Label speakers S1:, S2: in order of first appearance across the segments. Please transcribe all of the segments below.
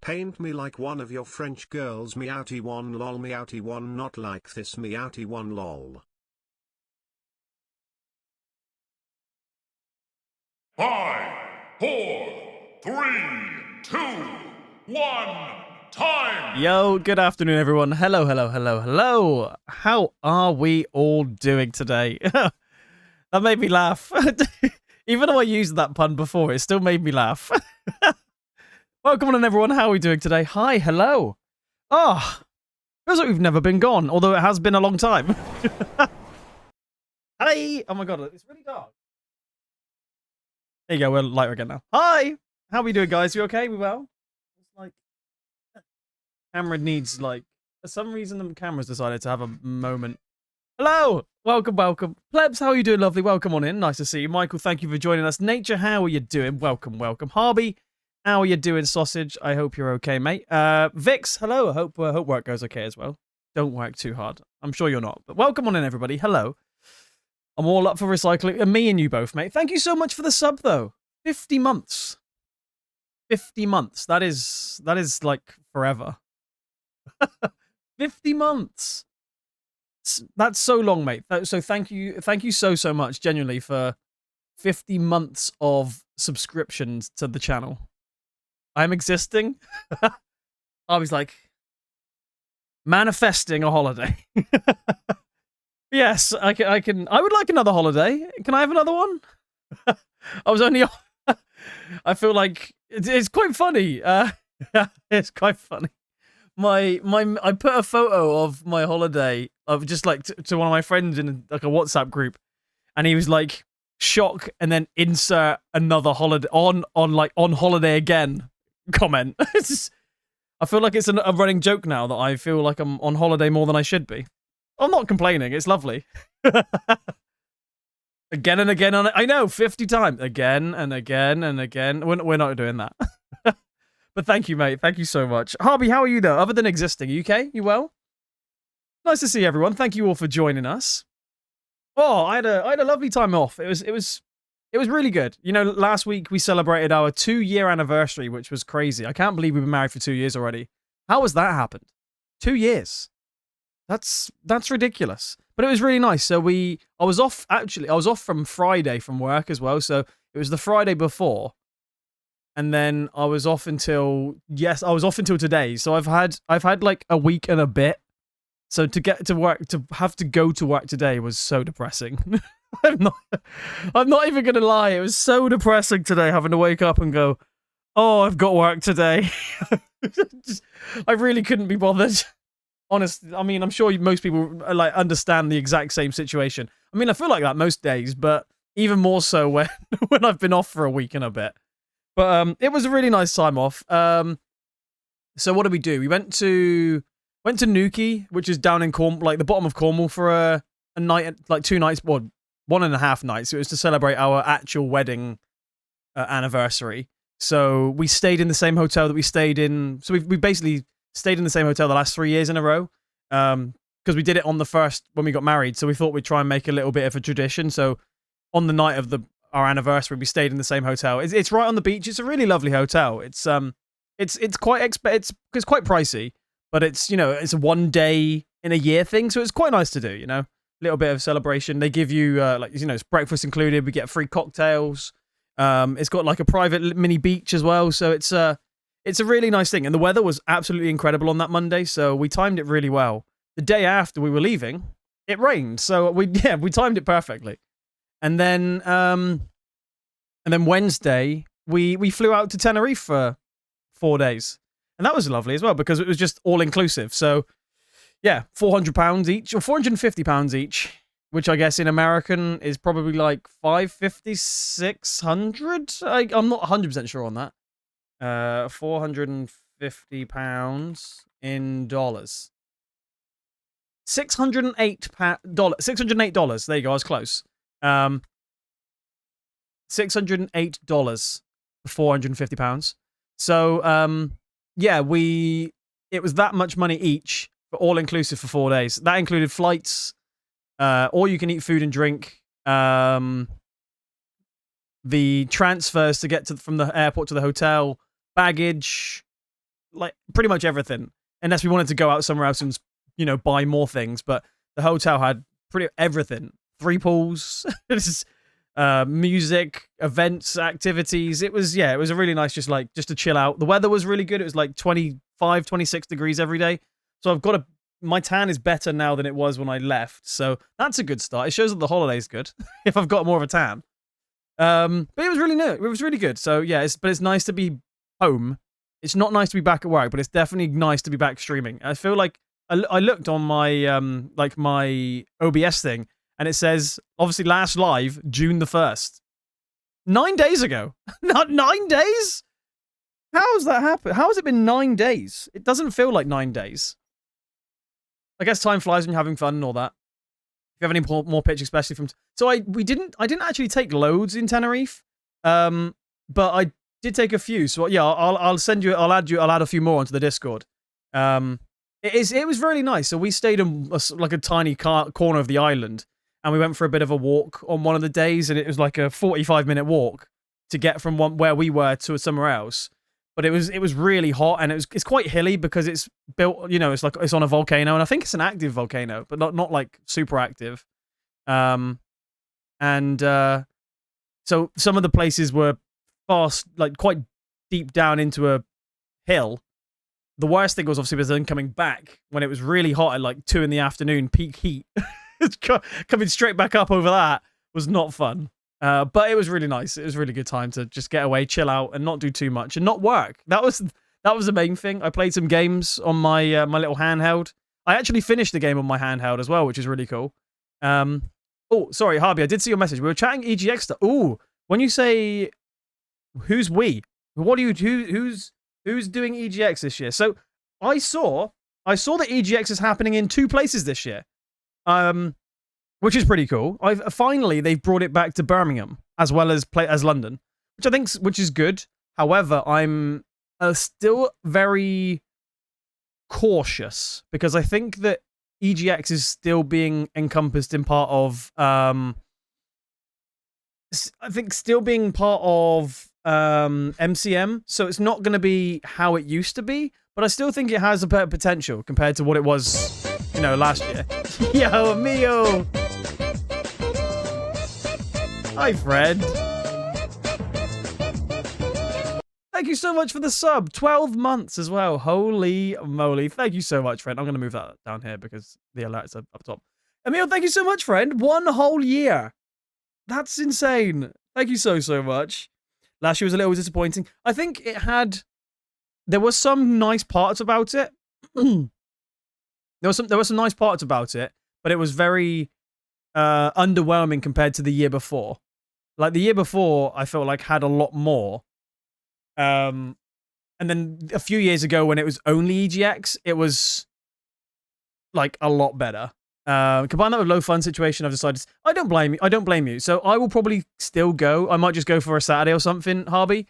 S1: Paint me like one of your French girls. Meowty1 lol. Meowty1 not like this. Meowty1 lol.
S2: 5, 4, 3, 2, 1, time!
S3: Yo, good afternoon, everyone. Hello, hello, hello, hello. How are we all doing today? That made me laugh. Even though I used that pun before, it still made me laugh. Welcome on, everyone. How are we doing today? Hi, hello. Oh, feels like we've never been gone, although it has been a long time. Hi. Oh my god, it's really dark. There you go, we're lighter again now. Hi! How are we doing, guys? You okay? We well? It's like... Camera needs, like... For some reason, the camera's decided to have a moment. Hello! Welcome, welcome. Plebs, how are you doing, lovely? Welcome on in. Nice to see you. Michael, thank you for joining us. Nature, how are you doing? Welcome, welcome. Harvey, how are you doing, sausage? I hope you're okay, mate. Vix, hello. I hope work goes okay as well. Don't work too hard. I'm sure you're not. But welcome on in, everybody. Hello. I'm all up for recycling. And me and you both, mate. Thank you so much for the sub, though. 50 months. 50 months. That is like forever. 50 months. That's so long, mate. So thank you so much, genuinely, for 50 months of subscriptions to the channel. I'm existing. I was like manifesting a holiday. Yes, I can. I would like another holiday. Can I have another one? I was only. I feel like it's quite funny. It's quite funny. I put a photo of my holiday of just like to one of my friends in like a WhatsApp group, and he was like shock, and then insert another holiday on holiday again comment. I feel like it's a running joke now that I feel like I'm on holiday more than I should be. I'm not complaining. It's lovely. Again and again. I know, 50 times. Again and again and again. We're not doing that. But thank you, mate. Thank you so much. Harvey, how are you, though? Other than existing, you okay? You well? Nice to see everyone. Thank you all for joining us. Oh, I had a lovely time off. It was really good. You know, last week we celebrated our 2-year anniversary, which was crazy. I can't believe we've been married for 2 years already. How has that happened? 2 years. That's ridiculous. But it was really nice. So I was off from Friday from work as well. So it was the Friday before. And then I was off until today. So I've had like a week and a bit. So to get to work, to have to go to work today was so depressing. I'm not even gonna lie. It was so depressing today having to wake up and go, oh, I've got work today. I really couldn't be bothered. Honestly, I mean, I'm sure most people like understand the exact same situation. I mean, I feel like that most days, but even more so when I've been off for a week and a bit. But it was a really nice time off. So what did we do? We went to Newquay, which is down in like the bottom of Cornwall, for a night, like 2 nights, well, 1.5 nights. It was to celebrate our actual wedding anniversary. So we stayed in the same hotel that we stayed in. So we basically stayed in the same hotel the last 3 years in a row. Because we did it on the first when we got married. So we thought we'd try and make a little bit of a tradition. So on the night of our anniversary, we stayed in the same hotel. It's right on the beach. It's a really lovely hotel. It's quite pricey, but it's, you know, it's a 1 day in a year thing, so it's quite nice to do, you know. A little bit of celebration. They give you like, you know, it's breakfast included. We get free cocktails. It's got like a private mini beach as well, so it's a really nice thing. And the weather was absolutely incredible on that Monday, so we timed it really well. The day after we were leaving, it rained, so we timed it perfectly. And then Wednesday, we flew out to Tenerife for 4 days. And that was lovely as well, because it was just all-inclusive. So, yeah, £400 each, or £450 each, which I guess in American is probably like $550, $600? I'm not 100% sure on that. £450 in dollars. $608. There you go, I was close. $608 for £450. So, yeah, it was that much money each for all inclusive for 4 days. That included flights, all you can eat food and drink, the transfers to get from the airport to the hotel, baggage, like pretty much everything, unless we wanted to go out somewhere else and, you know, buy more things. But the hotel had pretty everything. 3 pools, music, events, activities. It was a really nice, just to chill out. The weather was really good. It was like 25, 26 degrees every day. So my tan is better now than it was when I left. So that's a good start. It shows that the holiday's good if I've got more of a tan. But it was really new. It was really good. So yeah, it's nice to be home. It's not nice to be back at work, but it's definitely nice to be back streaming. I feel like I looked on my my OBS thing, and it says obviously last live June the 1st. 9 days ago. Not 9 days? How has that happened? How has it been 9 days? It doesn't feel like 9 days. I guess time flies when you're having fun and all that. If you have any more pictures, especially from... So I didn't actually take loads in Tenerife, but I did take a few. So yeah, I'll add a few more onto the Discord. It was really nice. So we stayed in like a tiny corner of the island, and we went for a bit of a walk on one of the days, and it was like a 45-minute walk to get from where we were to somewhere else. But it was really hot, and it's quite hilly because it's built, you know, it's on a volcano, and I think it's an active volcano, but not like super active. So some of the places were like quite deep down into a hill. The worst thing was obviously then coming back when it was really hot at like 2 p.m, peak heat. Coming straight back up over that was not fun. But it was really nice. It was a really good time to just get away, chill out, and not do too much and not work. That was the main thing. I played some games on my my little handheld. I actually finished the game on my handheld as well, which is really cool. Oh, sorry, Harvey, I did see your message. We were chatting EGX stuff. Ooh, when you say who's we? What do you who's doing EGX this year? So I saw that EGX is happening in 2 places this year. Which is pretty cool. Finally they've brought it back to Birmingham as well as London, which is good. However, I'm still very cautious because I think that EGX is still being encompassed in part of MCM, so it's not going to be how it used to be, but I still think it has a better potential compared to what it was, you know, last year. Yo, Mio! Hi, Fred. Thank you so much for the sub. 12 months as well. Holy moly. Thank you so much, friend. I'm going to move that down here because the alerts are up top. Emil, thank you so much, friend. 1 whole year. That's insane. Thank you so much. Last year was a little disappointing. I think there were some nice parts about it. There were some nice parts about it, but it was very underwhelming compared to the year before. Like the year before, I felt like had a lot more. And then a few years ago when it was only EGX, it was like a lot better. Combine that with low fun situation, I've decided I don't blame you. So I will probably still go. I might just go for a Saturday or something, Harvey.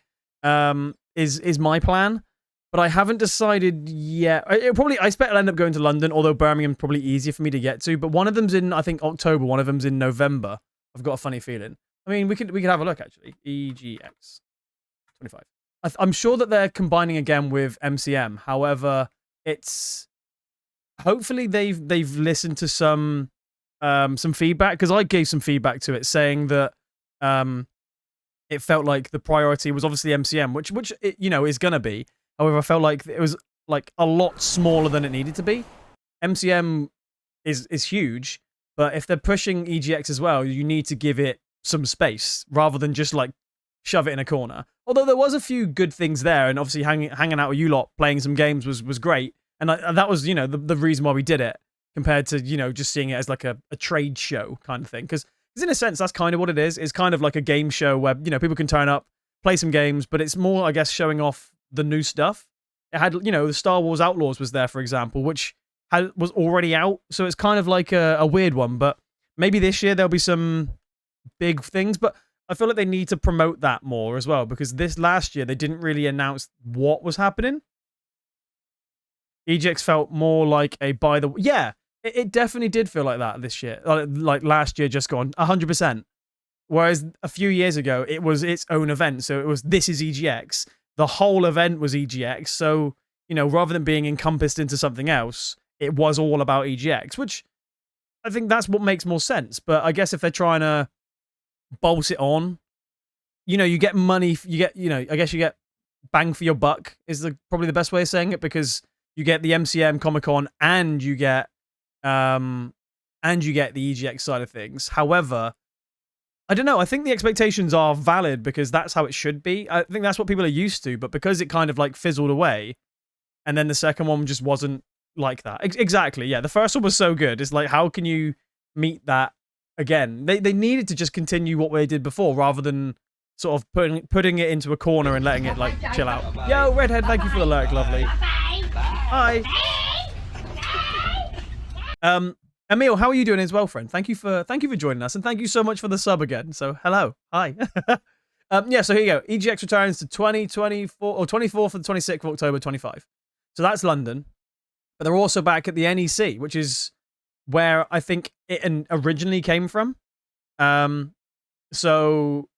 S3: Is my plan. But I haven't decided yet. I expect I'll end up going to London, although Birmingham's probably easier for me to get to. But one of them's in, I think, October. One of them's in November. I've got a funny feeling. I mean, we could have a look, actually. EGX 25. I'm sure that they're combining again with MCM. However, it's... Hopefully they've listened to some feedback, because I gave some feedback to it saying that it felt like the priority was obviously MCM, which it, you know, is going to be. However, I felt like it was like a lot smaller than it needed to be. MCM is huge, but if they're pushing EGX as well, you need to give it some space rather than just like shove it in a corner. Although there was a few good things there, and obviously hanging out with you lot, playing some games was great, and that was, you know, the reason why we did it compared to, you know, just seeing it as like a trade show kind of thing. Because in a sense, that's kind of what it is. It's kind of like a game show where, you know, people can turn up, play some games, but it's more, I guess, showing off the new stuff. It had, you know, the Star Wars Outlaws was there, for example, which was already out, so it's kind of like a weird one. But maybe this year there'll be some big things, but I feel like they need to promote that more as well, because this last year they didn't really announce what was happening. EGX felt more like a yeah, it definitely did feel like that this year, like last year just gone 100%. Whereas a few years ago it was its own event, so it was, this is EGX. The whole event was EGX, so, you know, rather than being encompassed into something else, it was all about EGX, which I think that's what makes more sense. But I guess if they're trying to bolt it on, you know, you get money, you get, you know, I guess you get bang for your buck is probably the best way of saying it, because you get the MCM Comic Con and you get the EGX side of things. However, I don't know. I think the expectations are valid because that's how it should be. I think that's what people are used to, but because it kind of like fizzled away, and then the second one just wasn't like that. Exactly. Yeah, the first one was so good. It's like, how can you meet that again? They needed to just continue what they did before, rather than sort of putting it into a corner and letting it like chill out. Yo, Redhead, thank you for the lurk, lovely. Hi. Emil, how are you doing as well, friend? Thank you for joining us, and thank you so much for the sub again. So hello, hi. Yeah, so here you go. EGX returns to 2024 or 24th and 26th of October 25. So that's London, but they're also back at the NEC, which is where I think it originally came from. So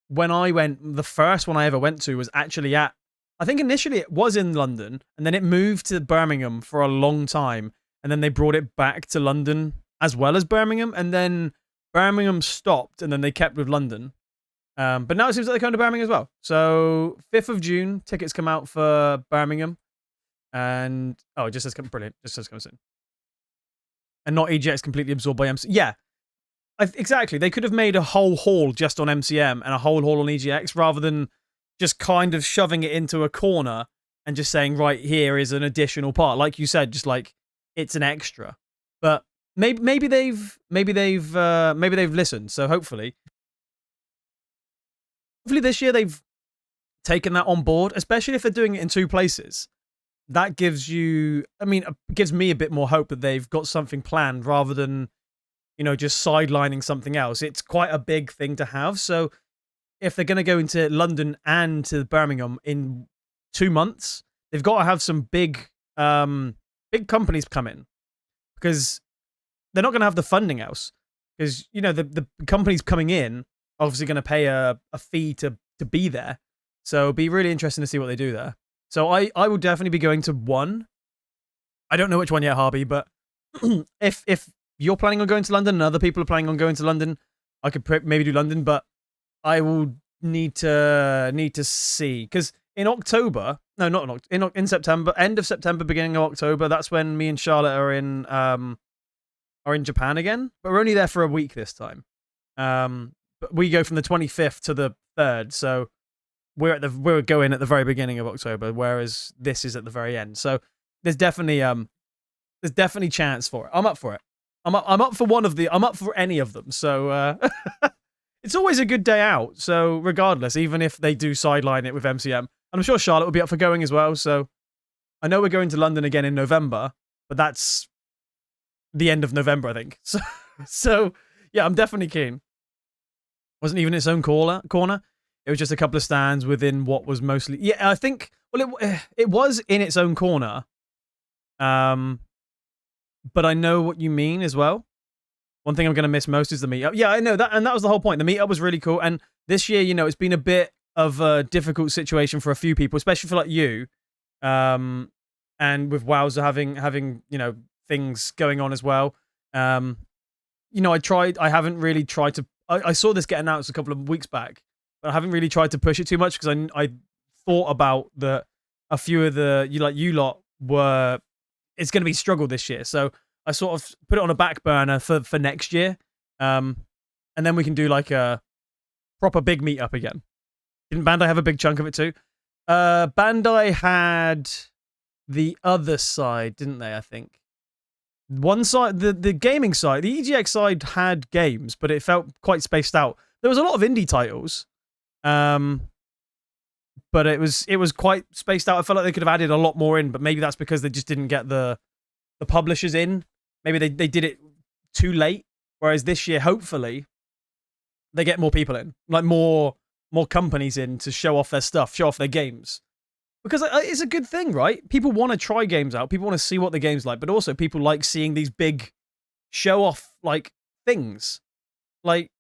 S3: when I went, the first one I ever went to was actually at, I think initially it was in London, and then it moved to Birmingham for a long time, and then they brought it back to London as well as Birmingham, and then Birmingham stopped, and then they kept with London. But now it seems like they're coming to Birmingham as well. So 5th of June, tickets come out for Birmingham. And it just says brilliant. Just says coming soon. And not EGX completely absorbed by MC. Yeah, exactly. They could have made a whole hall just on MCM and a whole hall on EGX, rather than just kind of shoving it into a corner and just saying, right, here is an additional part. Like you said, just like it's an extra. But maybe they've listened. So hopefully this year they've taken that on board, especially if they're doing it in 2 places. That gives you, I mean, gives me a bit more hope that they've got something planned, rather than, you know, just sidelining something else. It's quite a big thing to have. So if they're going to go into London and to Birmingham in 2 months, they've got to have some big companies come in, because they're not going to have the funding else. Because, you know, the companies coming in are obviously going to pay a fee to be there. So it'll be really interesting to see what they do there. So I will definitely be going to one. I don't know which one yet, Harvey, but if you're planning on going to London and other people are planning on going to London, I could maybe do London, but I will need to see, because in October, no, not in September, end of September, beginning of October, that's when me and Charlotte are in Japan again, but we're only there for a week this time. But we go from the 25th to the 3rd, so we're going at the very beginning of October, whereas this is at the very end. So there's definitely chance for it. I'm up for it. I'm up for any of them. So it's always a good day out. So regardless, even if they do sideline it with MCM, and I'm sure Charlotte will be up for going as well. So I know we're going to London again in November, but that's the end of November, I think. So yeah, I'm definitely keen. Wasn't even its own corner. It was just a couple of stands within what was mostly... Yeah, I think... Well, it was in its own corner. But I know what you mean as well. One thing I'm going to miss most is the meetup. Yeah, I know that. And that was the whole point. The meetup was really cool. And this year, you know, it's been a bit of a difficult situation for a few people, especially for like you. And with Wowzer having, you know, things going on as well. You know, I haven't really tried to... I saw this get announced a couple of weeks back. But I haven't really tried to push it too much, because I thought about that a few of you lot were, it's going to be struggle this year. So I sort of put it on a back burner for next year. And then we can do like a proper big meetup again. Didn't Bandai have a big chunk of it too? Bandai had the other side, didn't they? I think. One side, the gaming side, the EGX side had games, but it felt quite spaced out. There was a lot of indie titles. But it was quite spaced out. I felt like they could have added a lot more in, but maybe that's because they just didn't get the publishers in. Maybe they did it too late. Whereas this year, hopefully, they get more people in, like more companies in to show off their stuff, show off their games. Because it's a good thing, right? People want to try games out. People want to see what the game's like, but also people like seeing these big show off like things. Like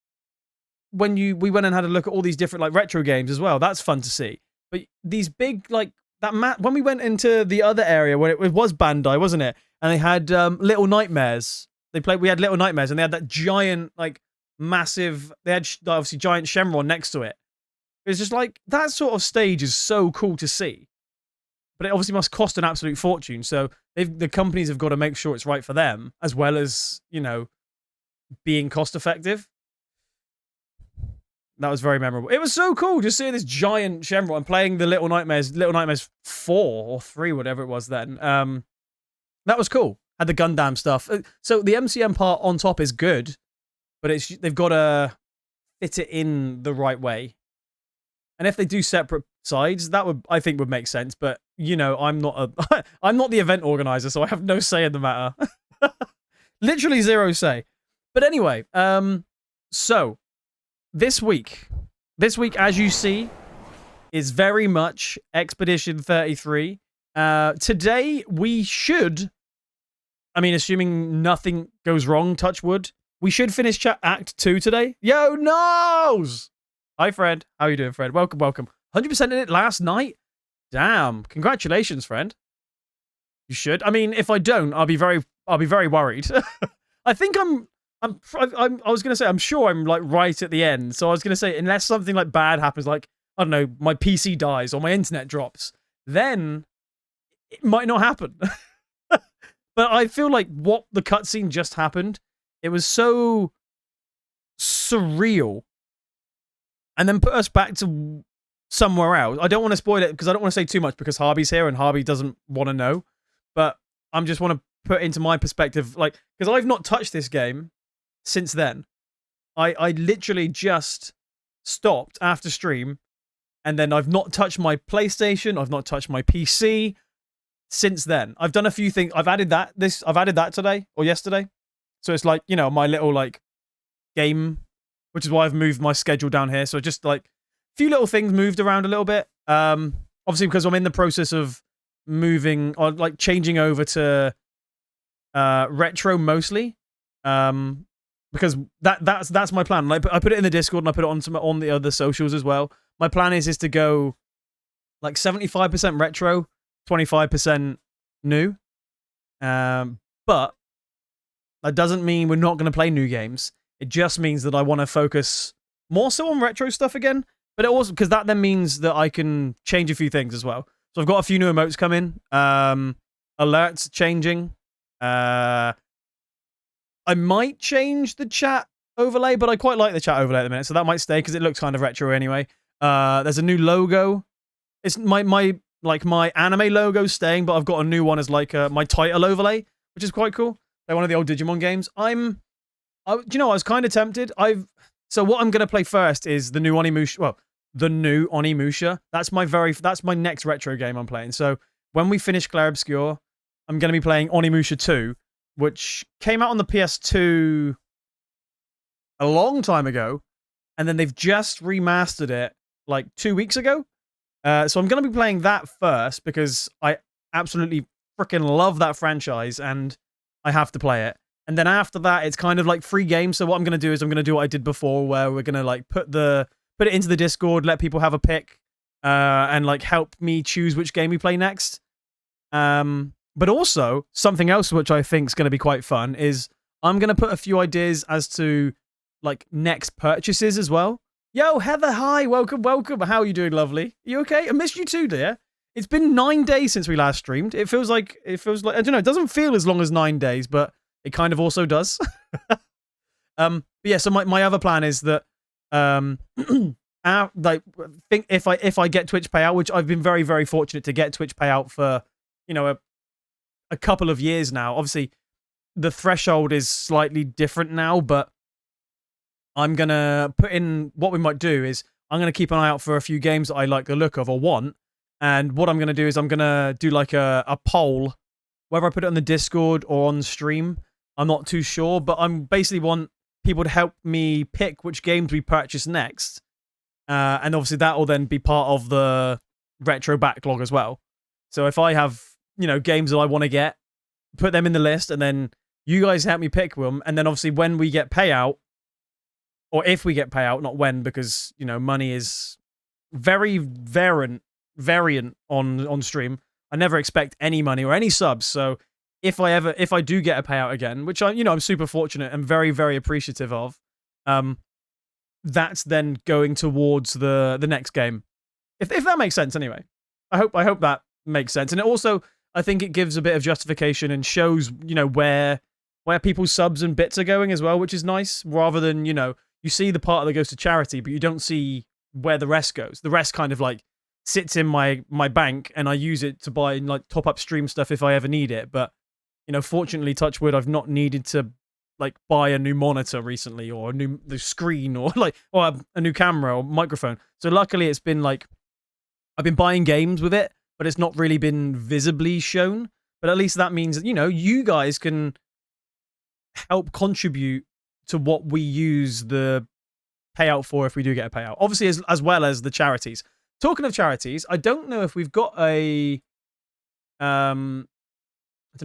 S3: when we went and had a look at all these different like retro games as well. That's fun to see. But these big like when we went into the other area where it was Bandai, wasn't it? And they had Little Nightmares. We had Little Nightmares, and they had that giant, like, massive. They had obviously giant Shenron next to it. It was just like that sort of stage is so cool to see, but it obviously must cost an absolute fortune. So the companies have got to make sure it's right for them, as well as, you know, being cost effective. That was very memorable. It was so cool just seeing this giant Shenron and playing the Little Nightmares 4 or 3, whatever it was then. That was cool. Had the Gundam stuff. So the MCM part on top is good, but they've got to fit it in the right way. And if they do separate sides, that I think would make sense. But you know, I'm not the event organizer, so I have no say in the matter. Literally zero say. But anyway, so this week, as you see, is very much Expedition 33. Today we should, I mean, assuming nothing goes wrong, touch wood, we should finish Act 2 today. Yo, Nose! Hi, friend. How you doing, friend? Welcome, welcome. 100% in it last night? Damn. Congratulations, friend. You should. I mean, if I don't, I'll be very worried. I think I was going to say, I'm sure I'm, like, right at the end. So I was going to say, unless something, like, bad happens, like, I don't know, my PC dies or my internet drops, then it might not happen. But I feel like what the cutscene just happened, it was so surreal. And then put us back to somewhere else. I don't want to spoil it because I don't want to say too much because Harvey's here and Harvey doesn't want to know. But I just want to put into my perspective, like, because I've not touched this game since then. I literally just stopped after stream, and then I've not touched my PlayStation, I've not touched my PC since then. I've done a few things. I've added that today or yesterday. So it's like, you know, my little like game, which is why I've moved my schedule down here. So just like a few little things moved around a little bit. Obviously because I'm in the process of moving or like changing over to retro mostly. Because that's my plan. Like I put it in the Discord and I put it on the other socials as well. My plan is to go like 75% retro, 25% new. But that doesn't mean we're not going to play new games. It just means that I want to focus more so on retro stuff again. But it also, because that then means that I can change a few things as well. So I've got a few new emotes coming. Alerts changing. I might change the chat overlay, but I quite like the chat overlay at the minute, so that might stay because it looks kind of retro anyway. There's a new logo. It's my anime logo staying, but I've got a new one as like my title overlay, which is quite cool. Like one of the old Digimon games. I was kind of tempted. So what I'm gonna play first is the new Onimusha. Well, the new Onimusha. That's my next retro game I'm playing. So when we finish Clair Obscur, I'm gonna be playing Onimusha 2, which came out on the PS2 a long time ago, and then they've just remastered it like 2 weeks ago. So I'm going to be playing that first because I absolutely freaking love that franchise and I have to play it. And then after that, it's kind of like free game. So what I'm going to do is I'm going to do what I did before, where we're going to like put it into the Discord, let people have a pick, and like help me choose which game we play next. But also, something else which I think is going to be quite fun is I'm going to put a few ideas as to, like, next purchases as well. Yo, Heather, hi, welcome, welcome. How are you doing, lovely? You okay? I missed you too, dear. It's been 9 days since we last streamed. It feels like, I don't know, it doesn't feel as long as 9 days, but it kind of also does. But yeah, so my other plan is that, think if I get Twitch payout, which I've been very, very fortunate to get Twitch payout for, you know, a couple of years now. Obviously, the threshold is slightly different now, but I'm going to put in, what we might do is, I'm going to keep an eye out for a few games that I like the look of or want, and what I'm going to do is I'm going to do like a poll, whether I put it on the Discord or on stream, I'm not too sure, but I'm basically want people to help me pick which games we purchase next, and obviously that will then be part of the retro backlog as well. So if I have, you know, games that I want to get, put them in the list, and then you guys help me pick them, and then obviously when we get payout, or if we get payout, not when, because, you know, money is very variant variant on stream. I never expect any money or any subs. So if I do get a payout again, which I'm super fortunate and very, very appreciative of, that's then going towards the next game. If that makes sense anyway. I hope that makes sense. And it also, I think it gives a bit of justification and shows, where people's subs and bits are going as well, which is nice, rather than, you see the part that goes to charity, but you don't see where the rest goes. The rest kind of like sits in my bank, and I use it to buy like top up stream stuff if I ever need it. But, fortunately, touch wood, I've not needed to like buy a new monitor recently, or a new screen, or a new camera or microphone. So luckily it's been like, I've been buying games with it, but it's not really been visibly shown. But at least that means that, you guys can help contribute to what we use the payout for if we do get a payout. Obviously, as well as the charities. Talking of charities, I don't know if we've got I don't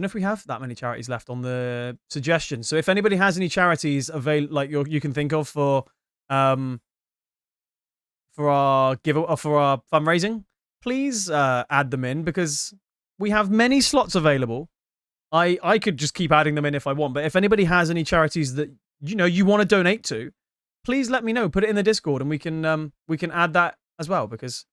S3: know if we have that many charities left on the suggestions. So if anybody has any charities you can think of for our fundraising, please add them in, because we have many slots available. I could just keep adding them in if I want, but if anybody has any charities that you want to donate to, please let me know. Put it in the Discord, and we can add that as well, because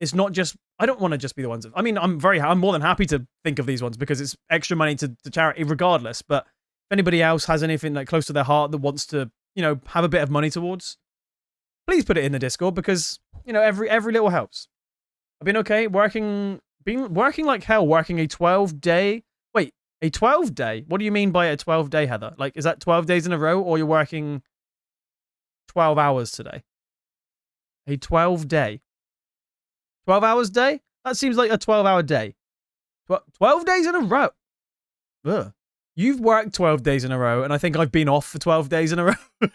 S3: it's not just, I don't want to just be the ones. I mean, I'm more than happy to think of these ones, because it's extra money to charity regardless. But if anybody else has anything like close to their heart that wants to, have a bit of money towards, please put it in the Discord, because every little helps. I've been okay working like hell, working a 12-day. Wait, a 12-day? What do you mean by a 12-day, Heather? Like, is that 12 days in a row, or you're working 12 hours today? A 12-day. 12 hours day? That seems like a 12-hour day. 12 days in a row. Ugh. You've worked 12 days in a row, and I think I've been off for 12 days in a row.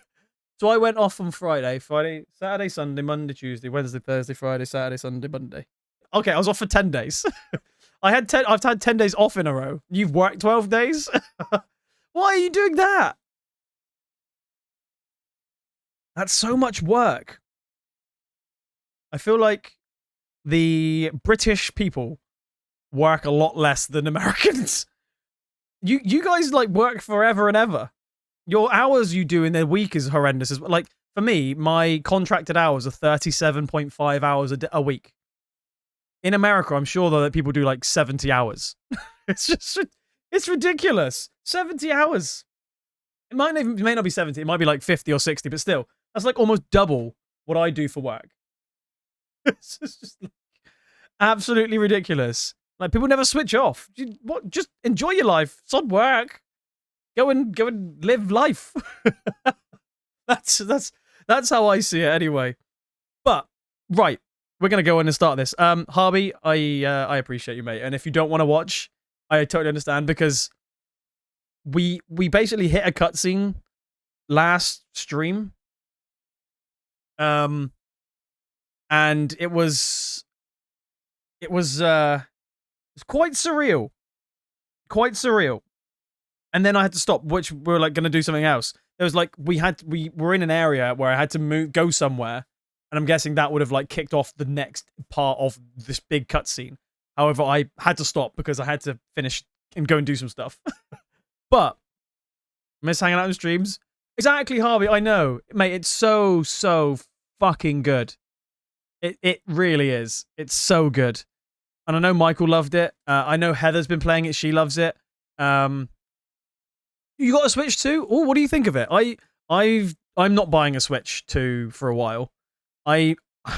S3: So I went off on Friday, Saturday, Sunday, Monday, Tuesday, Wednesday, Thursday, Friday, Saturday, Sunday, Monday. Okay, I was off for 10 days. I've had 10 days off in a row. You've worked 12 days? Why are you doing that? That's so much work. I feel like the British people work a lot less than Americans. You guys like work forever and ever. Your hours you do in a week is horrendous. Like, for me, my contracted hours are 37.5 hours a week. In America, I'm sure that people do like 70 hours. It's ridiculous. 70 hours. It may not be 70. It might be like 50 or 60, but still, that's like almost double what I do for work. It's just like, absolutely ridiculous. Like, people never switch off. Just enjoy your life. It's on work. Go and live life. That's how I see it anyway. But right, we're gonna go in and start this. Harvey, I appreciate you, mate. And if you don't want to watch, I totally understand, because we basically hit a cutscene last stream. And it was quite surreal. Quite surreal. And then I had to stop, which we were like going to do something else. There was like, we were in an area where I had to go somewhere, and I'm guessing that would have like kicked off the next part of this big cutscene. However, I had to stop because I had to finish and go and do some stuff. But miss hanging out in streams. Exactly, Harvey. I know, mate. It's so fucking good. It really is. It's so good. And I know Michael loved it. I know Heather's been playing it. She loves it. You got a Switch 2? Oh, what do you think of it? I'm not buying a Switch 2 for a while. I'm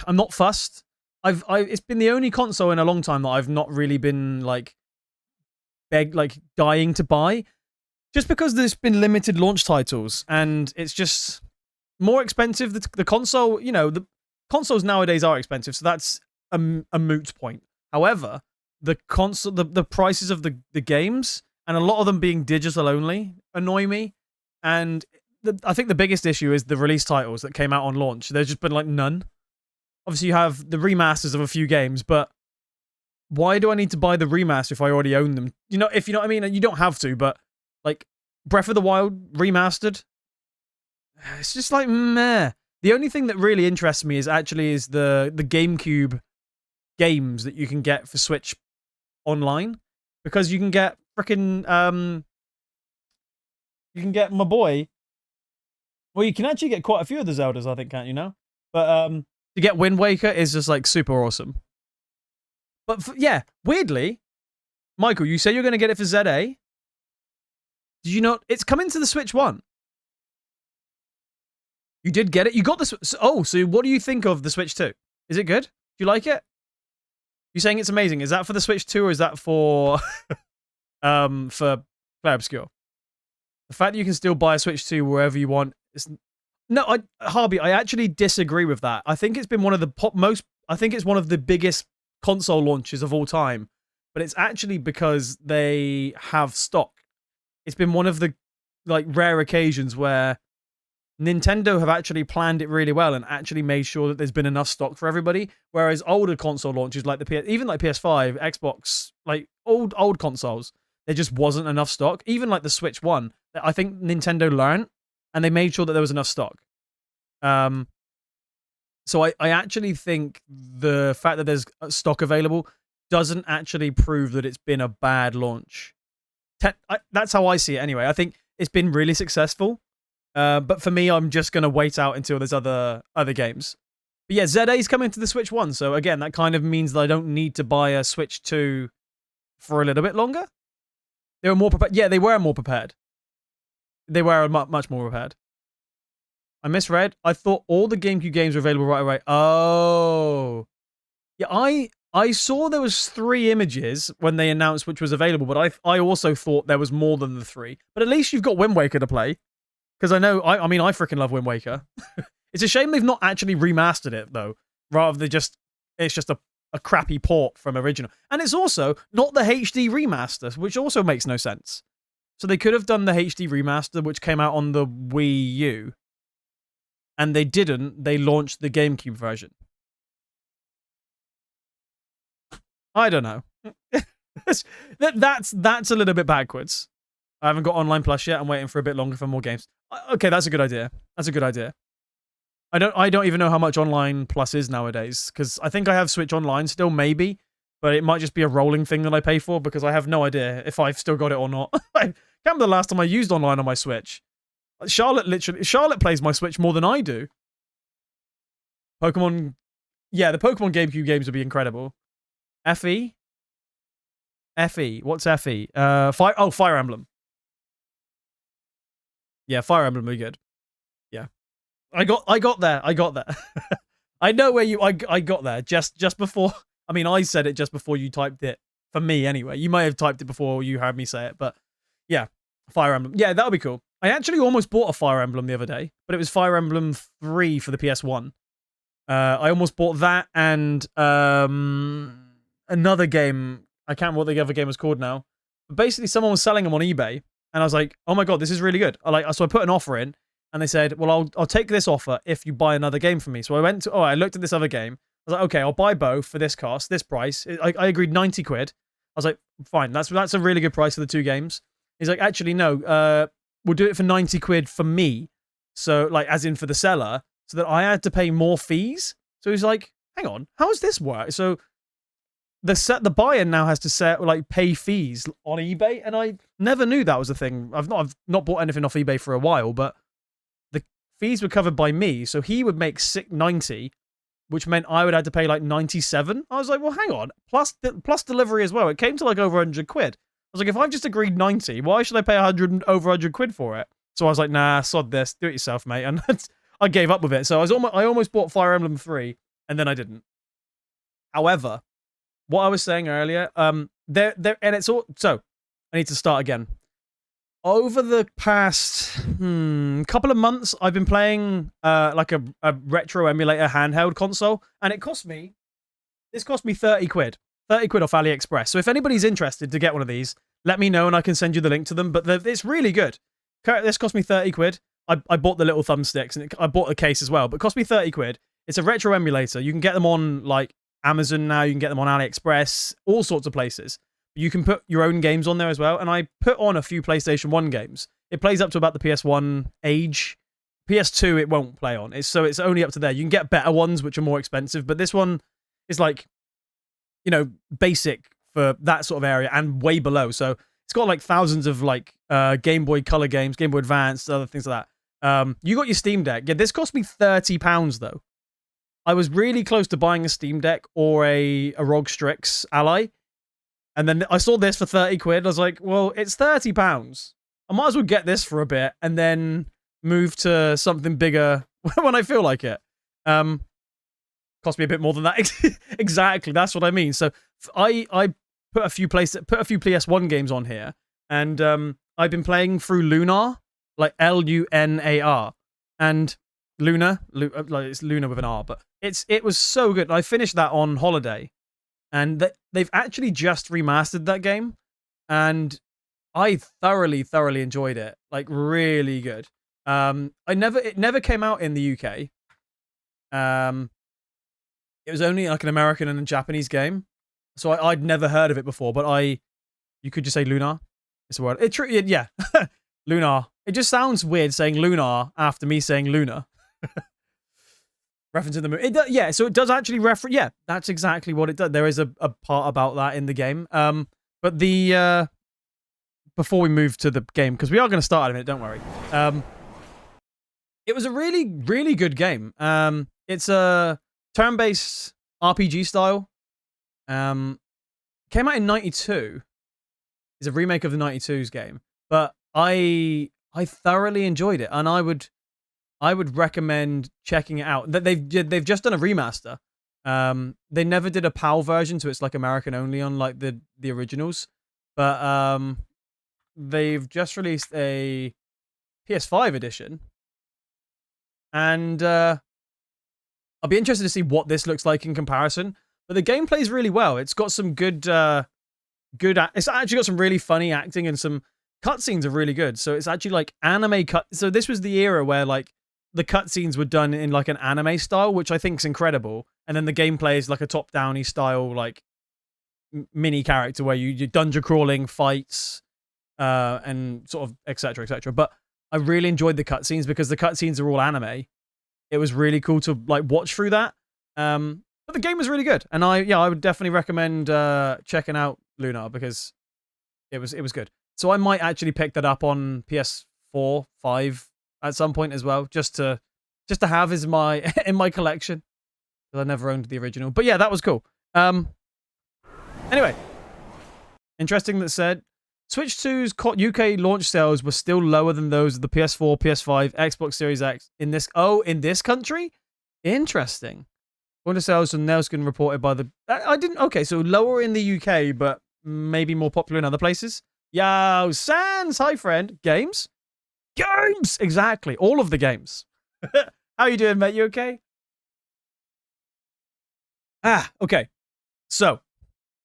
S3: not fussed. It's been the only console in a long time that I've not really been like dying to buy, just because there's been limited launch titles, and it's just more expensive. The console, the consoles nowadays are expensive, so that's a moot point. However, the console, the prices of the games, and a lot of them being digital only, annoy me. And I think the biggest issue is the release titles that came out on launch. There's just been like none. Obviously, you have the remasters of a few games, but why do I need to buy the remaster if I already own them? If you know what I mean? You don't have to, but like Breath of the Wild remastered, it's just like meh. The only thing that really interests me is the GameCube games that you can get for Switch online, because you can get freaking you can get my boy. Well, you can actually get quite a few of the Zeldas, I think, can't you now? But to get Wind Waker is just like super awesome. But yeah, weirdly, Michael, you say you're going to get it for ZA. Did you not? It's coming to the Switch 1. You did get it. You got this. Oh, so what do you think of the Switch 2? Is it good? Do you like it? You're saying it's amazing. Is that for the Switch 2 or is that for Clair Obscur? The fact that you can still buy a Switch 2 wherever you want is... No, Harvey, I actually disagree with that. I think it's been one of the I think it's one of the biggest console launches of all time, but it's actually because they have stock. It's been one of the like rare occasions where Nintendo have actually planned it really well and actually made sure that there's been enough stock for everybody. Whereas older console launches like even like PS5, Xbox, like old consoles, there just wasn't enough stock. Even like the Switch 1, I think Nintendo learned and they made sure that there was enough stock. So I actually think the fact that there's stock available doesn't actually prove that it's been a bad launch. That's how I see it anyway. I think it's been really successful. But for me, I'm just going to wait out until there's other games. But yeah, ZA is coming to the Switch 1. So again, that kind of means that I don't need to buy a Switch 2 for a little bit longer. They were more prepared. Yeah, they were more prepared. They were much more prepared. I misread. I thought all the GameCube games were available right away. Oh. Yeah, I saw there was 3 images when they announced which was available, but I also thought there was more than the 3. But at least you've got Wind Waker to play. Because I know, I mean, I freaking love Wind Waker. It's a shame they've not actually remastered it, though. Rather than it's just a crappy port from original. And it's also not the HD remaster, which also makes no sense. So they could have done the HD remaster, which came out on the Wii U. And they didn't. They launched the GameCube version. I don't know. That's a little bit backwards. I haven't got Online Plus yet. I'm waiting for a bit longer for more games. Okay, that's a good idea. That's a good idea. I don't even know how much Online Plus is nowadays, because I think I have Switch Online still, maybe, but it might just be a rolling thing that I pay for, because I have no idea if I've still got it or not. I can't remember the last time I used Online on my Switch. Charlotte plays my Switch more than I do. Pokemon, yeah, the Pokemon GameCube games would be incredible. FE? What's FE? Fire Emblem. Yeah, Fire Emblem would be good. Yeah. I got there. I know where I got there just before. I mean, I said it just before you typed it. For me, anyway. You may have typed it before you heard me say it, but yeah, Fire Emblem. Yeah, that would be cool. I actually almost bought a Fire Emblem the other day, but it was Fire Emblem 3 for the PS1. I almost bought that and another game. I can't remember what the other game was called now. But basically, someone was selling them on eBay, and I was like, "Oh my god, this is really good!" So I put an offer in, and they said, "Well, I'll take this offer if you buy another game from me." So I looked at this other game. I was like, "Okay, I'll buy both for this cost, this price." I agreed 90 quid. I was like, "Fine, that's a really good price for the 2 games." He's like, "Actually, no, we'll do it for 90 quid for me." So, like, as in for the seller, so that I had to pay more fees. So he's like, "Hang on, how does this work?" So the buyer now has to pay fees on eBay, and I never knew that was a thing. I've not bought anything off eBay for a while, but the fees were covered by me, so he would make 90, which meant I would have to pay like 97. I was like, well, hang on, plus delivery as well. It came to like over 100 quid. I was like, if I've just agreed 90, why should I pay over 100 quid for it? So I was like, nah, sod this, do it yourself, mate. And I gave up with it. So I almost bought Fire Emblem 3, and then I didn't. However, what I was saying earlier, and it's all, so I need to start again. Over the past couple of months, I've been playing like a retro emulator handheld console, and this cost me 30 quid. 30 quid off AliExpress. So if anybody's interested to get one of these, let me know and I can send you the link to them. But it's really good. This cost me 30 quid. I bought the little thumbsticks and I bought the case as well, but it cost me 30 quid. It's a retro emulator. You can get them on like Amazon now. You can get them on AliExpress, all sorts of places. You can put your own games on there as well. And I put on a few PlayStation 1 games. It plays up to about the PS1 age. PS2 it won't play on. It's only up to there. You can get better ones which are more expensive, but this one is like you know, basic for that sort of area and way below. So it's got like thousands of like Game Boy Color games, Game Boy Advance, other things like that. You got your Steam Deck. Yeah, this cost me £30 though. I was really close to buying a Steam Deck or a ROG Strix Ally. And then I saw this for 30 quid. I was like, well, it's £30. I might as well get this for a bit and then move to something bigger when I feel like it. Cost me a bit more than that. Exactly, that's what I mean. So I put a few PS1 games on here, and I've been playing through Lunar, like Lunar, and Luna, like it's Luna with an R, but it was so good. I finished that on holiday, and they've actually just remastered that game, and I thoroughly enjoyed it. Like really good. It never came out in the UK. It was only like an American and a Japanese game, so I'd never heard of it before. But you could just say Lunar. It's a word. Yeah, Lunar. It just sounds weird saying Lunar after me saying Luna. Referencing the movie. Yeah, so it does actually reference. Yeah, that's exactly what it does. There is a part about that in the game. But the before we move to the game, because we are going to start in a minute. Don't worry. It was a really good game. It's a turn-based RPG style. Came out in '92. It's a remake of the '92's game, but I thoroughly enjoyed it, and I would recommend checking it out. That they've just done a remaster. They never did a PAL version, so it's like American only on like the originals. But they've just released a PS5 edition, and I'll be interested to see what this looks like in comparison. But the game plays really well. It's got some good. It's actually got some really funny acting, and some cutscenes are really good. So it's actually like anime cut. So this was the era where like the cutscenes were done in like an anime style, which I think is incredible. And then the gameplay is like a top-downy style, like mini character where you dungeon crawling, fights, and sort of etc. etc. But I really enjoyed the cutscenes because the cutscenes are all anime. It was really cool to like watch through that. But the game was really good, and I would definitely recommend checking out Lunar because it was good. So I might actually pick that up on PS4, 5 at some point as well, just to have as my in my collection. Because I never owned the original. But yeah, that was cool. Anyway, interesting that said, Switch 2's UK launch sales were still lower than those of the PS4, PS5, Xbox Series X in this country? Interesting. According to sales from Nelskin reported by the... Okay, so lower in the UK, but maybe more popular in other places? Yo, Sans! Hi, friend. Games? Games! Exactly. All of the games. How you doing, mate? You okay? Okay. So,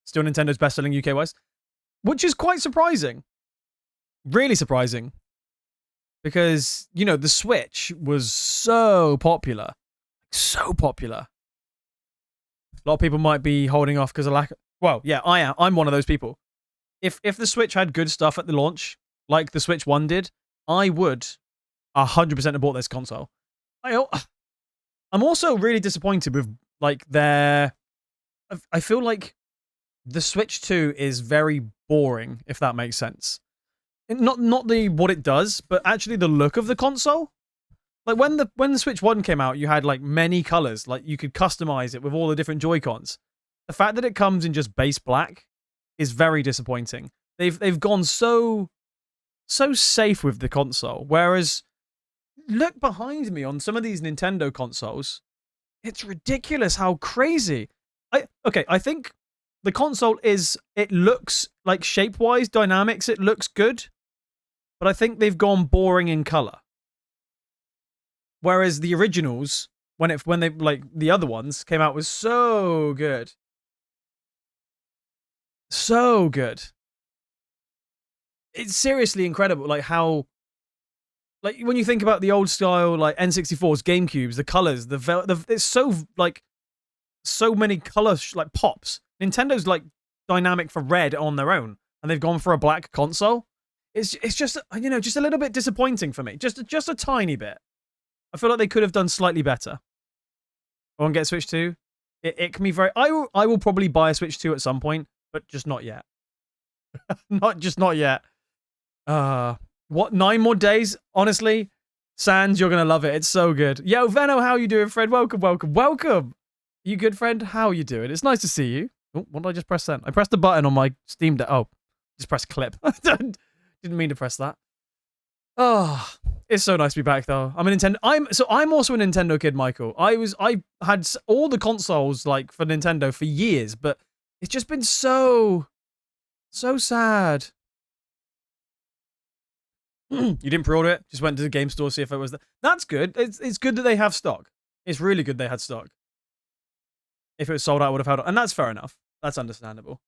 S3: still Nintendo's best-selling UK-wise. Which is quite surprising. Really surprising. Because, you know, the Switch was so popular. So popular. A lot of people might be holding off because of lack of... Well, yeah, I am. I'm one of those people. If the Switch had good stuff at the launch, like the Switch 1 did, I would 100% have bought this console. I'm also really disappointed with, like, I feel like the Switch 2 is very boring, if that makes sense. Not what it does, but actually the look of the console. Like when the Switch 1 came out, you had like many colors, like you could customize it with all the different Joy-Cons. The fact that it comes in just base black is very disappointing. They've gone so safe with the console, whereas look behind me on some of these Nintendo consoles, it's ridiculous how crazy. I think the console it looks like shape-wise, dynamics, it looks good, but I think they've gone boring in color. Whereas the originals, when they like the other ones came out, was so good. So good. It's seriously incredible, like how, like when you think about the old style, like N64s, GameCubes, the colors, it's so like so many color like pops. Nintendo's like dynamic for red on their own, and they've gone for a black console. It's just, you know, just a little bit disappointing for me, just a tiny bit. I feel like they could have done slightly better. I won't get Switch 2. It ick me very. I will probably buy a Switch 2 at some point, but just not yet. Not yet. What, 9 more days? Honestly, Sans, you're gonna love it. It's so good. Yo, Veno, how you doing, friend? Welcome. You good, friend? How you doing? It's nice to see you. Oh, what did I just press then? I pressed the button on my Steam Deck. Oh, just press clip. Didn't mean to press that. Oh, it's so nice to be back though. I'm a Nintendo. I'm also a Nintendo kid, Michael. I had all the consoles like for Nintendo for years, but it's just been so sad. You didn't pre-order it? Just went to the game store to see if it was there. That's good. It's good that they have stock. It's really good they had stock. If it was sold out, I would have held on. And that's fair enough. That's understandable.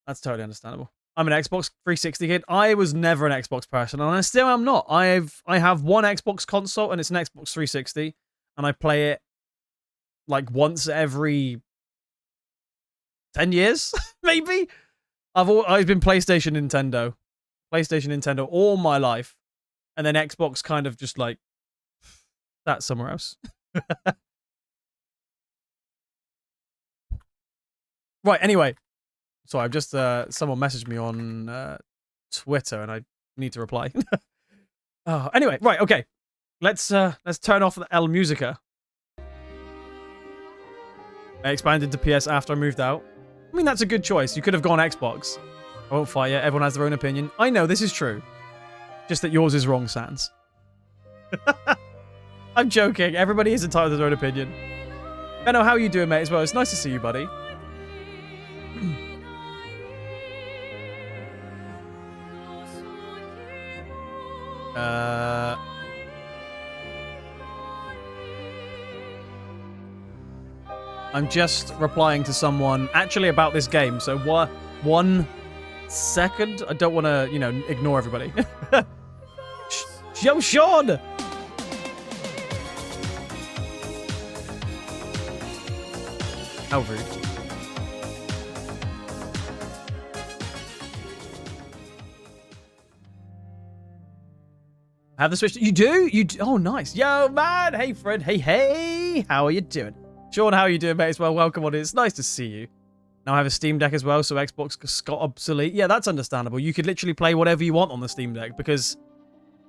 S3: That's totally understandable. I'm an Xbox 360 kid. I was never an Xbox person, and I still am not. I have one Xbox console, and it's an Xbox 360, and I play it like once every 10 years, maybe. I've been PlayStation Nintendo all my life, and then Xbox kind of just like that somewhere else. Right, anyway. Sorry, I've just someone messaged me on Twitter and I need to reply. Anyway, right, okay. Let's turn off the El Musica. I expanded to PS after I moved out. I mean, that's a good choice. You could have gone Xbox. I won't fight you. Everyone has their own opinion. I know, this is true. Just that yours is wrong, Sans. I'm joking. Everybody is entitled to their own opinion. Benno, how are you doing, mate, as well? It's nice to see you, buddy. I'm just replying to someone actually about this game, so 1 second. I don't want to, you know, ignore everybody. Yo, Sean! How rude. Have the Switch? You do? Oh, nice. Yo, man. Hey, Fred. Hey. How are you doing? Sean, how are you doing, mate? As well, welcome on it. It's nice to see you. Now I have a Steam Deck as well, so Xbox got obsolete. Yeah, that's understandable. You could literally play whatever you want on the Steam Deck because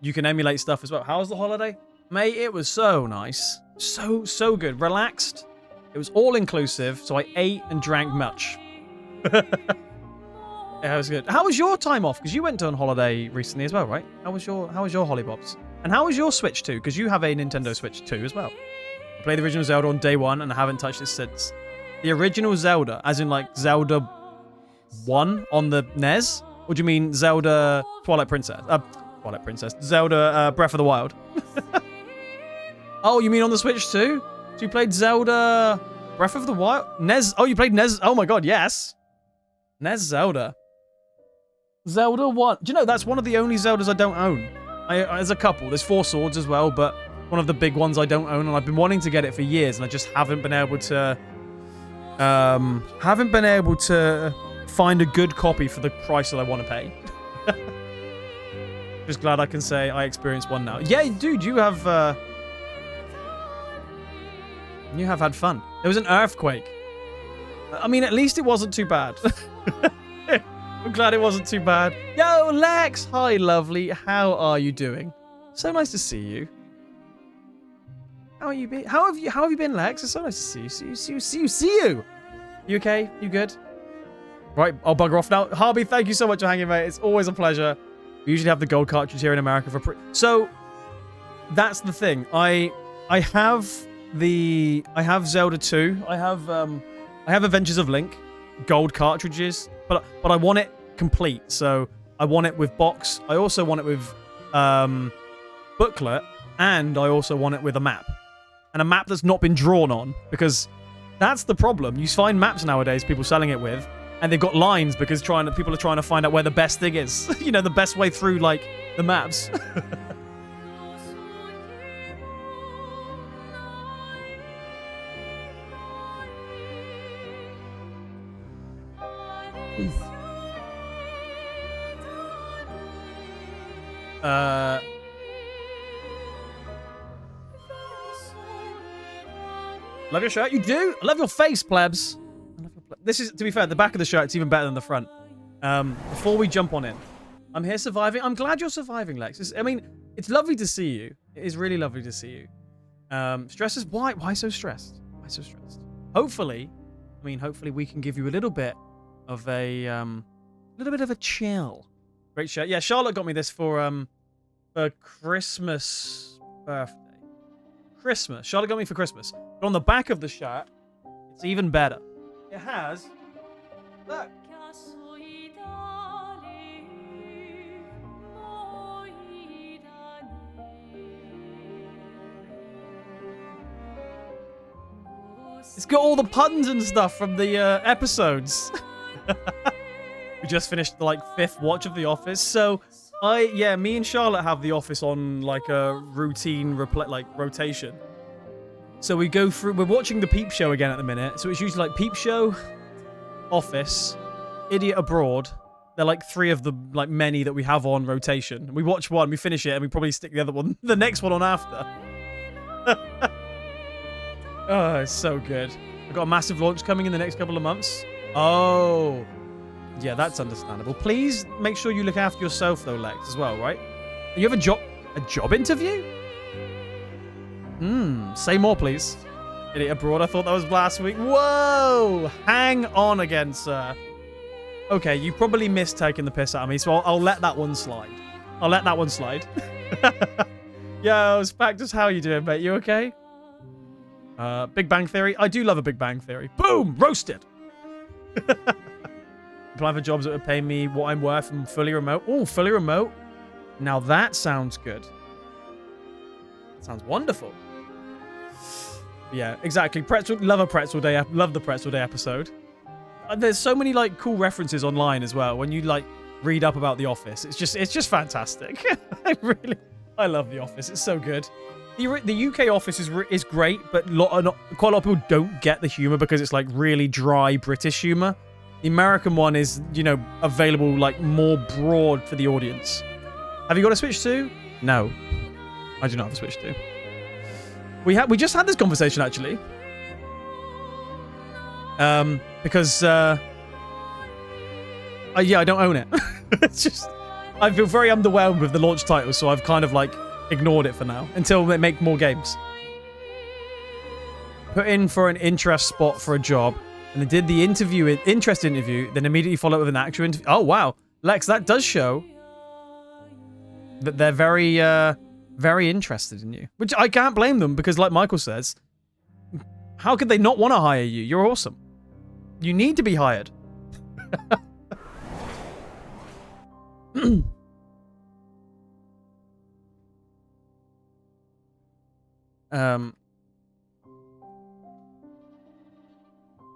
S3: you can emulate stuff as well. How was the holiday? Mate, it was so nice. So good. Relaxed. It was all inclusive, so I ate and drank much. Yeah, it was good. How was your time off? Because you went on holiday recently as well, right? How was your Hollypops? And how was your Switch 2? Because you have a Nintendo Switch 2 as well. I played the original Zelda on day 1 and I haven't touched it since. The original Zelda, as in like Zelda 1 on the NES? Or do you mean Zelda Twilight Princess? Zelda Breath of the Wild. Oh, you mean on the Switch too? So you played Zelda Breath of the Wild? NES? Oh, you played NES? Oh my god, yes. NES Zelda. Zelda 1. Do you know, that's one of the only Zeldas I don't own. There's a couple. There's 4 Swords as well, but one of the big ones I don't own, and I've been wanting to get it for years, and I just haven't been able to... find a good copy for the price that I want to pay. Just glad I can say I experienced one now. Yeah, dude, you have had fun. There was an earthquake. I mean, at least it wasn't too bad. I'm glad it wasn't too bad. Yo, Lex! Hi, lovely. How are you doing? So nice to see you. How are you been? How have you been, Lex? It's so nice to see you. You okay? You good? Right, I'll bugger off now. Harvey, thank you so much for hanging, mate. It's always a pleasure. We usually have the gold cartridge here in America for so that's the thing. I have Zelda 2. I have Adventures of Link, gold cartridges, but I want it complete. So I want it with box. I also want it with booklet, and I also want it with a map. And a map that's not been drawn on, because that's the problem. You find maps nowadays, people selling it with, and they've got lines because people are trying to find out where the best thing is. You know, the best way through, like, the maps. Love your shirt? You do? I love your face, plebs. This is, to be fair, the back of the shirt is even better than the front. Before we jump on in, I'm here surviving. I'm glad you're surviving, Lex. I mean, it's lovely to see you. It is really lovely to see you. Stresses? Why? Why so stressed? Why so stressed? Hopefully we can give you a little bit of a chill. Great shirt. Yeah, Charlotte got me this for Christmas birthday. Christmas. Charlotte got me for Christmas. But on the back of the shirt, it's even better. It has, look. It's got all the puns and stuff from the episodes. We just finished the 5th watch of The Office, so me and Charlotte have The Office on like a routine rotation. So we go through. We're watching the Peep Show again at the minute. So it's usually like Peep Show, Office, Idiot Abroad. They're like 3 of the many that we have on rotation. We watch one, we finish it, and we probably stick the other one, the next one on after. Oh, it's so good. We've got a massive launch coming in the next couple of months. Oh, yeah, that's understandable. Please make sure you look after yourself though, Lex, as well, right? You have a job interview? Say more, please. Idiot Abroad, I thought that was last week. Whoa! Hang on again, sir. Okay, you probably missed taking the piss out of me, so I'll let that one slide. I'll let that one slide. Yo, Spectres, how are you doing, mate? You okay? Big Bang Theory. I do love a Big Bang Theory. Boom! Roasted! Apply for jobs that would pay me what I'm worth and fully remote. Oh, fully remote. Now that sounds good. Sounds wonderful. Yeah, exactly. Pretzel. Love a Pretzel Day. Love the Pretzel Day episode. There's so many cool references online as well. When you read up about The Office, it's just fantastic. I love The Office. It's so good. The UK Office is great, but quite a lot of people don't get the humor because it's really dry British humor. The American one is, available more broad for the audience. Have you got a Switch 2? No. I do not have a Switch 2. We just had this conversation actually. Because I don't own it. It's just I feel very underwhelmed with the launch title, so I've kind of ignored it for now until they make more games. Put in for an interest spot for a job, and they did the interest interview, then immediately followed with an actual interview. Oh wow, Lex, that does show that they're very, very interested in you, which I can't blame them because, like Michael says, how could they not want to hire you? You're awesome. You need to be hired.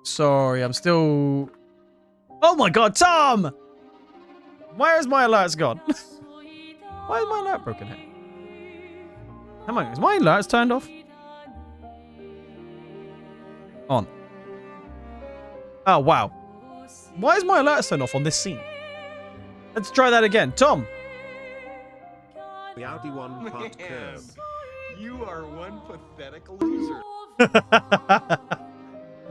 S3: Sorry, I'm still... Oh my god, Tom! Where is my alerts gone? Why is my alert broken here? Hang on, is my alerts turned off? On. Oh, wow. Why is my alerts turned off on this scene? Let's try that again. Tom!
S1: Meowty one part curve.
S4: You are one pathetic loser.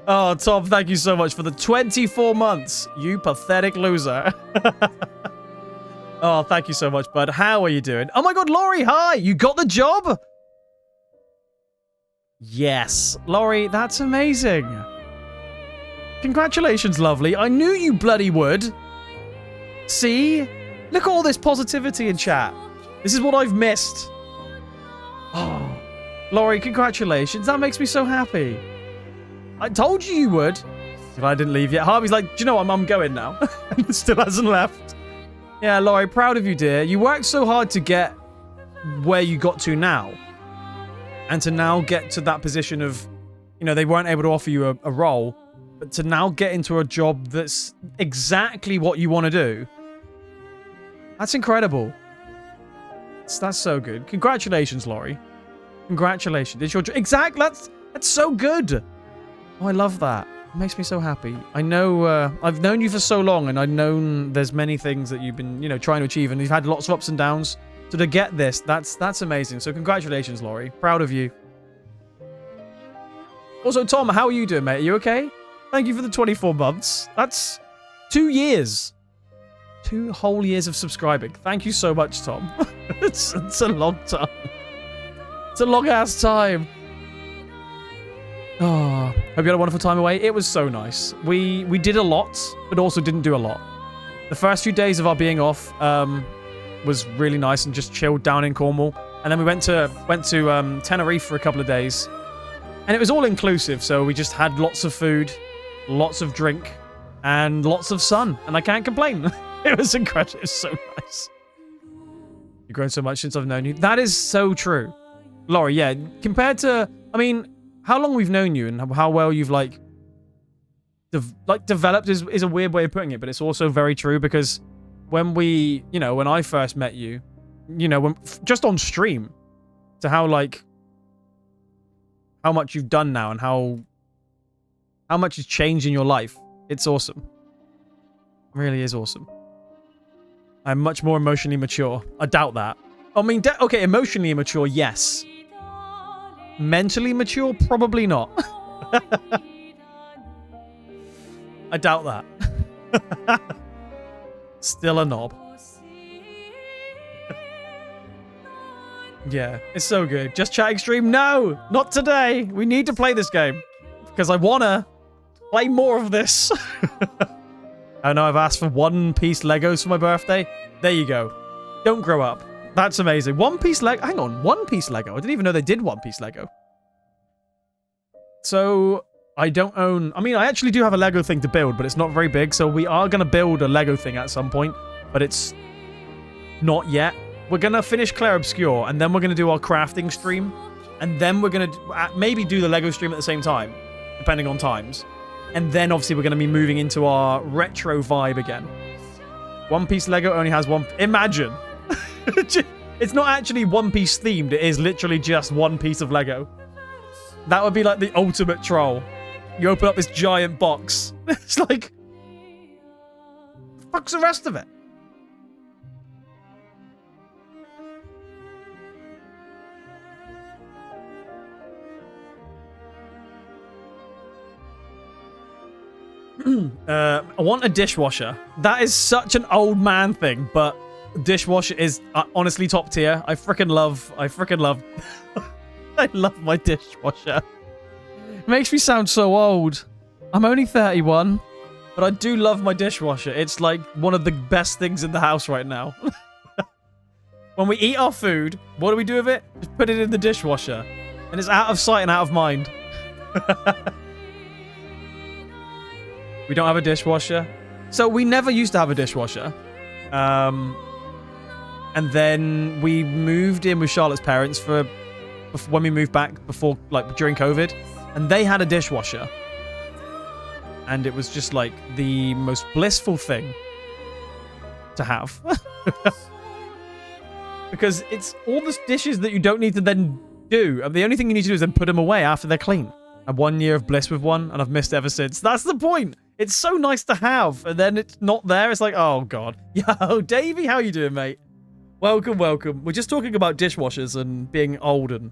S3: Oh, Tom, thank you so much for the 24 months. You pathetic loser. Oh, thank you so much, bud. How are you doing? Oh my god, Laurie, hi! You got the job? Yes. Laurie, that's amazing. Congratulations, lovely. I knew you bloody would. See? Look at all this positivity in chat. This is what I've missed. Oh, Laurie, congratulations. That makes me so happy. I told you you would. If I didn't leave yet. Harvey's like, do you know what? I'm going now. And still hasn't left. Yeah, Laurie, proud of you, dear. You worked so hard to get where you got to now. And to now get to that position of, they weren't able to offer you a role. But to now get into a job that's exactly what you want to do. That's incredible. That's so good. Congratulations, Laurie. Congratulations. It's your exactly. That's so good. Oh, I love that. It makes me so happy. I know I've known you for so long, and I've known there's many things that you've been, trying to achieve, and you've had lots of ups and downs. So to get this, that's amazing. So congratulations, Laurie. Proud of you. Also, Tom, how are you doing, mate? Are you okay? Thank you for the 24 months. That's 2 years. 2 whole years of subscribing. Thank you so much, Tom. it's a long time. It's a long-ass time. Oh, hope you had a wonderful time away. It was so nice. We did a lot, but also didn't do a lot. The first few days of our being off was really nice and just chilled down in Cornwall. And then we went to Tenerife for a couple of days. And it was all inclusive, so we just had lots of food, lots of drink, and lots of sun. And I can't complain. It was incredible. It was so nice. You've grown so much since I've known you. That is so true. Laurie, yeah. Compared to, I mean, how long we've known you and how well you've developed is a weird way of putting it, but it's also very true because when when I first met you, just on stream, to how much you've done now and how much has changed in your life. It's awesome. It really is awesome. I'm much more emotionally mature. I doubt that. I mean, okay, emotionally immature, yes. Mentally mature, probably not. I doubt that. Still a knob. Yeah, it's so good. Just chatting stream? No, not today. We need to play this game because I wanna play more of this. I know I've asked for One Piece Legos for my birthday. There you go. Don't grow up. That's amazing. One Piece Lego. Hang on, One Piece Lego. I didn't even know they did One Piece Lego. So I don't own. I mean, I actually do have a Lego thing to build, but it's not very big. So we are gonna build a Lego thing at some point, but it's not yet. We're gonna finish Clair Obscur, and then we're gonna do our crafting stream, and then we're gonna maybe do the Lego stream at the same time, depending on times. And then obviously we're gonna be moving into our retro vibe again. One Piece Lego only has one. Imagine. It's not actually One Piece themed. It is literally just one piece of Lego. That would be like the ultimate troll. You open up this giant box. It's like, fuck's the rest of it? I want a dishwasher. That is such an old man thing, but dishwasher is honestly top tier. I freaking love I love my dishwasher. It makes me sound so old. I'm only 31, but I do love my dishwasher. It's like one of the best things in the house right now. When we eat our food, what do we do with it? Just put it in the dishwasher. And it's out of sight and out of mind. We don't have a dishwasher. So we never used to have a dishwasher. And then we moved in with Charlotte's parents for when we moved back before, like during COVID, and they had a dishwasher. And it was just like the most blissful thing to have. Because it's all the dishes that you don't need to then do. And the only thing you need to do is then put them away after they're clean. I had 1 year of bliss with one, and I've missed it ever since. That's the point. It's so nice to have, and then it's not there. It's like, oh, God. Yo, Davey, how you doing, mate? Welcome, welcome. We're just talking about dishwashers and being old and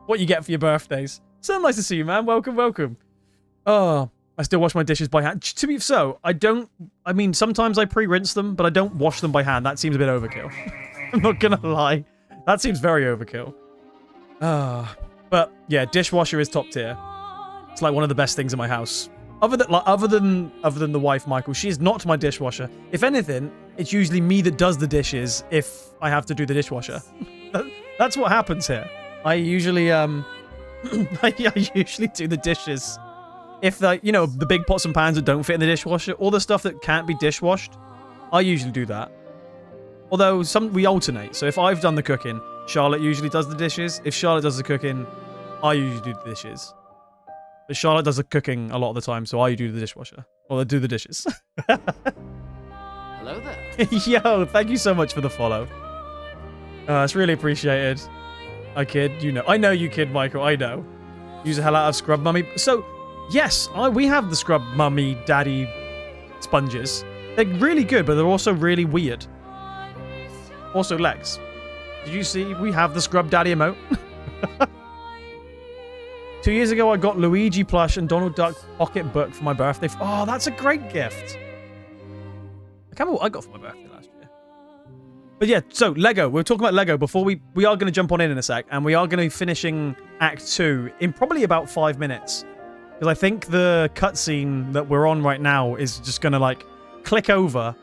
S3: what you get for your birthdays. So nice to see you, man. Welcome, welcome. Oh, I still wash my dishes by hand. To be so, I mean, sometimes I pre-rinse them, but I don't wash them by hand. That seems a bit overkill. I'm not gonna lie. That seems very overkill. But yeah, dishwasher is top tier. It's like one of the best things in my house. Other than the wife, Michael, she is not my dishwasher. If anything, it's usually me that does the dishes if I have to do the dishwasher. That's what happens here. I usually I usually do the dishes. If the big pots and pans that don't fit in the dishwasher, all the stuff that can't be dishwashed, I usually do that. Although we alternate. So if I've done the cooking, Charlotte usually does the dishes. If Charlotte does the cooking, I usually do the dishes. But Charlotte does the cooking a lot of the time, so I do the dishwasher. Or I do the dishes.
S4: Hello there.
S3: Yo, thank you so much for the follow. It's really appreciated. I kid, I know you kid, Michael, I know. Use the hell out of Scrub Mummy. So, yes, we have the Scrub Mummy Daddy sponges. They're really good, but they're also really weird. Also, Lex, did you see we have the Scrub Daddy emote? 2 years ago, I got Luigi plush and Donald Duck pocket book for my birthday. Oh, that's a great gift. I can't remember what I got for my birthday last year. But yeah, so Lego. We were talking about Lego before. We are going to jump on in a sec, and we are going to be finishing Act 2 in probably about 5 minutes. Because I think the cutscene that we're on right now is just going to, like, click over.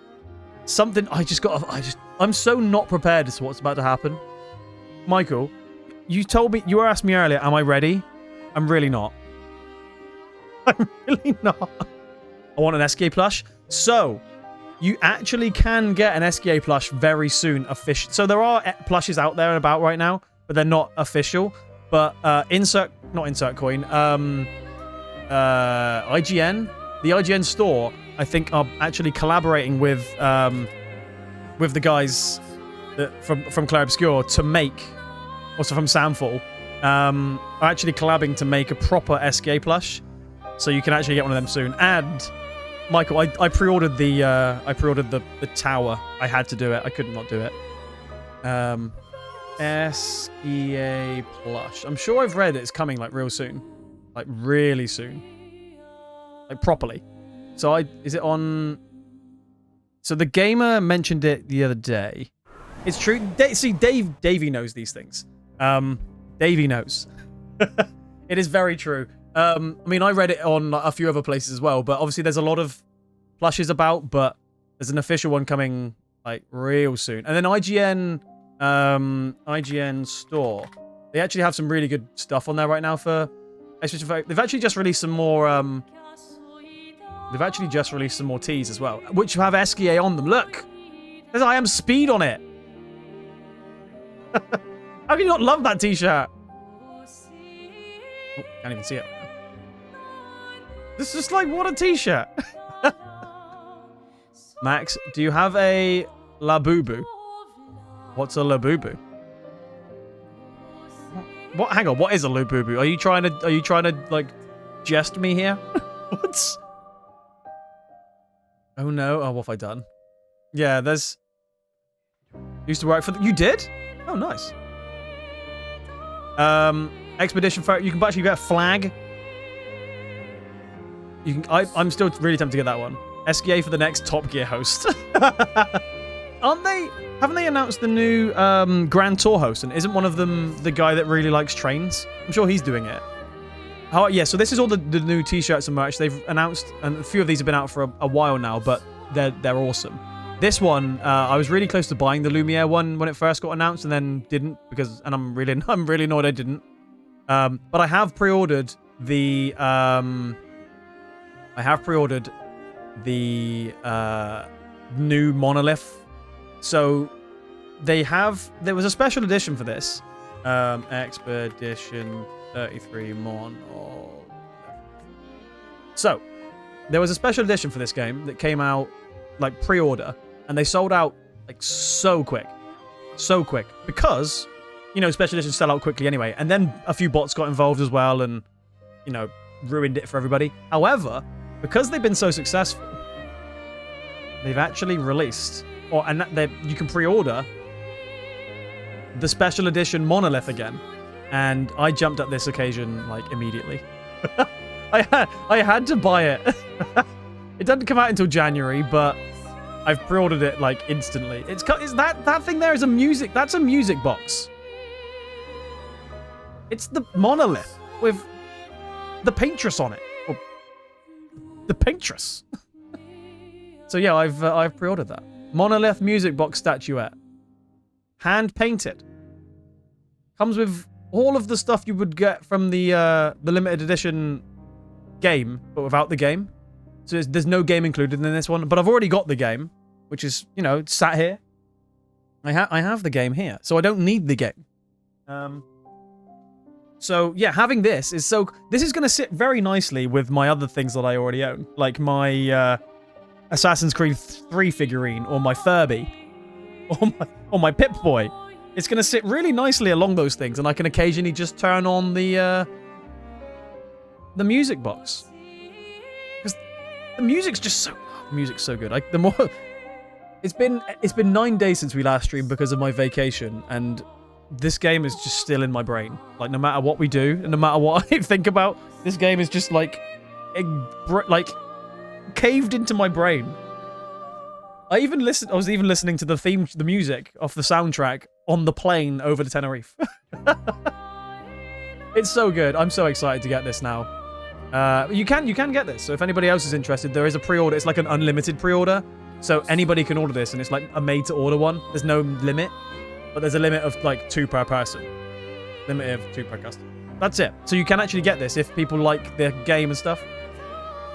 S3: Something I'm so not prepared as to what's about to happen. Michael, you were asking me earlier, am I ready? I'm really not. I'm really not. I want an SKA plush. So, you actually can get an SKA plush very soon. So there are plushes out there and about right now, but they're not official. But not insert coin. IGN, the IGN store, I think are actually collaborating with the guys from Clair Obscur to make, also from Sandfall, are actually collabing to make a proper SKA plush, so you can actually get one of them soon. And Michael, I pre-ordered the tower. I had to do it. I couldn't not do it. SKA plush. I'm sure I've read it's coming like real soon, like really soon, like properly. So is it on? So the gamer mentioned it the other day. It's true. See, Davey knows these things. Davey knows. It is very true. I mean, I read it on a few other places as well, but obviously there's a lot of plushes about, but there's an official one coming like real soon. And then IGN store. They actually have some really good stuff on there right now for. They've actually just released some more. They've actually just released some more teas as well, which have SKA on them. Look, there's I Am Speed on it. How can you not love that t-shirt? Oh, can't even see it. This is just like, what a t-shirt. Max, do you have a Labubu? What's a Labubu? What? Hang on, what is a Labubu? Are you trying to like jest me here? What's? Oh no! Oh, what have I done? Yeah, there's. Used to work for. You did? Oh, nice. Expedition for you can actually get a flag. You can. I'm still really tempted to get that one. SKA for the next Top Gear host. Aren't they? Haven't they announced the new Grand Tour host? And isn't one of them the guy that really likes trains? I'm sure he's doing it. Oh yeah, so this is all the new t-shirts and merch they've announced, and a few of these have been out for a while now, but they're awesome. This one, I was really close to buying the Lumiere one when it first got announced, and then didn't and I'm really annoyed I didn't. But I have pre-ordered the new monolith. So there was a special edition for this, Expedition 33 Mon. So there was a special edition for this game that came out like pre-order, and they sold out like so quick because special editions sell out quickly anyway. And then a few bots got involved as well, and ruined it for everybody. However, because they've been so successful, they've actually released, you can pre-order the special edition monolith again. And I jumped at this occasion like immediately. I had to buy it. It doesn't come out until January, but I've pre-ordered it like instantly. Is that thing there is a music. That's a music box. It's the monolith with the paintress on it. Or the paintress. So yeah, I've pre-ordered that monolith music box statuette, hand painted. Comes with all of the stuff you would get from the limited edition game, but without the game. So there's no game included in this one. But I've already got the game, which is sat here. I have the game here, so I don't need the game. So yeah, having this is going to sit very nicely with my other things that I already own, like my Assassin's Creed 3 figurine, or my Furby, or my Pip-Boy. It's going to sit really nicely along those things, and I can occasionally just turn on the music box. Because the music's just so good. Like, the more... It's been 9 days since we last streamed because of my vacation, and this game is just still in my brain. Like, no matter what we do, and no matter what I think about, this game is just like caved into my brain. I was even listening to the music off the soundtrack on the plane over to Tenerife. It's so good. I'm so excited to get this now. You can get this. So if anybody else is interested, there is a pre-order. It's like an unlimited pre-order. So anybody can order this, and it's like a made-to-order one. There's no limit, but there's a limit of like 2 per person. Limit of 2 per customer. That's it. So you can actually get this if people like the game and stuff.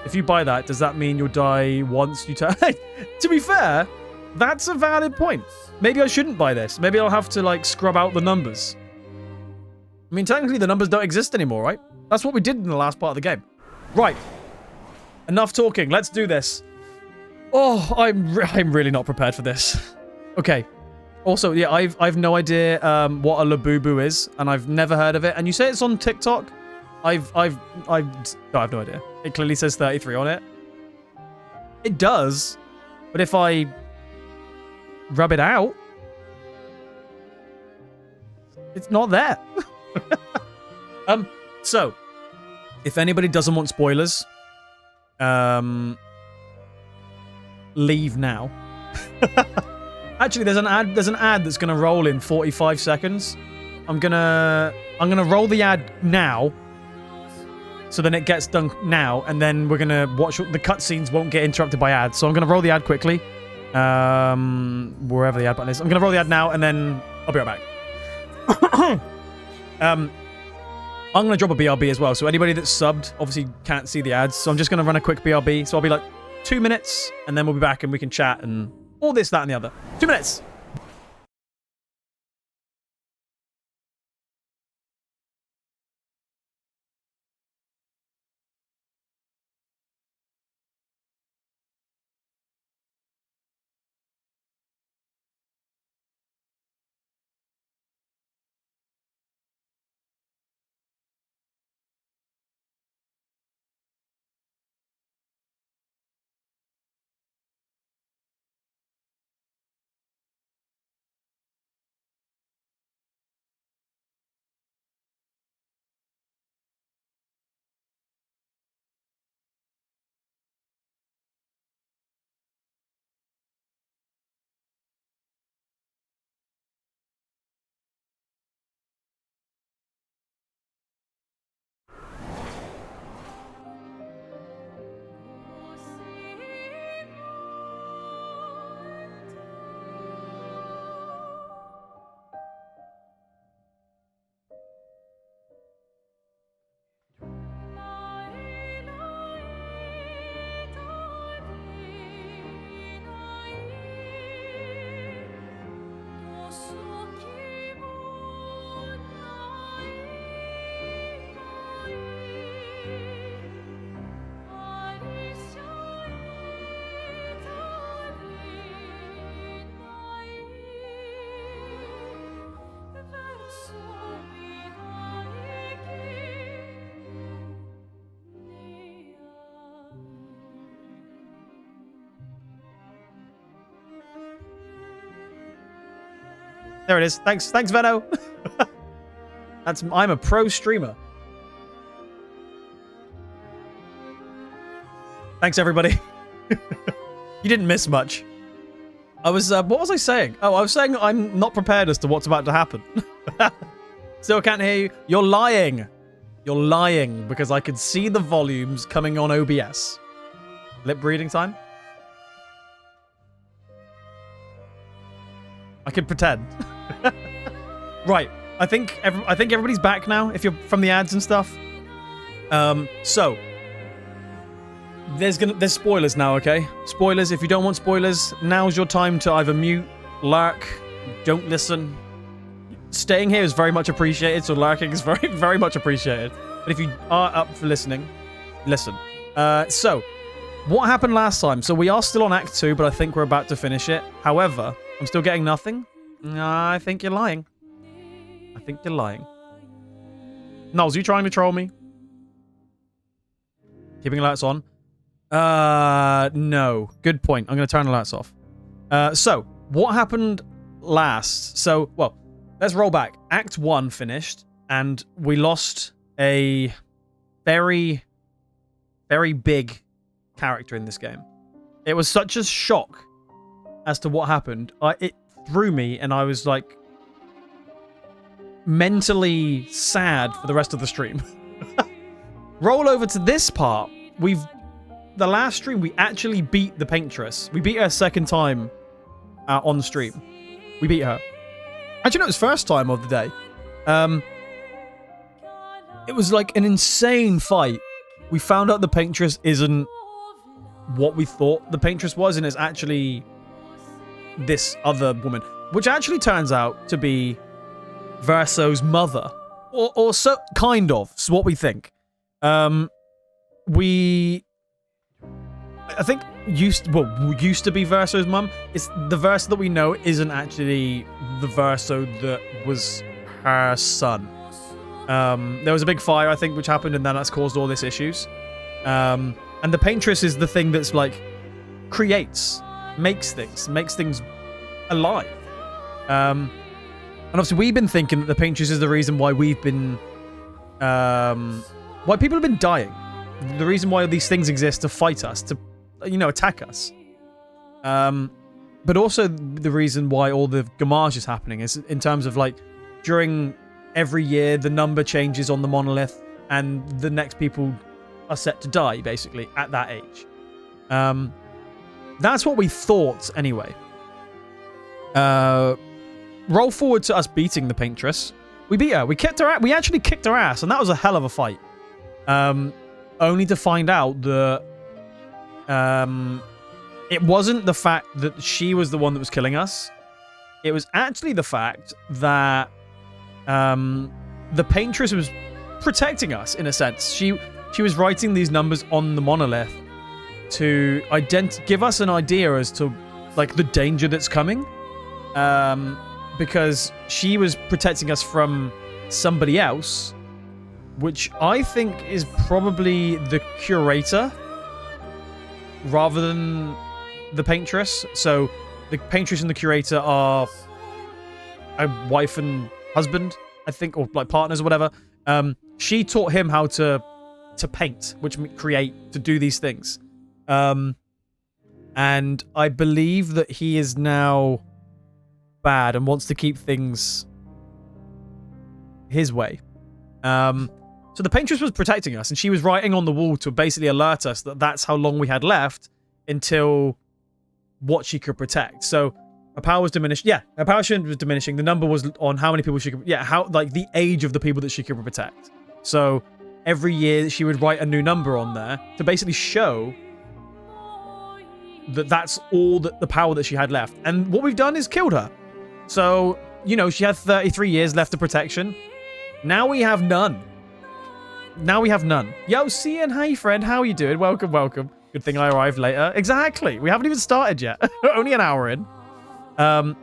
S3: If you buy that, does that mean you'll die once you turn? To be fair, that's a valid point. Maybe I shouldn't buy this. Maybe I'll have to like scrub out the numbers. I mean, technically the numbers don't exist anymore, right? That's what we did in the last part of the game. Right. Enough talking. Let's do this. Oh, I'm really not prepared for this. Okay. Also, yeah, I've no idea what a Labubu is, and I've never heard of it. And you say it's on TikTok? I have no idea. It clearly says 33 on it. It does, but if I rub it out, it's not there. So if anybody doesn't want spoilers, leave now. Actually, there's an ad that's gonna roll in 45 seconds. I'm gonna roll the ad now, so then it gets done now, and then we're gonna watch. The cutscenes won't get interrupted by ads, so I'm gonna roll the ad quickly. Wherever the ad button is, I'm gonna roll the ad now, and then I'll be right back. I'm gonna drop a BRB as well, so anybody that's subbed obviously can't see the ads, so I'm just gonna run a quick BRB. So I'll be like 2 minutes, and then we'll be back and we can chat and all this, that, and the other. 2 minutes. There it is. Thanks, Venno. I'm a pro streamer. Thanks, everybody. You didn't miss much. I was, what was I saying? Oh, I was saying I'm not prepared as to what's about to happen. Still can't hear you. You're lying. You're lying because I could see the volumes coming on OBS. Lip reading time? I could pretend. Right. I think everybody's back now if you're from the ads and stuff. So there's spoilers now, okay? Spoilers. If you don't want spoilers, now's your time to either mute, lurk, don't listen. Staying here is very much appreciated, so lurking is very, very much appreciated. But if you are up for listening, listen. So what happened last time? So we are still on Act 2, but I think we're about to finish it. However, I'm still getting nothing. I think you're lying. I think you're lying. Knowles, you trying to troll me? Keeping alerts on? No. Good point. I'm going to turn the alerts off. So, what happened last? So, well, let's roll back. Act 1 finished, and we lost a very, very big character in this game. It was such a shock as to what happened. It threw me, and I was like mentally sad for the rest of the stream. Roll over to this part. The last stream, we actually beat the Paintress. We beat her second time on stream. We beat her. Actually, no, it was first time of the day. It was like an insane fight. We found out the Paintress isn't what we thought the Paintress was, and it's actually this other woman, which actually turns out to be Verso's mother, or so kind of. It's what we think. I think used to be Verso's mum. It's the Verso that we know isn't actually the Verso that was her son. There was a big fire, I think, which happened, and then that's caused all these issues. And the Paintress is the thing that's like makes things alive. And obviously we've been thinking that the Paintress is the reason why we've been why people have been dying. The reason why these things exist to fight us, to attack us. But also the reason why all the gamage is happening is in terms of like during every year the number changes on the monolith and the next people are set to die basically at that age. That's what we thought anyway. Roll forward to us beating the Paintress. We beat her. We actually kicked her ass, and that was a hell of a fight. Only to find out that it wasn't the fact that she was the one that was killing us. It was actually the fact that the Paintress was protecting us in a sense. She was writing these numbers on the monolith to give us an idea as to like the danger that's coming. Because she was protecting us from somebody else, which I think is probably the curator rather than the Paintress. So the Paintress and the curator are a wife and husband, I think, or like partners or whatever. She taught him how to paint, which create, to do these things. And I believe that he is now bad and wants to keep things his way. So the Paintress was protecting us, and she was writing on the wall to basically alert us that that's how long we had left until what she could protect. So her power was diminished. Yeah, her power was diminishing. The number was on how many people she could... Yeah, how like the age of the people that she could protect. So every year she would write a new number on there to basically show that that's all that the power that she had left. And what we've done is killed her. So, she had 33 years left of protection. Now we have none. Yo, Cian, hey friend, how are you doing? Welcome, welcome. Good thing I arrived later. Exactly. We haven't even started yet. Only an hour in. Yo,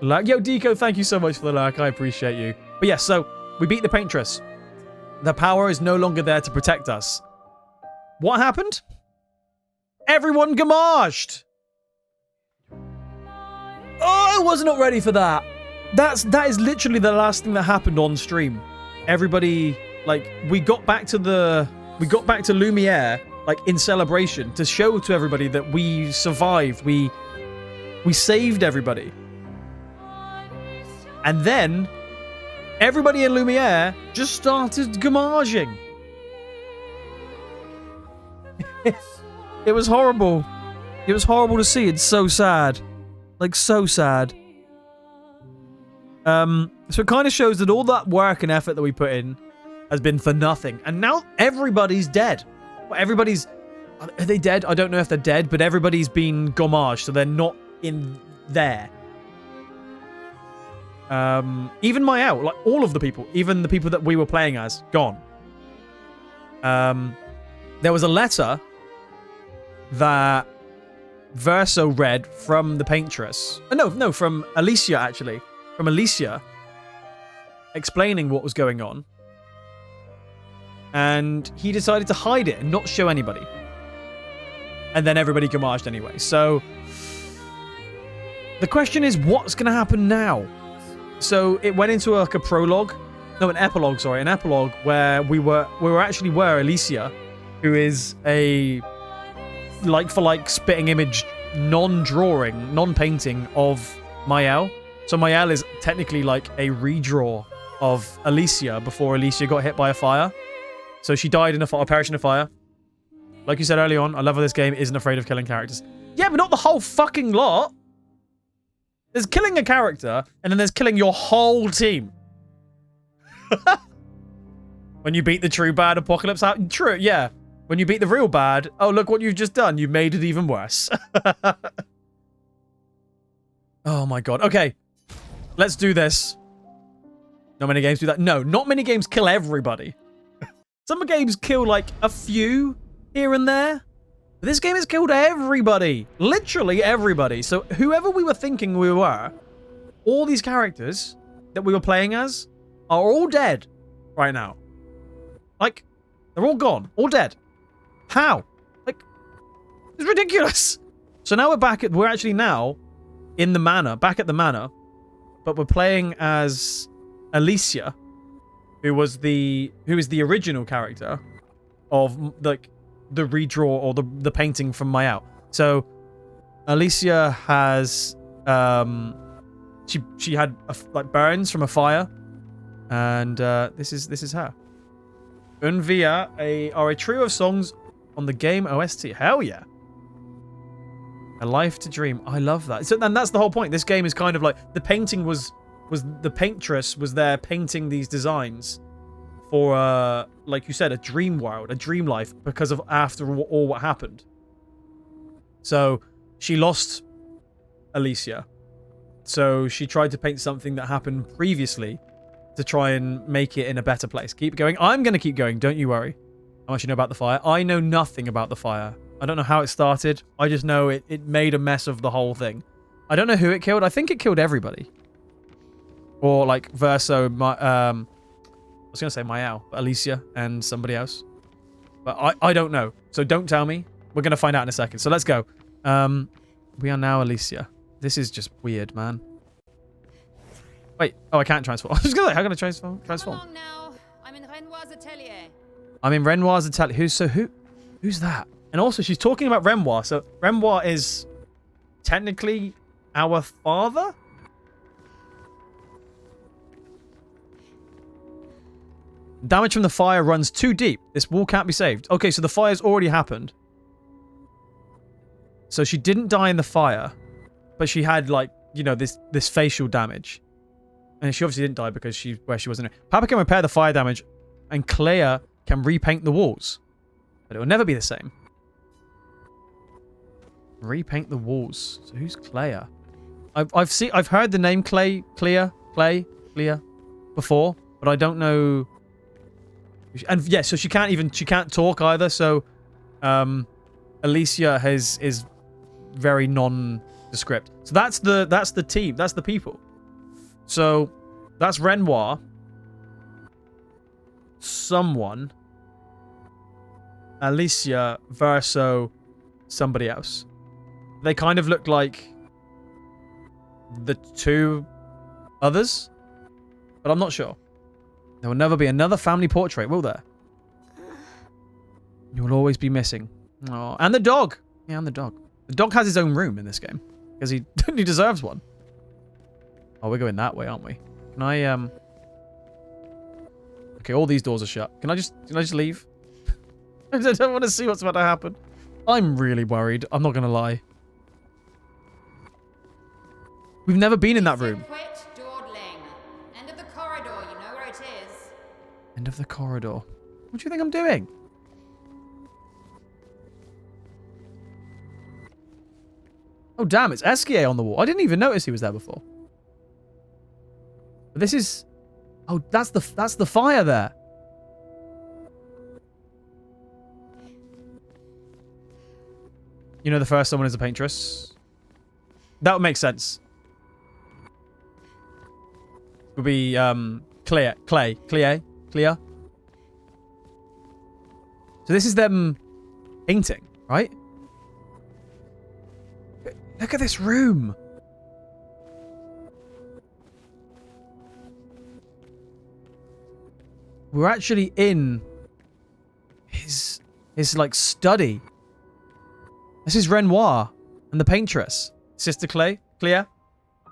S3: Deco, thank you so much for the lurk. I appreciate you. But yeah, so we beat the Paintress. The power is no longer there to protect us. What happened? Everyone gamaged. Oh, I was not ready for that. That is literally the last thing that happened on stream. Everybody, like, we got back to Lumiere, like, in celebration to show to everybody that we survived. We saved everybody. And then everybody in Lumiere just started gamaging. It was horrible. It was horrible to see. It's so sad. Like, so sad. So it kind of shows that all that work and effort that we put in has been for nothing. And now everybody's dead. Well, are they dead? I don't know if they're dead, but everybody's been gommaged, so they're not in there. Even Mael, like all of the people, even the people that we were playing as, gone. There was a letter that Verso read from the Paintress. No, from Alicia, actually. From Alicia, explaining what was going on. And he decided to hide it and not show anybody. And then everybody gamaged anyway. So the question is, what's going to happen now? So it went into like a prologue. No, an epilogue, sorry. An epilogue where we actually were Alicia, who is a like-for-like spitting image, non-drawing, non-painting of Mael. So Mael is technically like a redraw of Alicia before Alicia got hit by a fire. So she died in a fire, perished in a fire. Like you said early on, I love how this game isn't afraid of killing characters. Yeah, but not the whole fucking lot. There's killing a character, and then there's killing your whole team. When you beat the true bad apocalypse out. True, yeah. When you beat the real bad, oh, look what you've just done. You made it even worse. Oh my god. Okay. Let's do this. Not many games do that. No, not many games kill everybody. Some games kill like a few here and there. But this game has killed everybody. Literally everybody. So whoever we were thinking we were, all these characters that we were playing as are all dead right now. Like, they're all gone. All dead. How? Like, it's ridiculous. So now we're actually now in the manor, back at the manor, but we're playing as Alicia, who is the original character of like the redraw or the painting from Mael. So Alicia has she had like burns from a fire, and this is her. Unvia are a trio of songs on the game OST. Hell yeah. A life to dream. I love that. So, and that's the whole point. This game is kind of like the painting was the paintress was there painting these designs for like you said, a dream world, a dream life, because of after all what happened. So she lost Alicia. So she tried to paint something that happened previously to try and make it in a better place. Keep going. I'm going to keep going. Don't you worry. How much you know about the fire? I know nothing about the fire. I don't know how it started. I just know it made a mess of the whole thing. I don't know who it killed. I think it killed everybody. Or like Verso, I was going to say Mael, but Alicia and somebody else. But I don't know. So don't tell me. We're going to find out in a second. So let's go. We are now Alicia. This is just weird, man. Wait. Oh, I can't transform. I was going to say, how can I transform?
S5: Come along now. I'm in Renoir's atelier.
S3: I'm in Renoir's atelier. Who's that? And also, she's talking about Renoir. So Renoir is technically our father? Damage from the fire runs too deep. This wall can't be saved. Okay, so the fire's already happened. So she didn't die in the fire, but she had, like, you know, this facial damage. And she obviously didn't die because she wasn't. Papa can repair the fire damage, and Clair can repaint the walls. But it will never be the same. Repaint the walls. So who's Clair? I've heard the name Clay before, but I don't know. And yeah, so she can't talk either. So Alicia is very nondescript. So that's the team. That's the people. So that's Renoir. Someone. Alicia, Verso, somebody else. They kind of look like the two others, but I'm not sure. There will never be another family portrait, will there? You will always be missing. Oh, and the dog. Yeah, and the dog. The dog has his own room in this game because he deserves one. Oh, we're going that way, aren't we? Can I Okay, all these doors are shut. Can I just leave? I don't want to see what's about to happen. I'm really worried. I'm not going to lie. We've never been in that room.
S5: End of the corridor. You know where it is.
S3: End of the corridor. What do you think I'm doing? Oh, damn. It's Esquier on the wall. I didn't even notice he was there before. But this is... Oh, that's the fire there. You know the first someone is a paintress? That would make sense. Would be Clair. So this is them painting, right? Look at this room. We're actually in his like study. This is Renoir and the paintress, Sister Claire.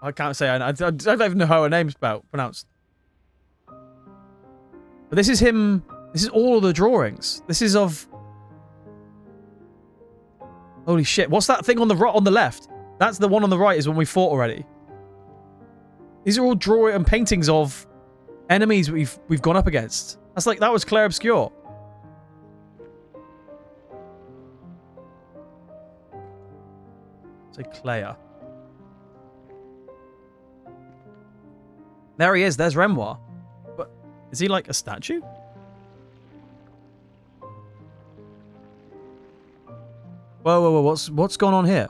S3: I can't say. I don't even know how her name's pronounced. But this is him. This is all of the drawings. This is of. Holy shit! What's that thing on the left? That's the one on the right. Is when we fought already. These are all drawing and paintings of enemies we've gone up against. That was Clair Obscur. Say Clair. There he is. There's Renoir. But is he like a statue? Whoa! What's going on here?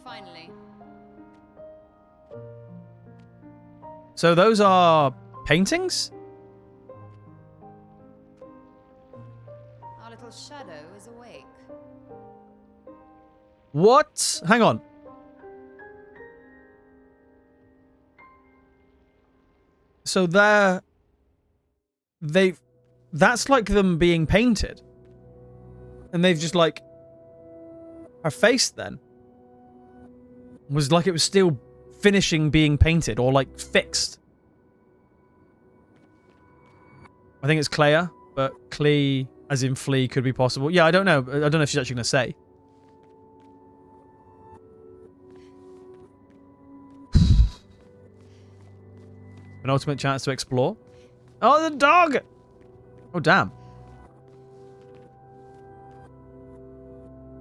S5: Finally.
S3: So those are paintings?
S5: Our little shadow is awake.
S3: What? Hang on. So that's like them being painted. And they've just like, her face then was like it was still finishing being painted or like fixed. I think it's Claire, but Clee as in flea could be possible. Yeah, I don't know. I don't know if she's actually going to say. An ultimate chance to explore. Oh, the dog! Oh, damn.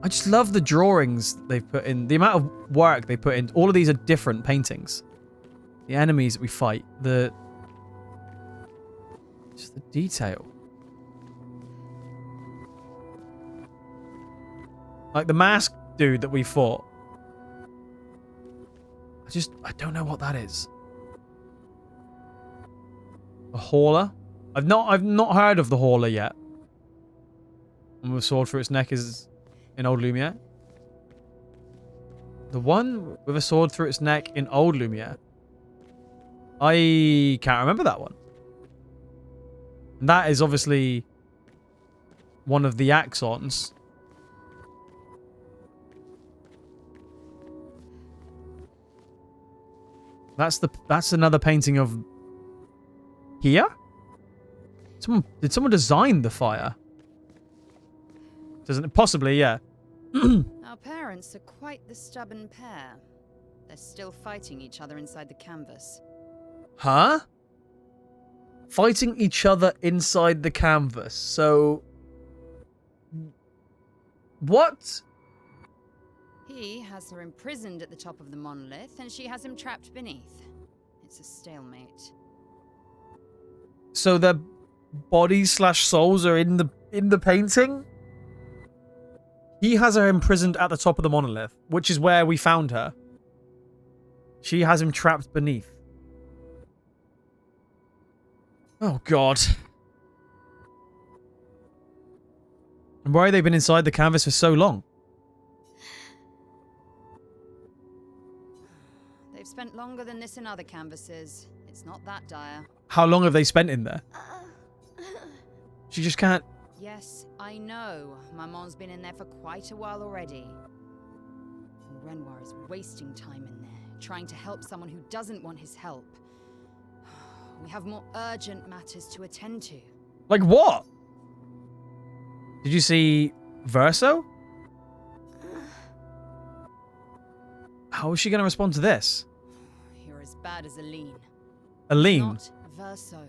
S3: I just love the drawings they've put in. The amount of work they put in. All of these are different paintings. The enemies that we fight. Just the detail. Like the mask dude that we fought. I don't know what that is. A hauler? I've not heard of the hauler yet. And with a sword through its neck is in Old Lumiere. The one with a sword through its neck in Old Lumiere. I can't remember that one. And that is obviously one of the axons. That's another painting of here? Did someone design the fire? Doesn't it? Possibly, yeah.
S5: Our parents are quite the stubborn pair. They're still fighting each other inside the canvas.
S3: Huh? Fighting each other inside the canvas. So... What?
S5: He has her imprisoned at the top of the monolith, and she has him trapped beneath. It's a stalemate.
S3: So their bodies/souls are in the painting? He has her imprisoned at the top of the monolith, which is where we found her. She has him trapped beneath. Oh, God. And why have they been inside the canvas for so long?
S5: They've spent longer than this in other canvases. It's not that dire.
S3: How long have they spent in there? She just can't...
S5: Yes, I know. Maman's been in there for quite a while already. And Renoir is wasting time in there, trying to help someone who doesn't want his help. We have more urgent matters to attend to.
S3: Like what? Did you see Verso? How is she going to respond to this?
S5: You're as bad as Aline.
S3: Aline?
S5: Not Verso.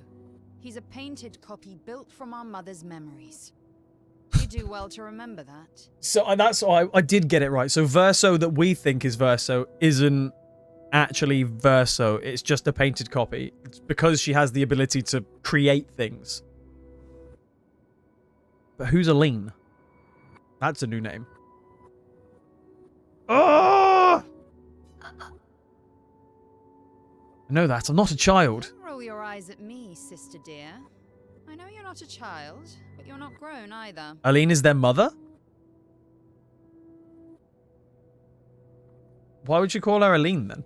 S5: He's a painted copy built from our mother's memories. You do well to remember that.
S3: So that's why I did get it right. So Verso that we think is Verso isn't actually Verso. It's just a painted copy. It's because she has the ability to create things. But who's Aline? That's a new name. Oh! I know that. I'm not a child.
S5: Don't roll your eyes at me, sister dear. I know you're not a child, but you're not grown either.
S3: Aline is their mother? Why would you call her Aline then?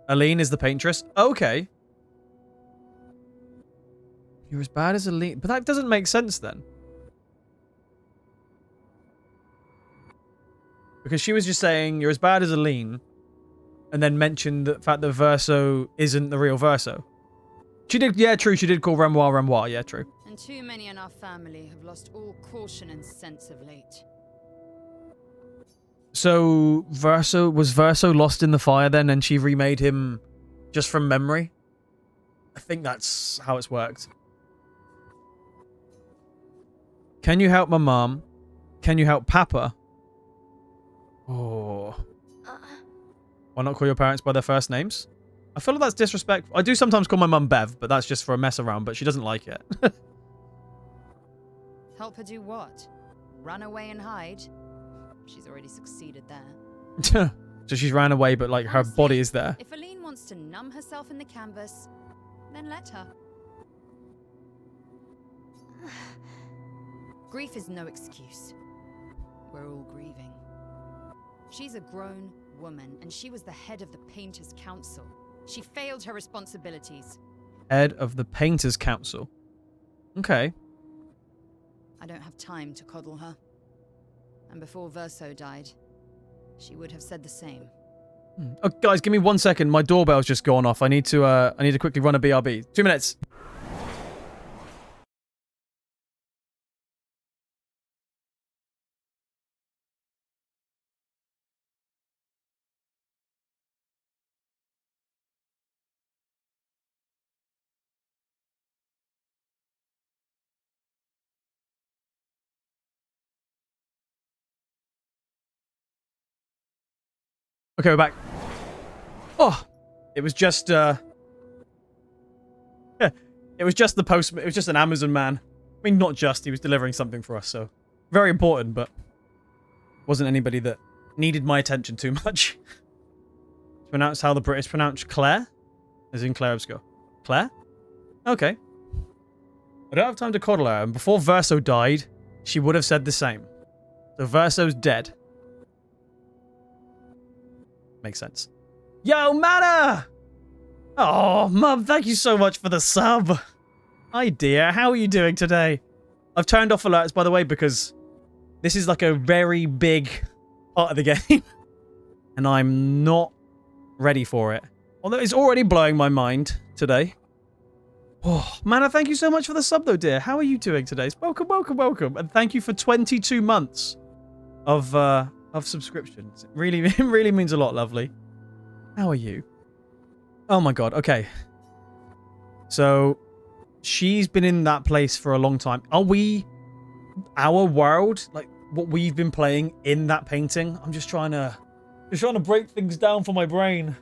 S3: Aline is the paintress? Okay. You're as bad as Aline. But that doesn't make sense then. Because she was just saying, you're as bad as Aline. And then mentioned the fact that Verso isn't the real Verso. She did, yeah, true. She did call Renoir Renoir. Yeah, true.
S5: And too many in our family have lost all caution and sense of late.
S3: So, was Verso lost in the fire then, and she remade him just from memory? I think that's how it's worked. Can you help my mom? Can you help Papa? Oh. Why not call your parents by their first names? I feel like that's disrespectful. I do sometimes call my mum Bev, but that's just for a mess around, but she doesn't like it.
S5: Help her do what? Run away and hide? She's already succeeded there.
S3: So she's ran away, but like her body is there.
S5: If Aline wants to numb herself in the canvas, then let her. Grief is no excuse. We're all grieving. She's a grown woman, and she was the head of the Painters' Council. She failed her responsibilities.
S3: Head of the Painters' Council. Okay.
S5: I don't have time to coddle her. And before Verso died, she would have said the same.
S3: Oh, guys, give me 1 second. My doorbell's just gone off. I need to quickly run a BRB. 2 minutes. Okay, we're back. Oh, it was just, yeah, it was just the postman. It was just an Amazon man. I mean, not just. He was delivering something for us, so very important, but wasn't anybody that needed my attention too much. It's pronounced how the British pronounce Clair, as in Clair Obscur. Claire? Okay. I don't have time to coddle her, and before Verso died, she would have said the same. So Verso's dead. Makes sense. Yo, Mana! Oh, Mum, thank you so much for the sub. Hi, dear. How are you doing today? I've turned off alerts, by the way, because this is like a very big part of the game. And I'm not ready for it. Although it's already blowing my mind today. Oh, Mana, thank you so much for the sub, though, dear. How are you doing today? Welcome, welcome, welcome. And thank you for 22 months of subscriptions. It really means a lot, lovely. How are you? Oh my god, okay. So, she's been in that place for a long time. Are we, our world, like what we've been playing in that painting? I'm just trying to break things down for my brain.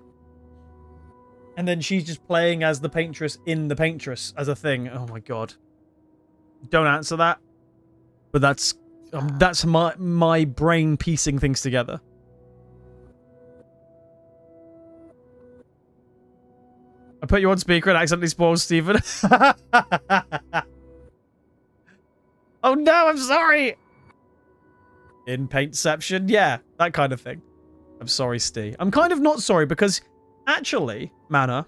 S3: And then she's just playing as the paintress in the paintress as a thing. Oh my god. Don't answer that. But that's my brain piecing things together. I put you on speaker and accidentally spoiled Stephen. Oh no, I'm sorry. In Paintception, yeah, that kind of thing. I'm sorry, Steve. I'm kind of not sorry because actually, Mana,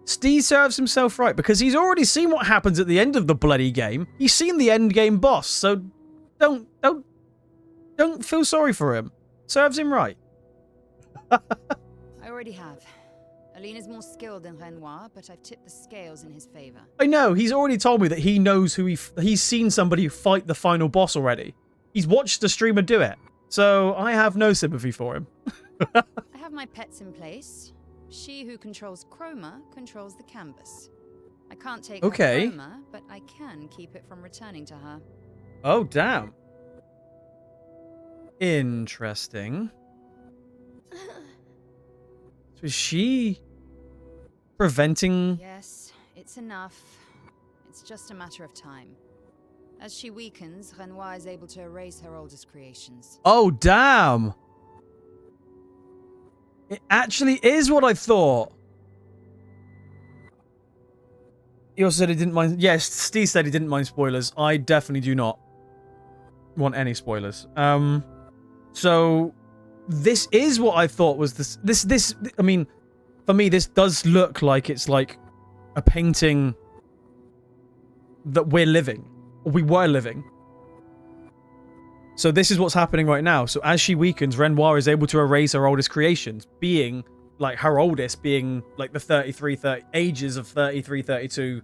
S3: Steve serves himself right because he's already seen what happens at the end of the bloody game. He's seen the end game boss, so don't feel sorry for him. Serves him right.
S5: I already have. Aline is more skilled than Renoir, but I've tipped the scales in his favor.
S3: I know. He's already told me that he knows who he's seen somebody fight the final boss already. He's watched a streamer do it. So I have no sympathy for him.
S5: I have my pets in place. She who controls Chroma controls the canvas. I can't take her Chroma, but I can keep it from returning to her.
S3: Oh, damn. Interesting. So is she preventing...
S5: Yes, it's enough. It's just a matter of time. As she weakens, Renoir is able to erase her oldest creations.
S3: Oh, damn. It actually is what I thought. He also said he didn't mind... Yes, Steve said he didn't mind spoilers. I definitely do not want any spoilers. So, this is what I thought was this. I mean, for me, this does look like it's like a painting that we're living, or we were living. So this is what's happening right now. So as she weakens, Renoir is able to erase her oldest creations, being like her oldest being like the ages of 33, 32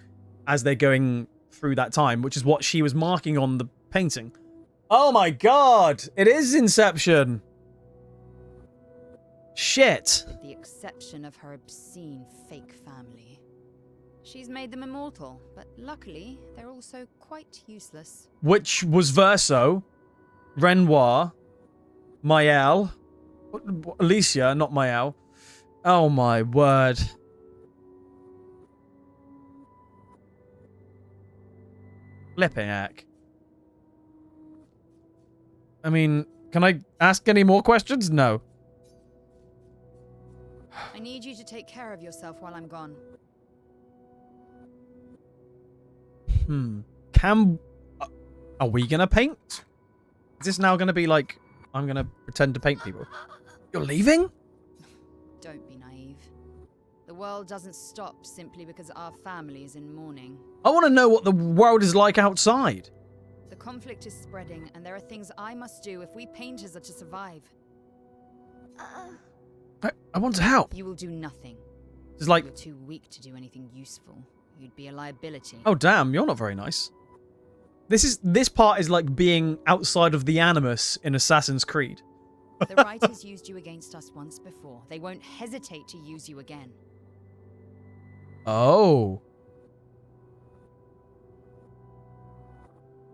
S3: as they're going through that time, which is what she was marking on the painting. Oh my god! It is Inception! Shit!
S5: With the exception of her obscene fake family. She's made them immortal, but luckily, they're also quite useless.
S3: Which was Verso, Renoir, Mael, Alicia, not Mael. Oh my word. Flipping heck. I mean, can I ask any more questions? No.
S5: I need you to take care of yourself while I'm gone.
S3: Are we gonna paint? Is this now gonna be like, I'm gonna pretend to paint people? You're leaving?
S5: Don't be naive. The world doesn't stop simply because our family is in mourning.
S3: I want to know what the world is like outside.
S5: The conflict is spreading, and there are things I must do if we painters are to survive.
S3: I want to help.
S5: You will do nothing.
S3: It's like,
S5: You're too weak to do anything useful. You'd be a liability.
S3: oh damn, you're not very nice. This part is like being outside of the Animus in Assassin's Creed.
S5: The writers used you against us once before. They won't hesitate to use you again.
S3: Oh.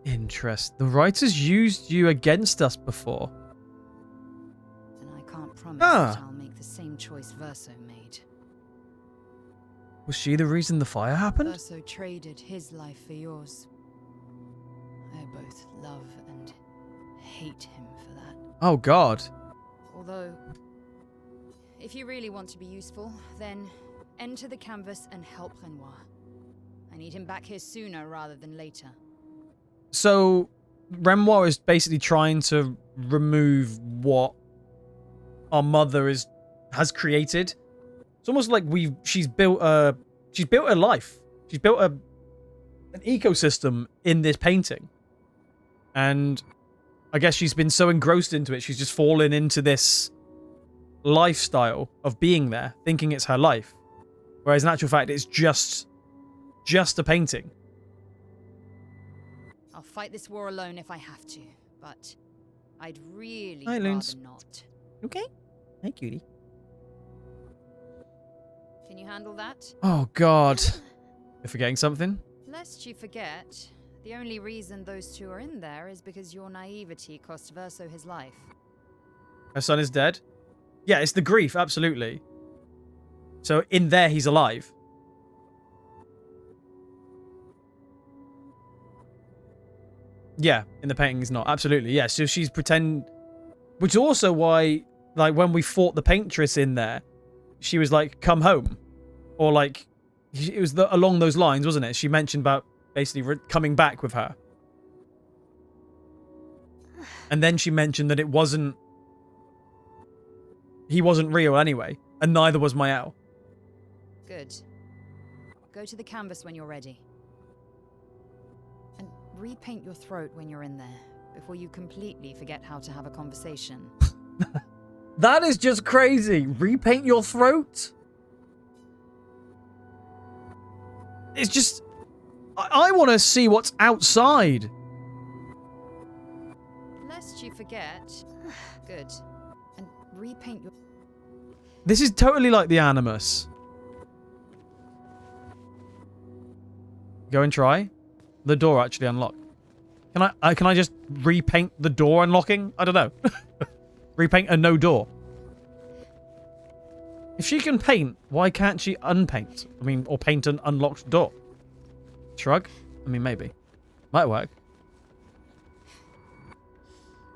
S3: Interest. The writers used you against us before.
S5: And I can't promise that I'll make the same choice Verso made.
S3: Was she the reason the fire happened?
S5: Verso traded his life for yours. I both love and hate him for that.
S3: Oh god.
S5: Although, if you really want to be useful, then enter the canvas and help Renoir. I need him back here sooner rather than later.
S3: So, Renoir is basically trying to remove what our mother has created. It's almost like she's built a life. She's built an ecosystem in this painting. And I guess she's been so engrossed into it, she's just fallen into this lifestyle of being there, thinking it's her life. Whereas in actual fact, it's just a painting.
S5: I'll fight this war alone if I have to, but I'd really
S3: Hi,
S5: rather
S3: Loons.
S5: not.
S3: Okay. Hey, cutie.
S5: Can you handle that?
S3: Oh, God. You're forgetting something?
S5: Lest you forget, the only reason those two are in there is because your naivety cost Verso his life.
S3: Her son is dead? Yeah, it's the grief, absolutely. So in there, he's alive. Yeah, in the painting, he's not. Absolutely, yeah. So she's pretend... Which is also why, like, when we fought the paintress in there, she was like, come home. Or, like, it was along those lines, wasn't it? She mentioned about basically coming back with her. And then she mentioned that it wasn't... He wasn't real anyway. And neither was Mael.
S5: Good. Go to the canvas when you're ready. And repaint your throat when you're in there, before you completely forget how to have a conversation.
S3: That is just crazy. Repaint your throat? It's just... I want to see what's outside.
S5: Lest you forget. Good. And repaint your...
S3: This is totally like the Animus. Go and try. The door actually unlocked. Can I just repaint the door unlocking? I don't know. Repaint a no door. If she can paint, why can't she unpaint? I mean, or paint an unlocked door. Shrug? I mean, maybe. Might work.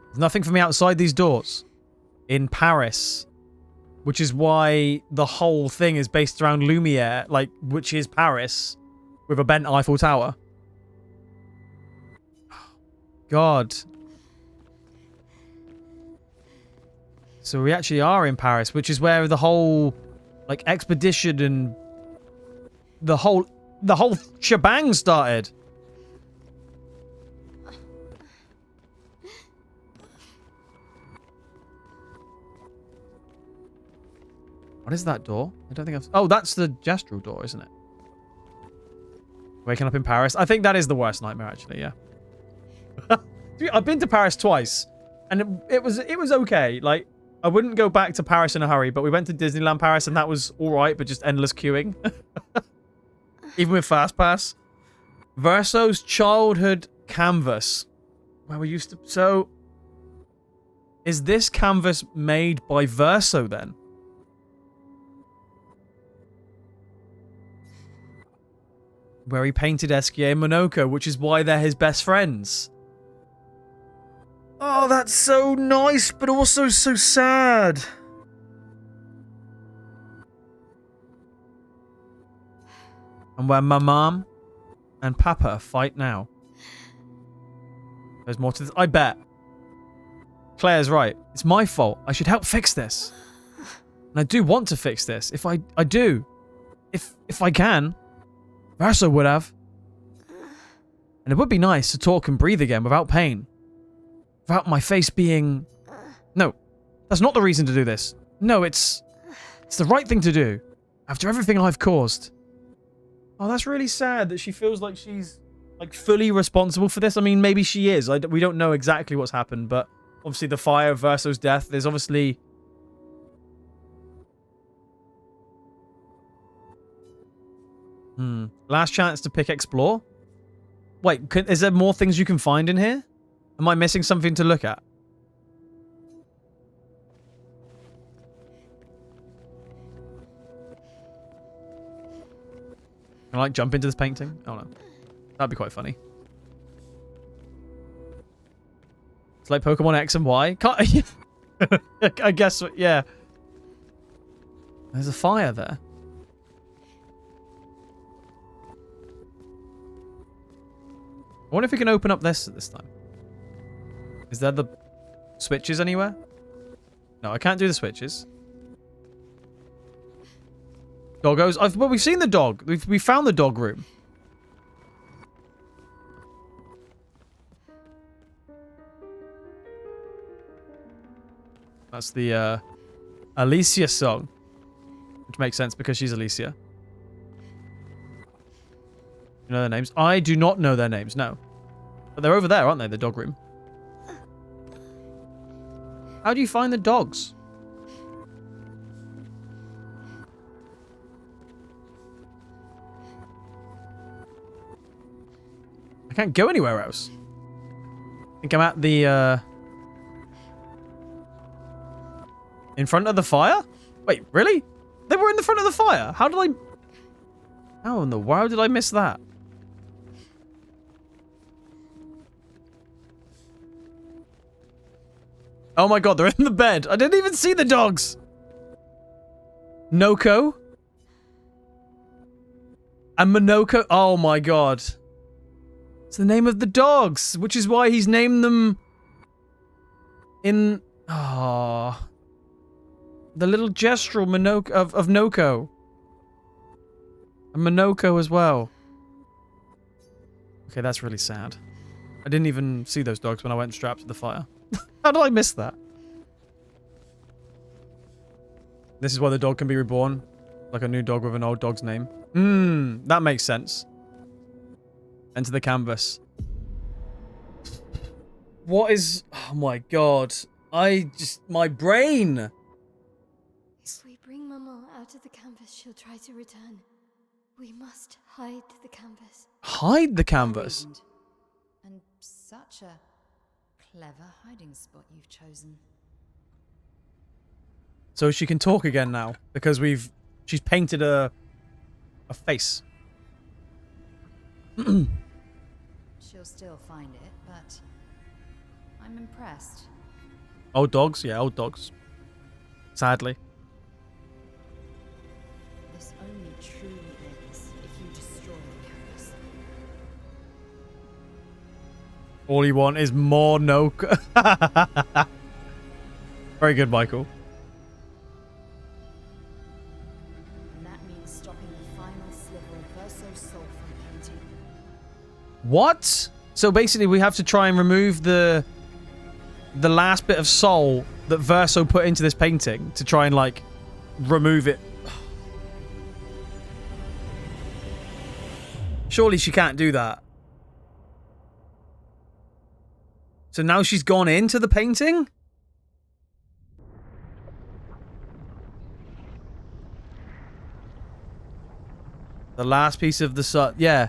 S3: There's nothing for me outside these doors. In Paris. Which is why the whole thing is based around Lumiere, like, which is Paris. With a bent Eiffel Tower. God. So we actually are in Paris, which is where the whole, like, expedition and the whole shebang started. What is that door? I don't think I've... Oh, that's the gestural door, isn't it? Waking up in Paris. I think that is the worst nightmare, actually, yeah. I've been to Paris twice, and it was okay. Like, I wouldn't go back to Paris in a hurry, but we went to Disneyland Paris, and that was all right, but just endless queuing. Even with FastPass. Verso's childhood canvas. Where we used to... So, is this canvas made by Verso, then? Where he painted Esquier and Monoko, which is why they're his best friends. Oh, that's so nice, but also so sad. And where my mom and Papa fight now. There's more to this. I bet. Claire's right. It's my fault. I should help fix this. And I do want to fix this. If I do. If I can. Verso would have. And it would be nice to talk and breathe again without pain. Without my face being... No, that's not the reason to do this. No, it's the right thing to do. After everything I've caused. Oh, that's really sad that she feels like she's like fully responsible for this. I mean, maybe she is. We don't know exactly what's happened, but obviously the fire of Verso's death, there's obviously... Last chance to pick explore? Wait, is there more things you can find in here? Am I missing something to look at? Can I, like, jump into this painting? Oh, no. That'd be quite funny. It's like Pokemon X and Y. Can't... I guess, yeah. There's a fire there. I wonder if we can open up this at this time. Is there the switches anywhere? No, I can't do the switches. Doggos. Well, we've seen the dog. We found the dog room. That's the Alicia song. Which makes sense because she's Alicia. You know their names? I do not know their names, no. But they're over there, aren't they? The dog room. How do you find the dogs? I can't go anywhere else. I think I'm at the, in front of the fire? Wait, really? They were in the front of the fire? How did I... How in the world did I miss that? Oh my god, they're in the bed. I didn't even see the dogs. Noko. And Monoko. Oh my god. It's the name of the dogs, which is why he's named them in... Oh. The little gestural Monoko of Noko. And Monoko as well. Okay, that's really sad. I didn't even see those dogs when I went strapped to the fire. How did I miss that? This is why the dog can be reborn. Like a new dog with an old dog's name. That makes sense. Enter the canvas. What is... Oh my god. My brain!
S6: If we bring Maman out of the canvas, she'll try to return. We must hide the canvas.
S3: Hide the canvas?
S5: And such a clever hiding spot you've chosen.
S3: So she can talk again now because she's painted a face.
S5: She'll still find it, but I'm impressed.
S3: Old dogs? Yeah, old dogs. Sadly.
S5: This only truly ends if you destroy the canvas.
S3: All you want is more Noko. Very good, Michael. What? So basically we have to try and remove the last bit of soul that Verso put into this painting to try and, like, remove it. Surely she can't do that. So now she's gone into the painting? The last piece of the soul. Yeah.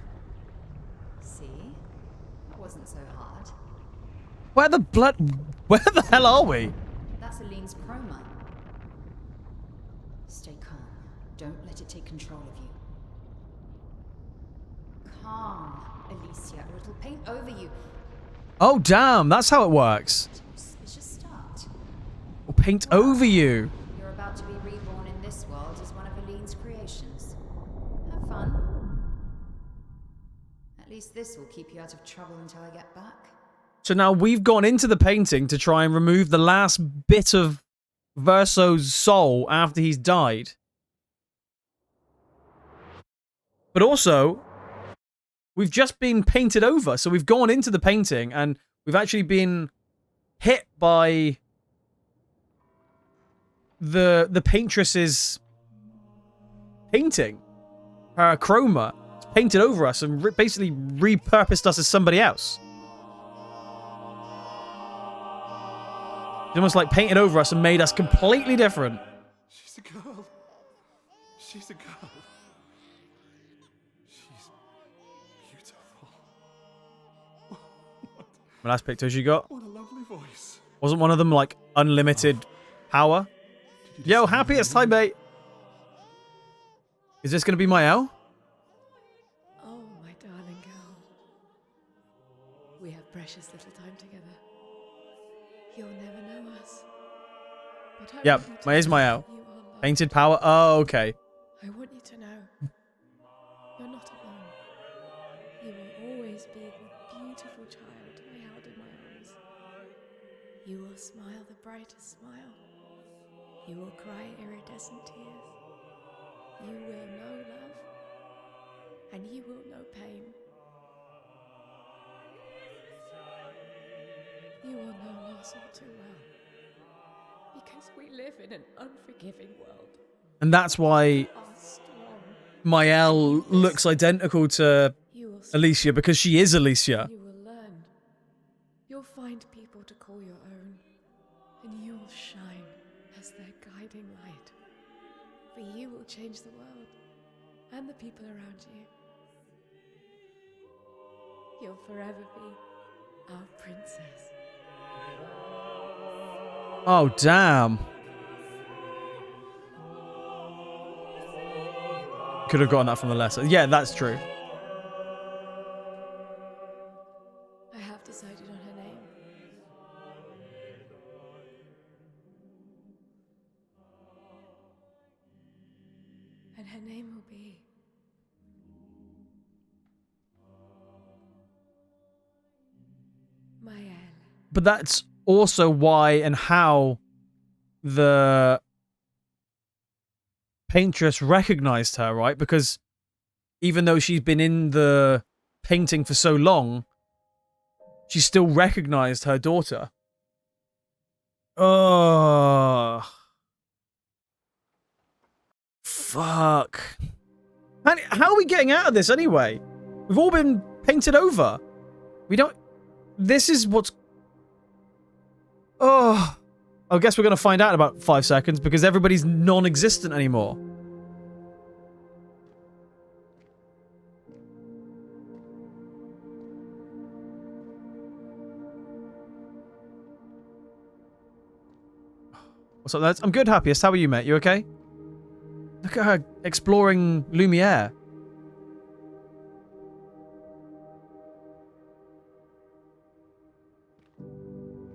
S5: See? That wasn't so hard.
S3: Where the hell are we?
S5: That's Aline's chroma. Stay calm. Don't let it take control of you. Calm, Alicia, or it'll paint over you.
S3: Oh, damn. That's how it works.
S5: Auspicious start.
S3: Or paint over you.
S5: You're about to be reborn in this world as one of Aline's creations. Have fun. At least this will keep you out of trouble until I get back.
S3: So now we've gone into the painting to try and remove the last bit of Verso's soul after he's died. But also, we've just been painted over. So we've gone into the painting and we've actually been hit by the paintress's painting. Her chroma. It's painted over us and basically repurposed us as somebody else. It's almost like painted over us and made us completely different.
S4: She's a girl. She's a girl. She's beautiful.
S3: My last pictures you got?
S4: What a lovely voice.
S3: Wasn't one of them like unlimited power? Yo, happiest time, mate. Is this gonna be my L?
S7: Oh, my darling girl. We have precious little time together. You'll never know us. But I
S3: Yep,
S7: want you to
S3: here's my
S7: know
S3: L.
S7: you are loved.
S3: Painted power. Oh, okay.
S7: I want you to know you're not alone. You will always be the beautiful child I held in my arms. You will smile the brightest smile. You will cry iridescent tears. You will know love, and you will know pain. You will know loss all too well, because we live in an unforgiving world.
S3: And that's why
S7: We are strong.
S3: my L looks identical to
S7: You will
S3: Alicia, because she is Alicia.
S7: You will learn. You'll find people to call your own, and you will shine as their guiding light. For you will change the world and the people around you. You'll forever be our princess.
S3: Oh, damn. Could have gotten that from the letter. Yeah, that's true.
S7: I have decided on her name. And her name will be Mael.
S3: But that's also why and how the paintress recognized her, right? Because even though she's been in the painting for so long, she still recognized her daughter. Oh, fuck. How are we getting out of this anyway? We've all been painted over. We don't... This is what's... Oh, I guess we're going to find out in about 5 seconds because everybody's non-existent anymore. What's up, lads? I'm good, happiest. How are you, mate? You okay? Look at her exploring Lumiere.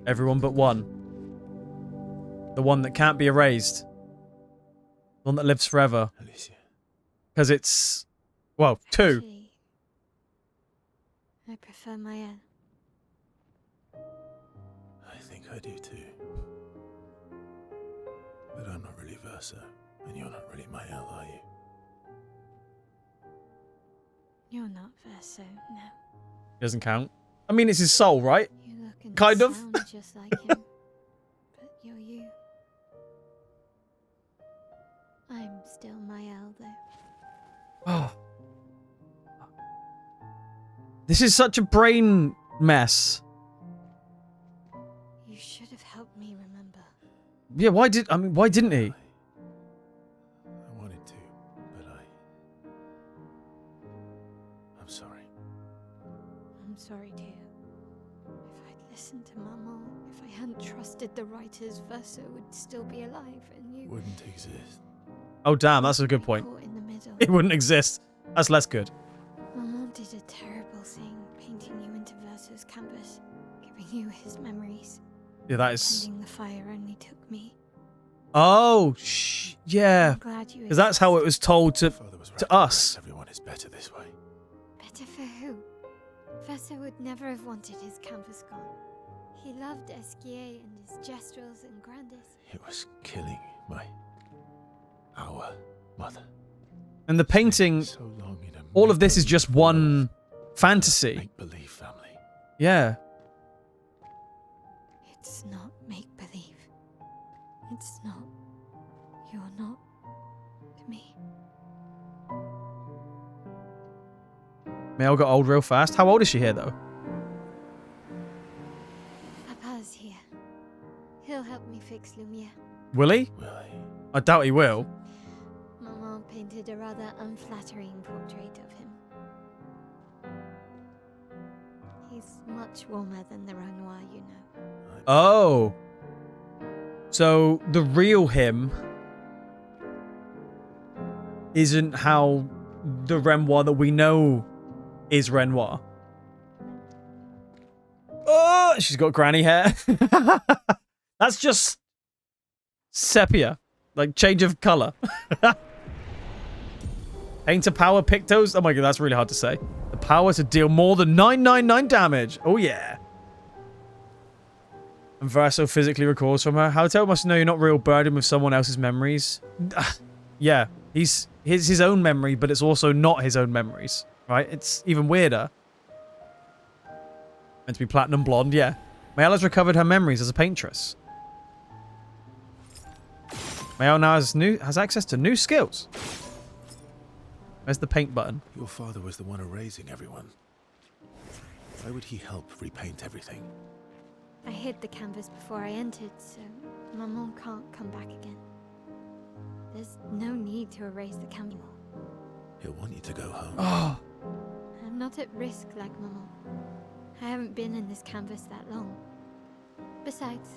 S3: Everyone but one. The one that can't be erased. The one that lives forever.
S4: Alicia.
S3: Because it's... Well, two.
S6: Actually, I prefer Mael.
S4: I think I do too. But I'm not really Verso, and you're not really Mael, are you?
S6: You're not Verso, no.
S3: Doesn't count. I mean, it's his soul, right?
S6: You look and
S3: Kind of.
S6: sound just like him, but you're you. I'm still Mael, though.
S3: Oh. This is such a brain mess.
S6: You should have helped me remember.
S3: Yeah, why didn't he?
S4: I wanted to, but I'm sorry.
S6: I'm sorry too. If I'd listened to Mama, if I hadn't trusted the writers, Verso would still be alive, and you
S4: Wouldn't exist.
S3: Oh, damn, that's a good point.
S6: caught in the middle.
S3: It wouldn't exist. That's less good.
S6: Mama did a terrible thing, painting you into Verso's canvas, giving you his memories.
S3: Yeah, that is...
S6: Tending the fire only took me.
S3: Oh, yeah.
S6: I'm glad you
S3: Because that's how it was told to
S4: Father was right.
S3: us.
S4: Everyone is better this way.
S6: Better for who? Verso would never have wanted his canvas gone. He loved Esquier and his gestrels and grandes.
S4: It was killing our mother.
S3: And the painting,
S4: So long in a
S3: all of this is just one fantasy.
S4: make-believe family.
S3: Yeah.
S6: It's not make-believe. It's not. You're not to me.
S3: Mel got old real fast. How old is she here, though?
S6: Papa's here. He'll help me fix Lumiere.
S3: Will he?
S4: Will he?
S3: I doubt he will.
S6: Maman painted a rather unflattering portrait of him. He's much warmer than the Renoir, you know.
S3: Oh. So the real him isn't how the Renoir that we know is Renoir. Oh, she's got granny hair. That's just sepia. Like change of color. Painter power Pictos. Oh my god, that's really hard to say. The power to deal more than 999 damage. Oh yeah. And Verso physically recalls from her. Haruto must know you're not real burdened with someone else's memories. Yeah, he's his own memory, but it's also not his own memories. Right? It's even weirder. Meant to be platinum blonde, yeah. Mayal has recovered her memories as a paintress. Mayal now has access to new skills. Where's the paint button?
S4: Your father was the one erasing everyone. Why would he help repaint everything?
S6: I hid the canvas before I entered, so Maman can't come back again. There's no need to erase the canvas.
S4: He'll want you to go home.
S3: Oh,
S6: I'm not at risk like Maman. I haven't been in this canvas that long. Besides,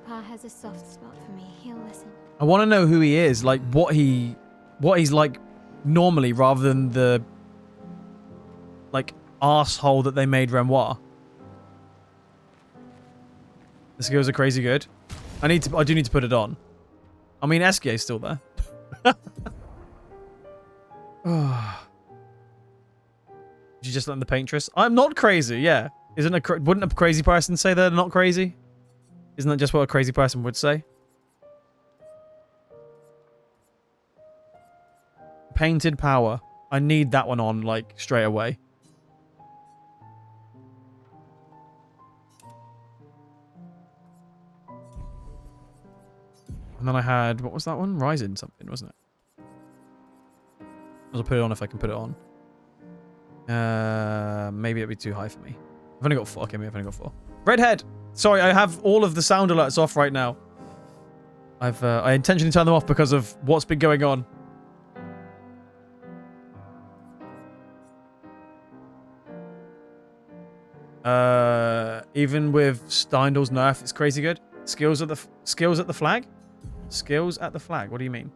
S6: Papa has a soft spot for me. He'll listen.
S3: I want to know who he is, like what he's like normally, rather than the like arsehole that they made Renoir. The skills are crazy good. I do need to put it on. I mean, Esquier's still there. Oh. Did you just let the paintress? I'm not crazy. Yeah, wouldn't a crazy person say they're not crazy? Isn't that just what a crazy person would say? Painted power. I need that one on, like, straight away. And then I had... What was that one? Rising something, wasn't it? I'll put it on if I can put it on. Maybe it'd be too high for me. I've only got 4. Okay, maybe I've only got 4. Redhead! Sorry, I have all of the sound alerts off right now. I intentionally turned them off because of what's been going on. Even with Steindl's nerf, it's crazy good. Skills at the flag? Skills at the flag. What do you mean?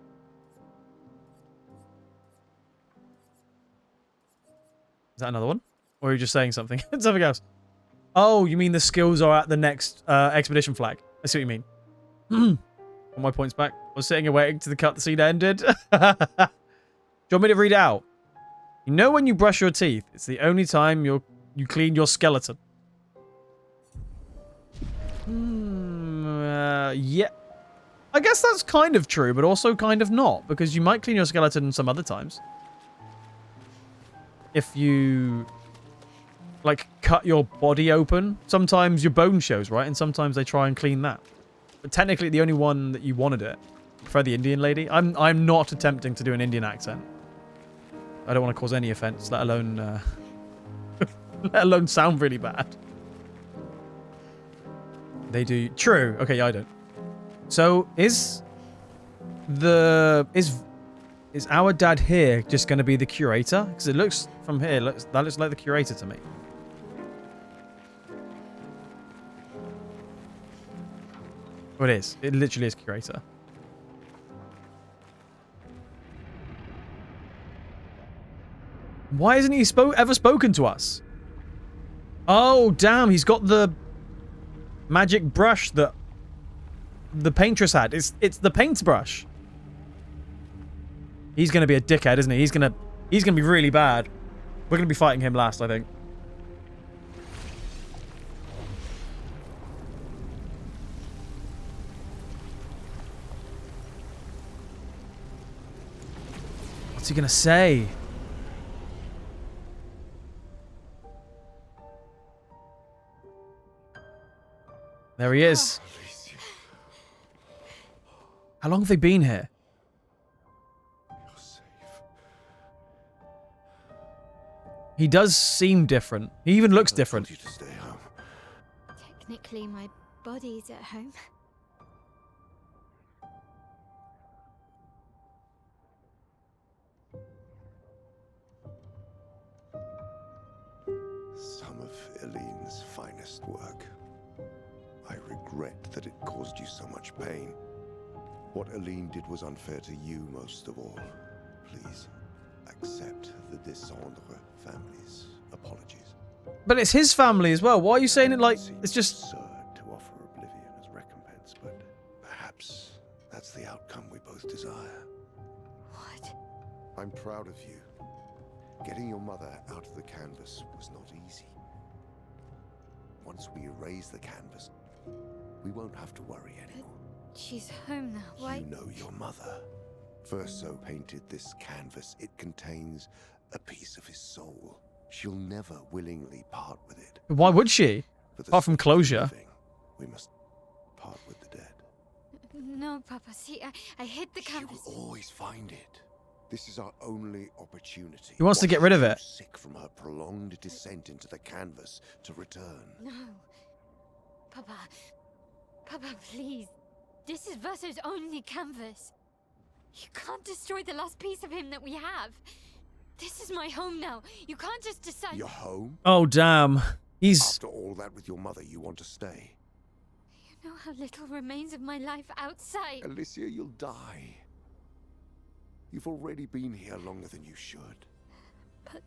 S3: Is that another one? Or are you just saying something? Something else. Oh, you mean the skills are at the next expedition flag. I see what you mean. All my points back. I was sitting and waiting till the cutscene ended. Do you want me to read it out? You know when you brush your teeth, it's the only time you clean your skeleton. Yeah. I guess that's kind of true, but also kind of not, because you might clean your skeleton some other times. If you like, cut your body open. Sometimes your bone shows, right? And sometimes they try and clean that. But technically, the only one that you wanted it. I prefer the Indian lady. I'm not attempting to do an Indian accent. I don't want to cause any offense, let alone let alone sound really bad. They do. True. Okay, yeah, I don't. So is our dad here just going to be the curator? Because it looks from here, that looks like the curator to me. Oh, it is. It literally is curator. Why isn't he ever spoken to us? Oh, damn. He's got the magic brush that the paintress had. It's the paintbrush. He's going to be a dickhead, isn't he? He's going to be really bad. We're going to be fighting him last, I think. What's he going to say? There he is. How long have they been here?
S4: You're safe.
S3: He does seem different. He even looks different.
S4: I told you to stay home.
S6: Technically, my body's at home.
S4: Some of Eileen's finest work. I regret that it caused you so much pain. What Eileen did was unfair to you most of all. Please, accept the Descendre family's apologies.
S3: But it's his family as well. Why are you saying it like it's just...
S4: absurd to offer oblivion as recompense, but perhaps that's the outcome we both desire.
S6: What?
S4: I'm proud of you. Getting your mother out of the canvas was not easy. Once we erase the canvas, we won't have to worry anymore.
S6: She's home now. Why?
S4: You know your mother. Verso painted this canvas. It contains a piece of his soul. She'll never willingly part with it.
S3: Why would she?
S4: For the
S3: Apart from
S4: sake of
S3: closure.
S4: living, we must part with the dead.
S6: No, Papa. See, I hid the
S4: She
S6: canvas.
S4: will always find it. This is our only opportunity.
S3: He wants to get rid of it.
S4: Sick from her prolonged descent into the canvas to return.
S6: No. Papa. Papa, please. This is Verso's only canvas. You can't destroy the last piece of him that we have. This is my home now. You can't just decide...
S4: Your home?
S3: Oh, damn. He's...
S4: After all that with your mother, you want to stay?
S6: You know how little remains of my life outside.
S4: Alicia, you'll die. You've already been here longer than you should.
S6: But...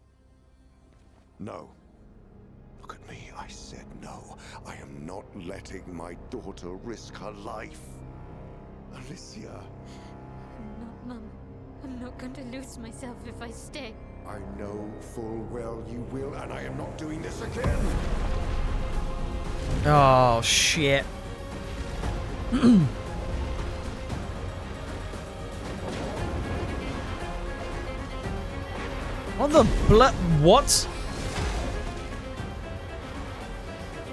S4: No. Look at me. I said no. I am not letting my daughter risk her life. Alicia.
S6: I'm not, Mum. I'm not going to lose myself if I stay.
S4: I know full well you will, and I am not doing this again.
S3: Oh, shit. What the what?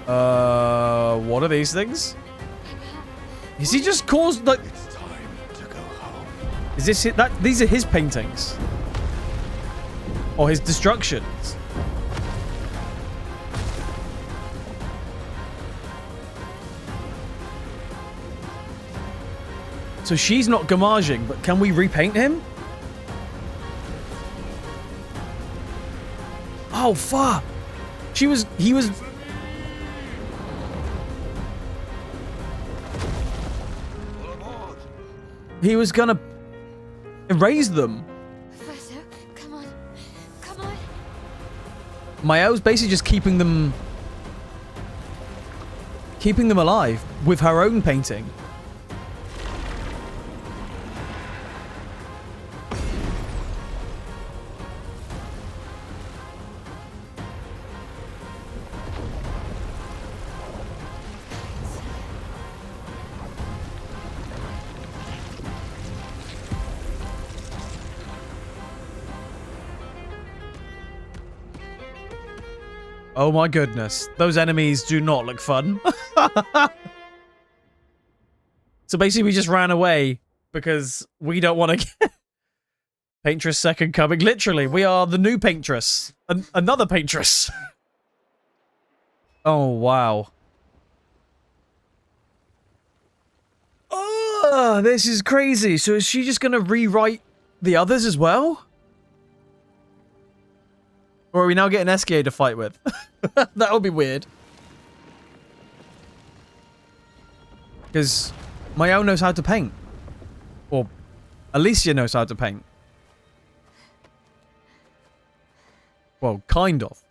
S3: What are these things? Is he just caused like...
S4: It's time to go home.
S3: Is this it? These are his paintings? Or his destructions? So she's not gamaging, but can we repaint him? Oh, fuck. He was... He was gonna erase them.
S6: Verso, come on. Come on.
S3: Mayo's basically just keeping them alive with her own painting. Oh my goodness. Those enemies do not look fun. So basically we just ran away because we don't want to get... Paintress second coming. Literally, we are the new Paintress. Another Paintress. Oh, wow. Oh, this is crazy. So is she just going to rewrite the others as well? Or are we now getting SKA to fight with? That would be weird. Because Mayo knows how to paint. Or Alicia knows how to paint. Well, kind of.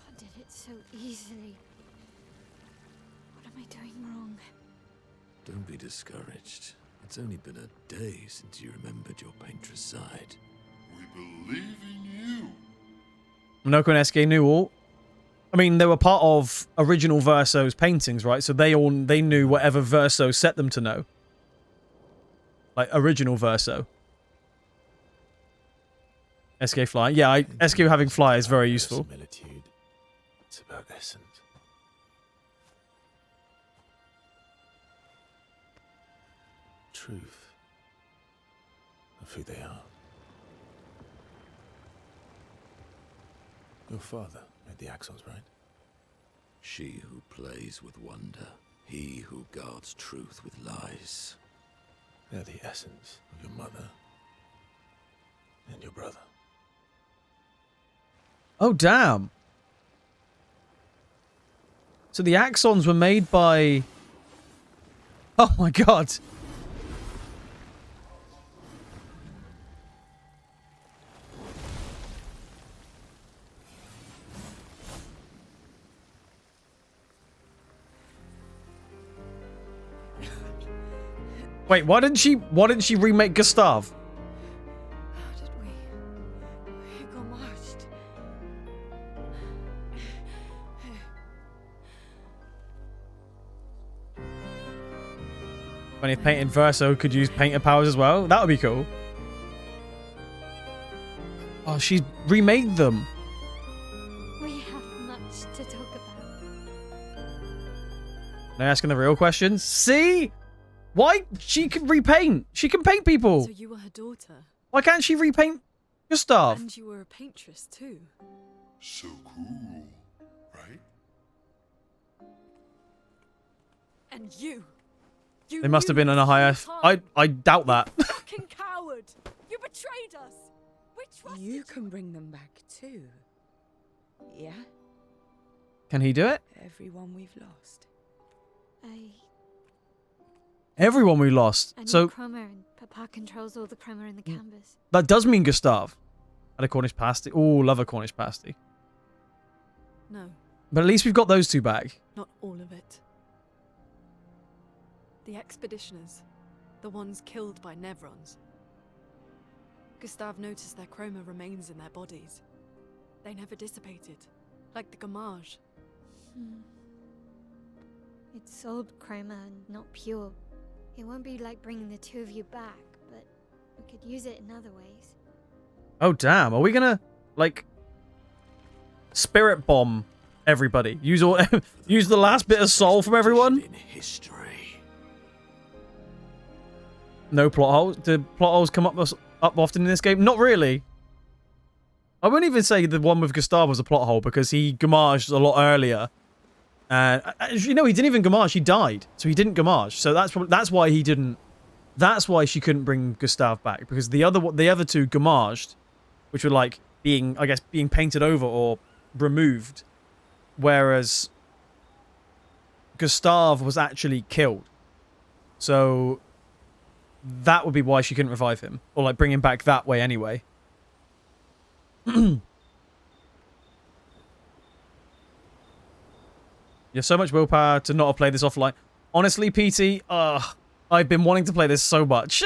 S6: I did it so easily. What am I doing wrong?
S8: Don't be discouraged. It's only been a day since you remembered your Paintress side.
S2: We believe in you.
S3: Minoko and SK knew all. I mean, they were part of original Verso's paintings, right? So they knew whatever Verso set them to know. Like, original Verso. SK Fly. Yeah, SK having Fly is very useful.
S8: Similitude. It's about essence. Truth of who they are. Your father made the axles, right? She who plays with wonder, he who guards truth with lies. They're the essence of your mother and your brother.
S3: Oh, damn. So the axons were made by... Oh my god. Wait, why didn't she remake Gustav?
S7: How did we go marched?
S3: When if painted Verso could use painter powers as well, that would be cool. Oh, she's remade them.
S6: We have much to talk about.
S3: Now asking the real questions. See? Why? She can repaint. She can paint people.
S7: So you were her daughter,
S3: Why can't she repaint Gustav?
S7: and you were a paintress too.
S2: So cool, right?
S7: And you
S3: They must have been on a
S7: knew
S3: higher...
S7: this whole time.
S3: I doubt that.
S7: Fucking coward! You betrayed us. We trusted
S9: You can bring them back too. Yeah?
S3: Can he do it?
S9: Everyone we've lost.
S3: Everyone we lost.
S6: I need
S3: So
S6: chroma, and Papa controls all the chroma in the canvas.
S3: that does mean Gustav. Had a Cornish pasty. Oh, love a Cornish pasty.
S7: No,
S3: But at least we've got those two back.
S7: not all of it. The expeditioners, the ones killed by Nevrons. Gustav noticed their chroma remains in their bodies. They never dissipated, like the Gamage.
S6: It's sold chroma and not pure. It won't be like bringing the two of you back, but we could use it in other ways.
S3: Oh, damn. Are we gonna, like, spirit bomb everybody? Use all, use the last bit of soul from everyone?
S8: In history.
S3: No plot holes. Do plot holes come up often in this game? Not really. I wouldn't even say the one with Gustav was a plot hole because he gamaged a lot earlier. And you know, he didn't even gamage. He died, so he didn't gamage. So that's why he didn't. That's why she couldn't bring Gustav back, because the other two gamaged, which were like being painted over or removed, whereas Gustav was actually killed. So that would be why she couldn't revive him or like bring him back that way anyway. You have so much willpower to not have played this offline. Honestly, PT, I've been wanting to play this so much.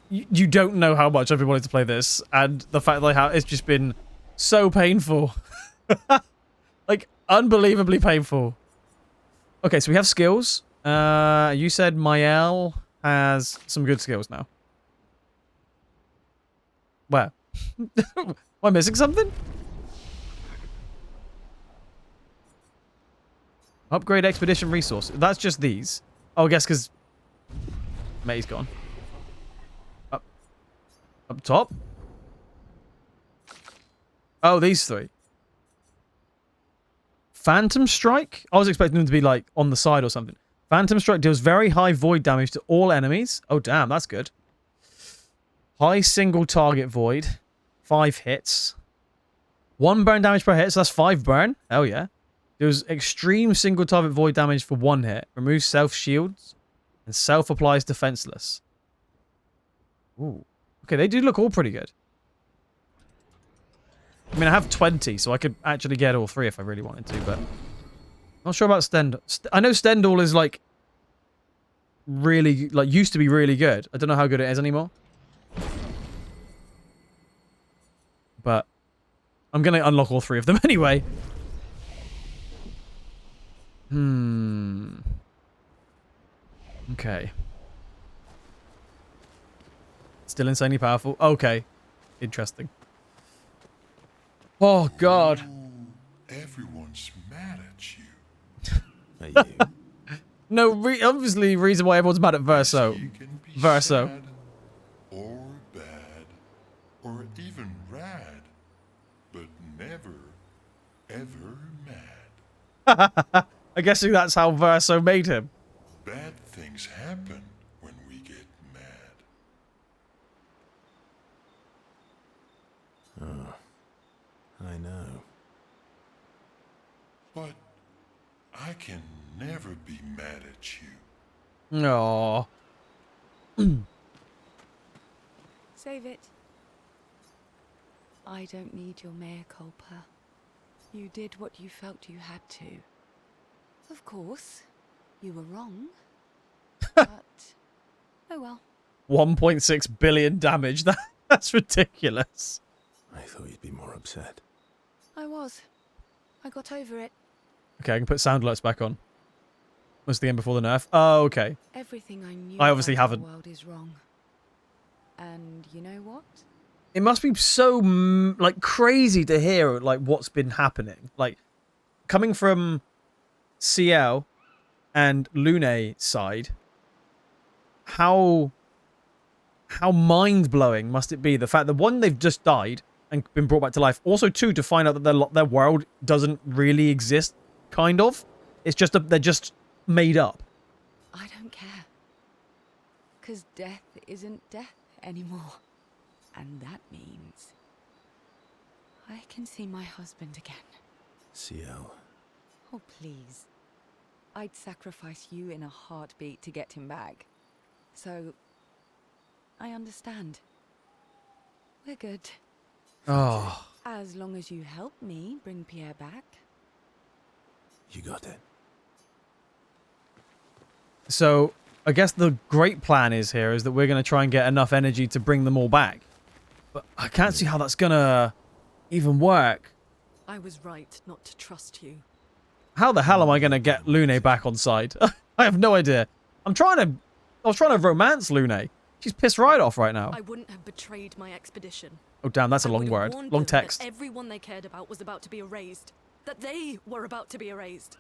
S3: you don't know how much I've been wanting to play this, and the fact that it's just been so painful. Like, unbelievably painful. Okay, so we have skills. You said Mael has some good skills now. Where? Am I missing something? Upgrade expedition resource. That's just these. Oh, I guess because May's gone. Up top? Oh, these three. Phantom Strike? I was expecting them to be like on the side or something. Phantom Strike deals very high void damage to all enemies. Oh, damn, that's good. High single target void. 5 hits. 1 burn damage per hit, so that's 5 burn. Hell yeah. Deals extreme single target void damage for 1 hit. Removes self shields. And self applies defenseless. Ooh. Okay, they do look all pretty good. I mean, I have 20, so I could actually get all 3 if I really wanted to, but... Not sure about Stendhal. I know Stendhal is, like... Really... Like, used to be really good. I don't know how good it is anymore. But... I'm gonna unlock all 3 of them anyway. Okay. Still insanely powerful. Okay. Interesting. Oh, God.
S2: Everyone's mad at you.
S8: Are you?
S3: No, obviously, reason why everyone's mad at Verso.
S2: You can be
S3: Verso.
S2: sad, or bad, or even rad, but never, ever mad.
S3: I guess that's how Verso made him.
S2: Bad things happen when we get mad.
S8: Oh, I know.
S2: But I can never be mad at you.
S3: Aww.
S9: Save it. I don't need your mea culpa. You did what you felt you had to. Of course, you were wrong. But, oh well.
S3: 1.6 billion damage. That's ridiculous.
S8: I thought you'd be more upset.
S9: I was. I got over it.
S3: Okay, I can put sound alerts back on. Was the game before the nerf? Oh, okay.
S9: Everything I knew
S3: I obviously
S9: about
S3: haven't.
S9: the world is wrong. And you know what?
S3: It must be so, like, crazy to hear, like, what's been happening. Like, coming from CL and Lune side, how mind-blowing must it be? The fact that, 1, they've just died and been brought back to life. Also, 2, to find out that their world doesn't really exist, kind of. It's just, they're just made up.
S9: I don't care. 'Cause death isn't death anymore. And that means I can see my husband again.
S8: CL.
S9: Oh, please. I'd sacrifice you in a heartbeat to get him back. So, I understand. We're good.
S3: Oh.
S9: As long as you help me bring Pierre back.
S8: You got it.
S3: So, I guess the great plan is that we're going to try and get enough energy to bring them all back. But I can't see how that's going to even work.
S10: I was right not to trust you.
S3: How the hell am I going to get Lune back on side? I have no idea. I was trying to romance Lune. She's pissed right off right now.
S10: I wouldn't have betrayed my expedition.
S3: Oh, damn, that's a
S10: I
S3: long
S10: would have
S3: word.
S10: warned
S3: Long
S10: them
S3: text.
S10: that everyone they cared about was about to be erased. That they were about to be erased.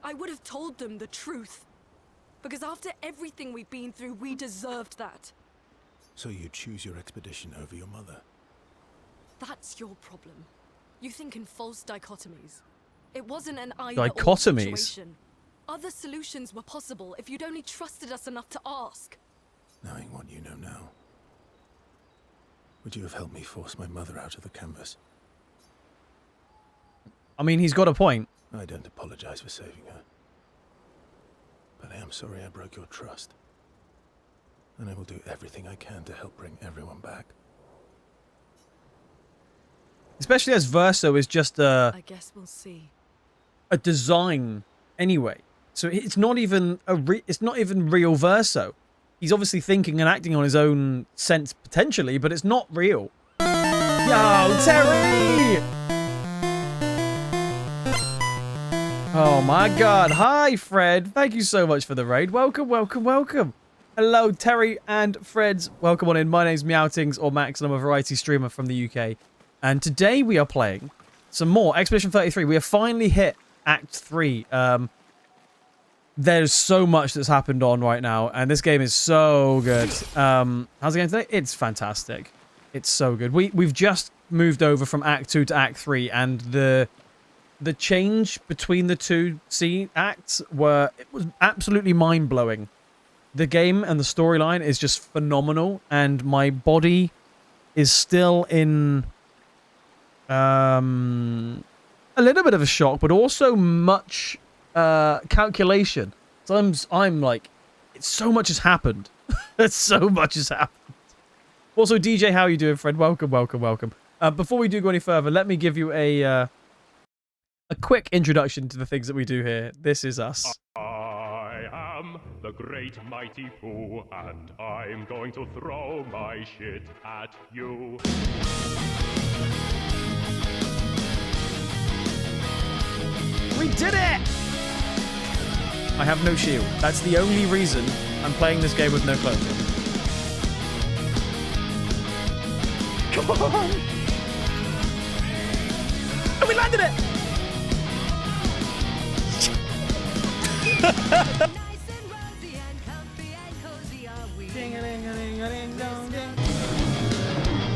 S10: I would have told them the truth. Because after everything we've been through, we deserved that.
S8: So you choose your expedition over your mother?
S10: That's your problem. You think in false dichotomies. It wasn't an either-or
S3: Dichotomies?
S10: situation. Other solutions were possible if you'd only trusted us enough to ask.
S8: Knowing what you know now, would you have helped me force my mother out of the canvas?
S3: I mean, he's got a point.
S8: I don't apologize for saving her. But I am sorry I broke your trust. And I will do everything I can to help bring everyone back.
S3: Especially as Verso is just
S10: I guess we'll see.
S3: a design anyway. So it's not even it's not even real Verso. He's obviously thinking and acting on his own sense potentially, but it's not real. Yo, Terry! Oh my god. Hi, Fred. Thank you so much for the raid. Welcome, welcome, welcome. Hello, Terry and Freds. Welcome on in. My name's Meowtingz, or Max, and I'm a variety streamer from the UK. And today we are playing some more Expedition 33. We have finally hit Act 3. There's so much that's happened on right now, and this game is so good. How's it going today? It's fantastic. It's so good. We've just moved over from Act 2 to Act 3, and the change between the two acts was absolutely mind-blowing. The game and the storyline is just phenomenal, and my body is still in a little bit of a shock, but also much calculation. So I'm like, so much has happened. So much has happened. Also, DJ, how are you doing, Fred? Welcome, welcome, welcome. Before we do go any further, let me give you a quick introduction to the things that we do here. This is us.
S11: I am the great mighty Pooh, and I'm going to throw my shit at you.
S3: We did it! I have no shield. That's the only reason I'm playing this game with no clothes on. Come on! And we landed it!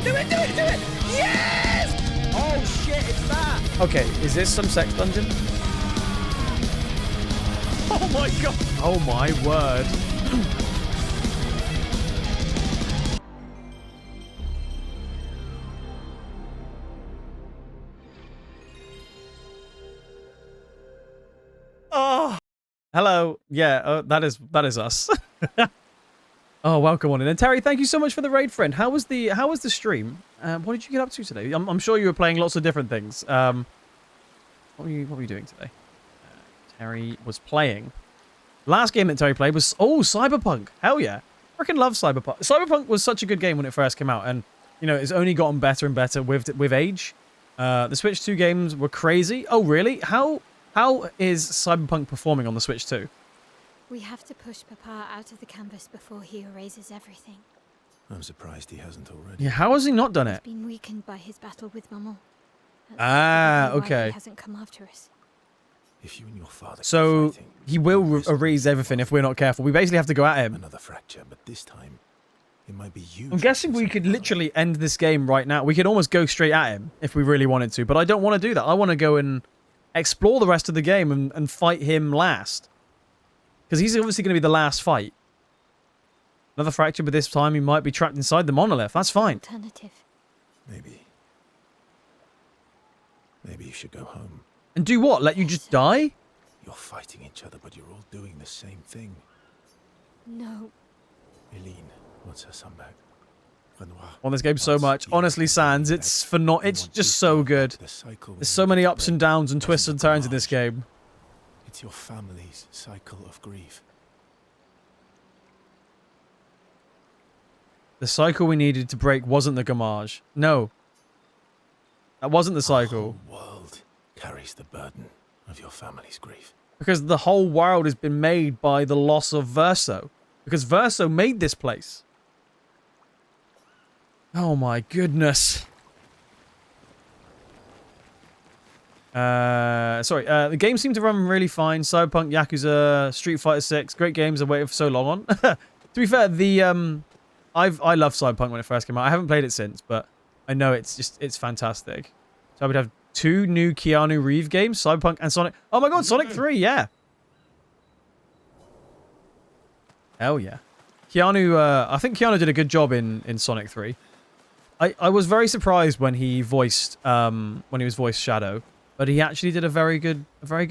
S3: Do it, do it, do it! Yes! Oh shit, it's that! Okay, is this some sex dungeon? Oh my god! Oh my word. Oh! Hello. Yeah, that is us. Oh, welcome on in. And Terry, thank you so much for the raid, friend. How was the stream? What did you get up to today? I'm sure you were playing lots of different things. What were you doing today? Terry was playing. Last game that Terry played was Cyberpunk. Hell yeah. Freaking love Cyberpunk. Cyberpunk was such a good game when it first came out, and you know, it's only gotten better and better with age. The Switch 2 games were crazy. Oh, really? How is Cyberpunk performing on the Switch 2?
S6: We have to push Papa out of the canvas before he erases everything.
S8: I'm surprised he hasn't already.
S3: Yeah, how has he not done it?
S6: He's been weakened by his battle with Maman.
S3: Okay.
S6: He hasn't come after us.
S8: If you and your father
S3: So
S8: fighting,
S3: he will erase everything if we're not careful. We basically have to go at him.
S8: Another fracture, but this time it might be you.
S3: I'm guessing we could literally end this game right now. We could almost go straight at him if we really wanted to, but I don't want to do that. I want to go and explore the rest of the game and fight him last. Because he's obviously going to be the last fight. Another fracture, but this time he might be trapped inside the monolith. That's fine.
S6: Alternative.
S8: Maybe you should go home.
S3: And do what? Let you just die?
S8: You're fighting each other, but you're all doing the same thing.
S6: No.
S8: Eileen wants her son back.
S3: On this game so much. Honestly, Sans, it's just so good. There's so many ups and downs and twists and turns in this game.
S8: It's your family's cycle of grief.
S3: The cycle we needed to break wasn't the Gamage. No. That wasn't the cycle.
S8: The whole world carries the burden of your family's grief.
S3: Because the whole world has been made by the loss of Verso. Because Verso made this place. Oh my goodness. Sorry, the game seemed to run really fine. Cyberpunk, Yakuza, Street Fighter 6, great games I've waited for so long on. To be fair, I loved Cyberpunk when it first came out. I haven't played it since, but I know it's fantastic. So I would have 2 new Keanu Reeves games, Cyberpunk and Sonic. Oh my god, Sonic 3, yeah. Hell yeah. Keanu, I think Keanu did a good job in Sonic 3. I was very surprised when he voiced Shadow, but he actually did a very good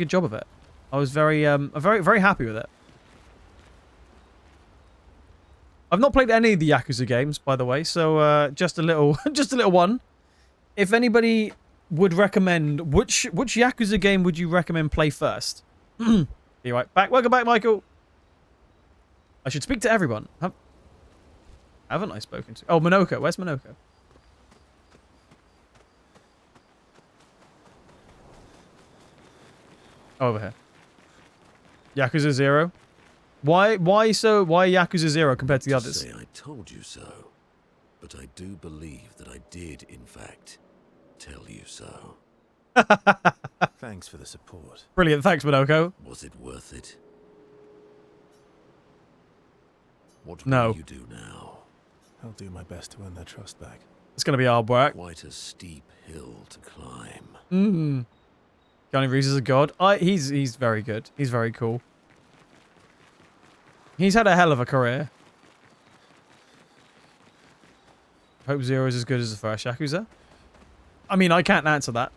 S3: job of it. I was very happy with it. I've not played any of the Yakuza games, by the way, so just a little one. If anybody would recommend, which Yakuza game would you recommend play first? Be right back. Welcome back, Michael. I should speak to everyone. Haven't I spoken to? Oh, Monoko. Where's Monoko? Over here. Yakuza 0. Why Yakuza 0 compared to the others?
S8: Say I told you so, but I do believe that I did, in fact, tell you so.
S12: Thanks for the support.
S3: Brilliant, thanks, Minoko.
S8: Was it worth it? What
S3: No.
S8: will you do now?
S12: I'll do my best to earn their trust back.
S3: It's gonna be hard work.
S8: Quite a steep hill to climb.
S3: Keanu Reeves is a god. He's very good. He's very cool. He's had a hell of a career. Hope Zero is as good as the first Yakuza. I mean, I can't answer that.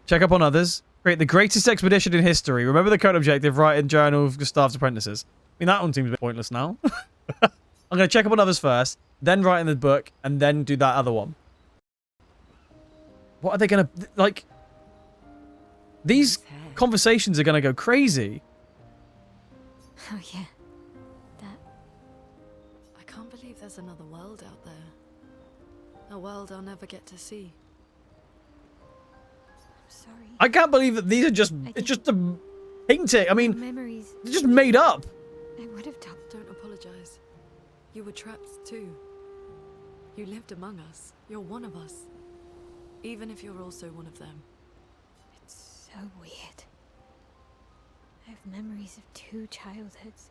S3: Check up on others. Create the greatest expedition in history. Remember the current objective. Write in Journal of Gustav's Apprentices. I mean, that one seems a bit pointless now. I'm going to check up on others first, then write in the book, and then do that other one. What are they going to... Like... These conversations are going to go crazy.
S6: Oh, yeah. That...
S10: I can't believe there's another world out there. A world I'll never get to see.
S6: I'm sorry.
S3: I can't believe that these are just... It's just a painting. I mean,
S6: Memories.
S3: they're just made up.
S6: I would have done.
S10: Don't apologize. You were trapped too. You lived among us. You're one of us. Even if you're also one of them.
S6: It's so weird. I have memories of 2 childhoods.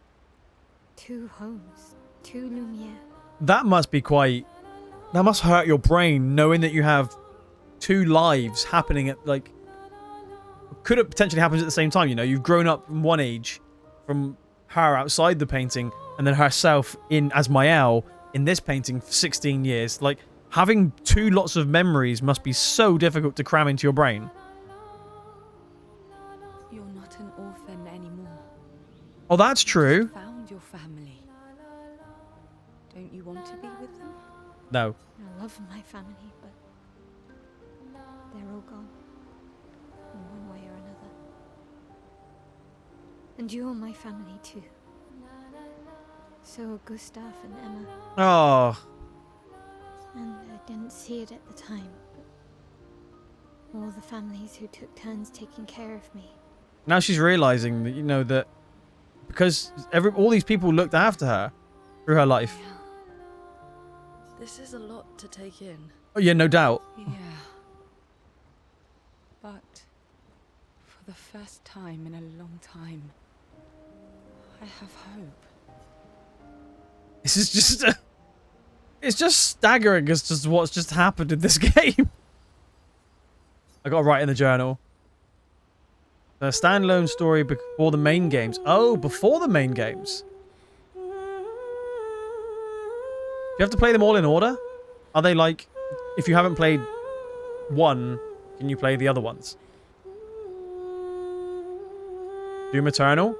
S6: 2 homes. 2 Lumiere.
S3: That must be quite... That must hurt your brain, knowing that you have 2 lives happening at, like... Could have potentially happened at the same time, you know? You've grown up from one age, from her outside the painting, and then herself in as Mael in this painting for 16 years. Like, having 2 lots of memories must be so difficult to cram into your brain.
S9: You're not an orphan anymore.
S3: Oh, that's true.
S9: You found your family. Don't you want to be with them?
S3: No.
S6: I love my family, but they're all gone. In one way or another. And you're my family too. So are Gustav and Emma.
S3: Oh.
S6: And I didn't see it at the time, but all the families who took turns taking care of me.
S3: Now she's realizing that, you know, that because all these people looked after her through her life.
S10: This is a lot to take in.
S3: Oh, yeah, no doubt.
S9: Yeah. But for the first time in a long time, I have hope.
S3: This is just... it's just staggering as to what's just happened in this game. I got to write in the journal. A standalone story before the main games. Oh, before the main games. Do you have to play them all in order? Are they like... If you haven't played one, can you play the other ones? Doom Eternal?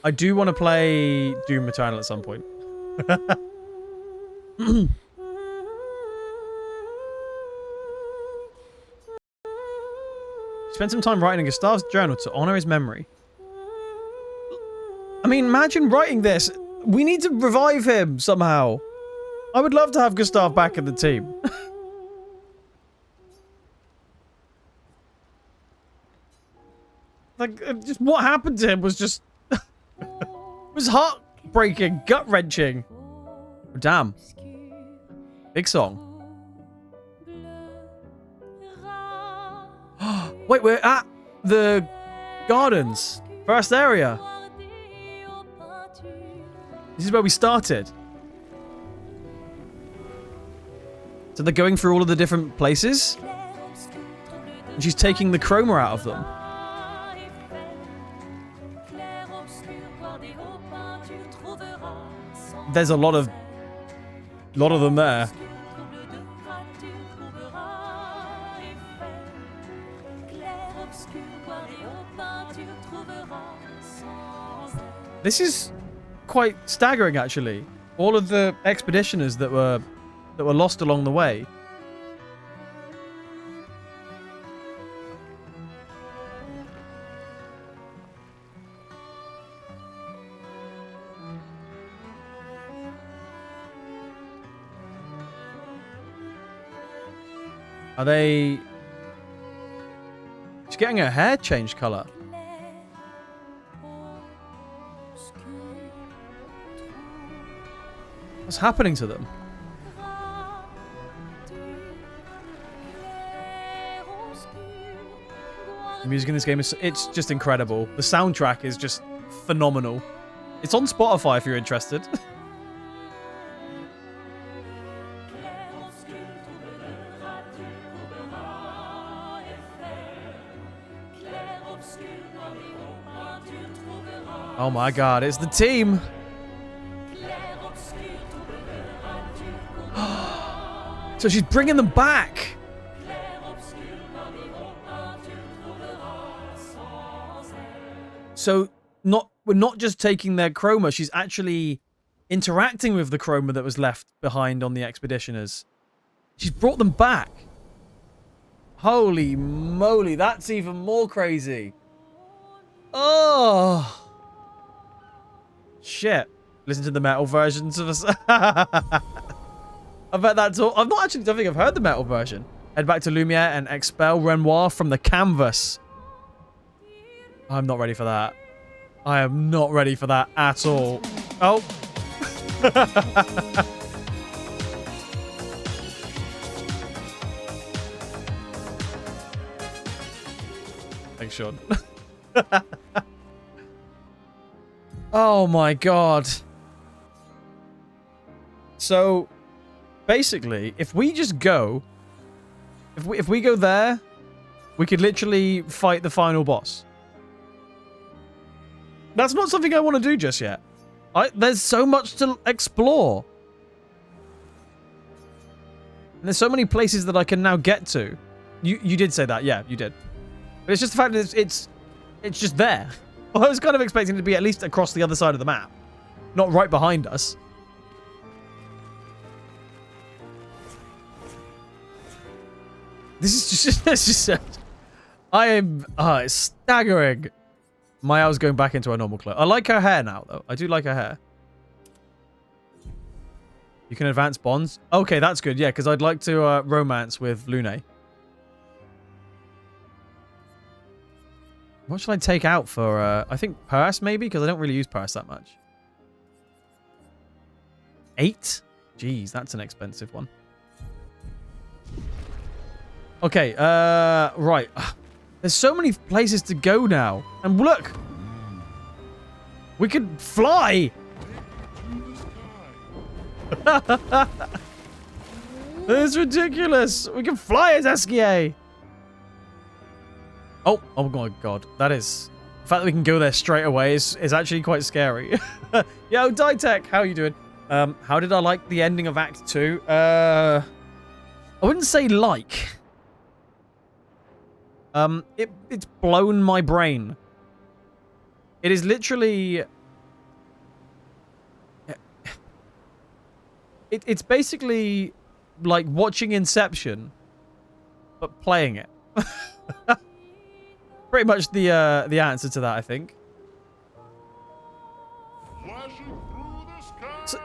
S3: I do want to play Doom Eternal at some point. Spend some time writing in Gustav's journal to honor his memory. I mean, imagine writing this. We need to revive him somehow. I would love to have Gustav back in the team. Like, just what happened to him was just... was heartbreaking, gut-wrenching. Oh, damn. Big song. Wait, we're at the gardens. First area. This is where we started. So they're going through all of the different places. And she's taking the chroma out of them. There's a lot of them there. This is quite staggering, actually. All of the expeditioners that were lost along the way. Are they... She's getting her hair changed color. What's happening to them? The music in this game it's just incredible. The soundtrack is just phenomenal. It's on Spotify if you're interested. Oh my god, it's the team. So she's bringing them back. So we're not just taking their chroma, she's actually interacting with the chroma that was left behind on the expeditioners. She's brought them back. Holy moly, that's even more crazy. Oh. Shit. Listen to the metal versions of us. I bet that's all. I don't think I've heard the metal version. Head back to Lumiere and expel Renoir from the canvas. I'm not ready for that. I am not ready for that at all. Oh. Thanks, Sean. Oh my god. So, basically, if we just go... If we go there, we could literally fight the final boss. That's not something I want to do just yet. There's so much to explore. And there's so many places that I can now get to. You did say that, yeah, you did. But it's just the fact that it's just there. I was kind of expecting it to be at least across the other side of the map. Not right behind us. This is just I am, it's staggering. Maya's going back into her normal clothes. I like her hair now, though. I do like her hair. You can advance bonds. Okay, that's good. Yeah, because I'd like to romance with Lune. What should I take out for, I think purse, maybe? Because I don't really use purse that much. 8? Jeez, that's an expensive one. Okay, right. There's so many places to go now. And look! We could fly! It's ridiculous! We can fly as Esquier! Oh my god. That is... The fact that we can go there straight away is actually quite scary. Yo, Ditech, how are you doing? How did I like the ending of Act 2? I wouldn't say like... It's blown my brain. It is literally... It's basically like watching Inception, but playing it. Pretty much the answer to that, I think. So,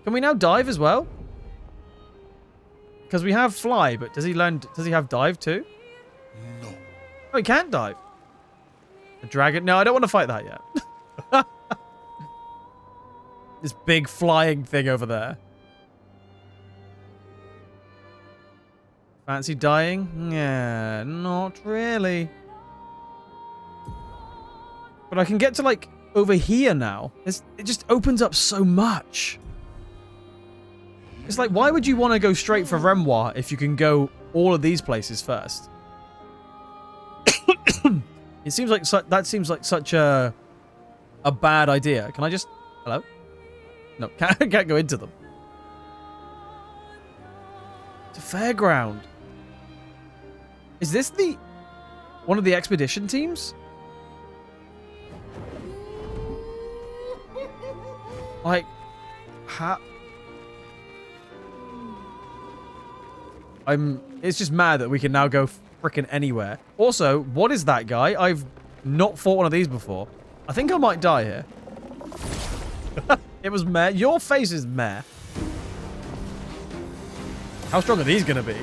S3: can we now dive as well? Because we have fly, but does he have dive too?
S2: No.
S3: Oh, he can't dive. A dragon? No, I don't want to fight that yet. This big flying thing over there. Fancy dying? Yeah, not really. But I can get to, like, over here now. It just opens up so much. It's like, why would you want to go straight for Renoir if you can go all of these places first? It seems like that seems like such a bad idea. Can I just... Hello? No, can't go into them. It's a fairground. Is this one of the expedition teams? Like, how... It's just mad that we can now go freaking anywhere. Also, what is that guy? I've not fought one of these before. I think I might die here. It was meh. Your face is meh. How strong are these gonna be?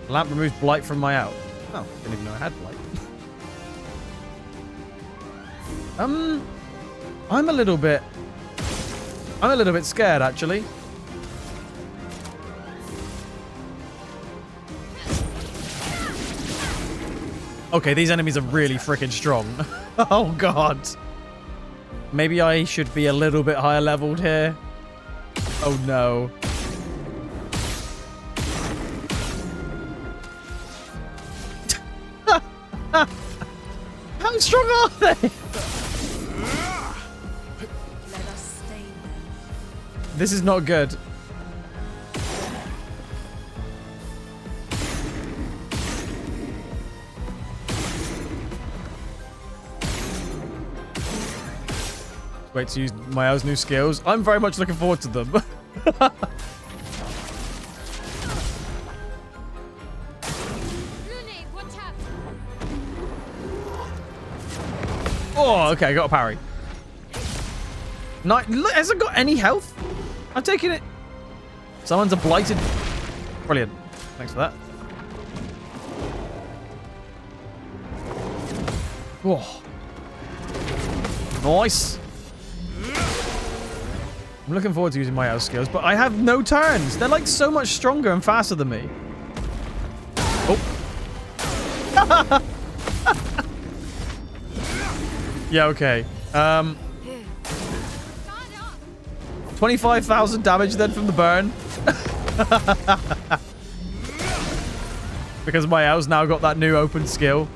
S3: Lamp removes blight from my out. Oh, didn't even know I had blight. I'm a little bit scared, actually. Okay, these enemies are really freaking strong. Oh, God. Maybe I should be a little bit higher leveled here. Oh, no. How strong are they? This is not good. Wait to use Mayo's new skills. I'm very much looking forward to them. Oh, okay, I got a parry. Look, has it got any health? I'm taking it. Someone's a blighted. Brilliant. Thanks for that. Oh. Nice. I'm looking forward to using my house skills, but I have no turns. They're like so much stronger and faster than me. Oh. Yeah, okay. 25,000 damage then from the burn. Because my owl's now got that new open skill.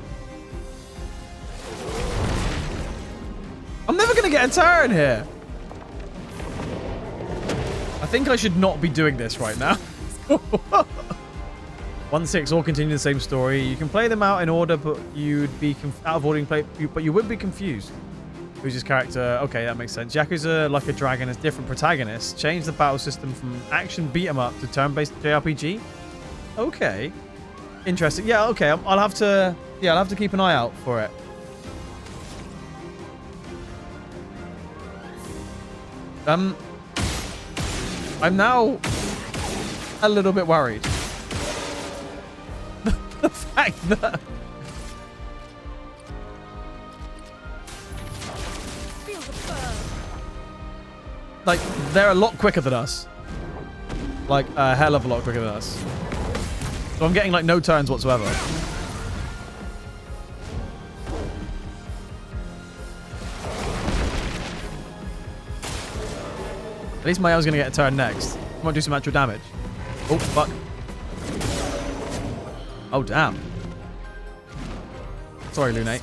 S3: I'm never going to get a turn here. I think I should not be doing this right now. 1-6 all continue the same story. You can play them out in order, but you'd be out of order but you would be confused. Who's his character? Okay, that makes sense. Yakuza, like a dragon, has different protagonists. Change the battle system from action beat 'em up to turn-based JRPG. Okay, interesting. Yeah, okay. I'll have to. Yeah, I'll have to keep an eye out for it. I'm now a little bit worried. The fact that like they're a lot quicker than us, like a hell of a lot quicker than us. So I'm getting like no turns whatsoever. At least my owl's gonna get a turn next. I might do some actual damage. Oh fuck. Oh damn. Sorry, Lunate.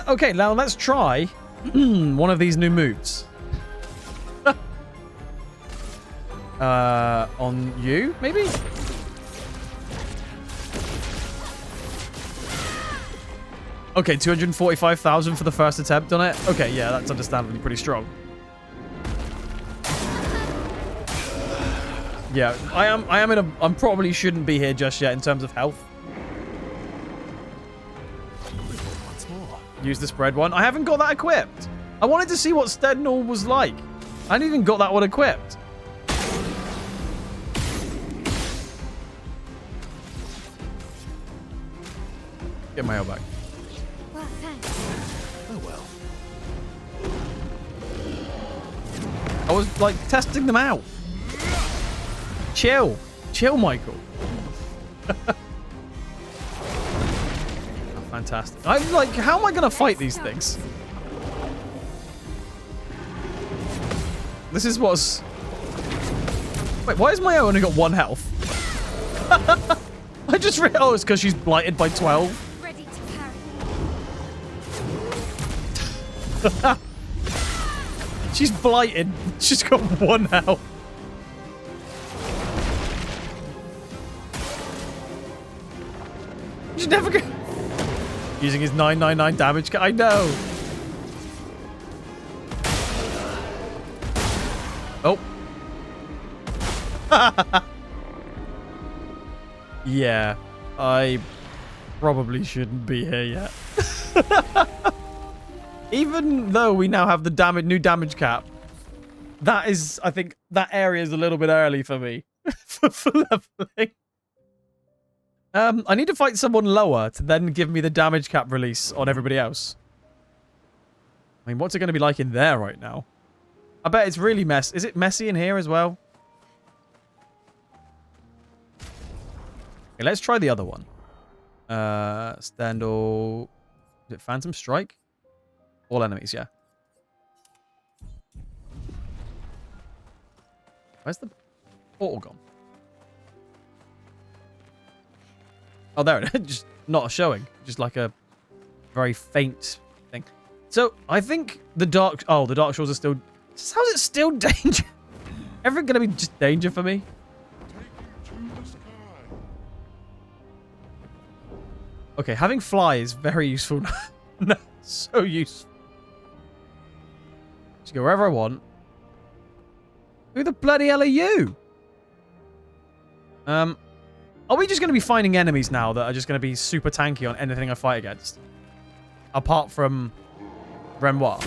S3: Okay, now let's try one of these new moves. On you, maybe? Okay, 245,000 for the first attempt on it. Okay, yeah, that's understandably pretty strong. Yeah, I am in a... I probably shouldn't be here just yet in terms of health. Use the spread one. I haven't got that equipped. I wanted to see what Stednall was like. I hadn't even got that one equipped. Get my back.
S6: Well, thanks.
S8: Oh well.
S3: I was like testing them out. Chill. Chill, Michael. Oh, fantastic. I'm like, how am I going to fight these things? This is what's... Wait, why has my only got 1 health? I just realized... Oh, it's because she's blighted by 12.
S6: Ready to parry.
S3: She's blighted. She's got 1 health. She's never gonna... Using his 999 damage. I know. Oh. Yeah. I probably shouldn't be here yet. Even though we now have the new damage cap, that is, I think, that area is a little bit early for me for leveling. I need to fight someone lower to then give me the damage cap release on everybody else. I mean, what's it going to be like in there right now? I bet it's really messy. Is it messy in here as well? Okay, let's try the other one. Stand all... Is it Phantom Strike? All enemies, yeah. Where's the portal gone? Oh, there it is. Just not showing. Just like a very faint thing. So, I think the Dark... Oh, the Dark Shores are still... How's it still danger? Everything going to be just danger for me? Okay, having fly is very useful. No, so useful. Just go wherever I want. Who the bloody hell are you? Are we just going to be finding enemies now that are just going to be super tanky on anything I fight against? Apart from Renoir.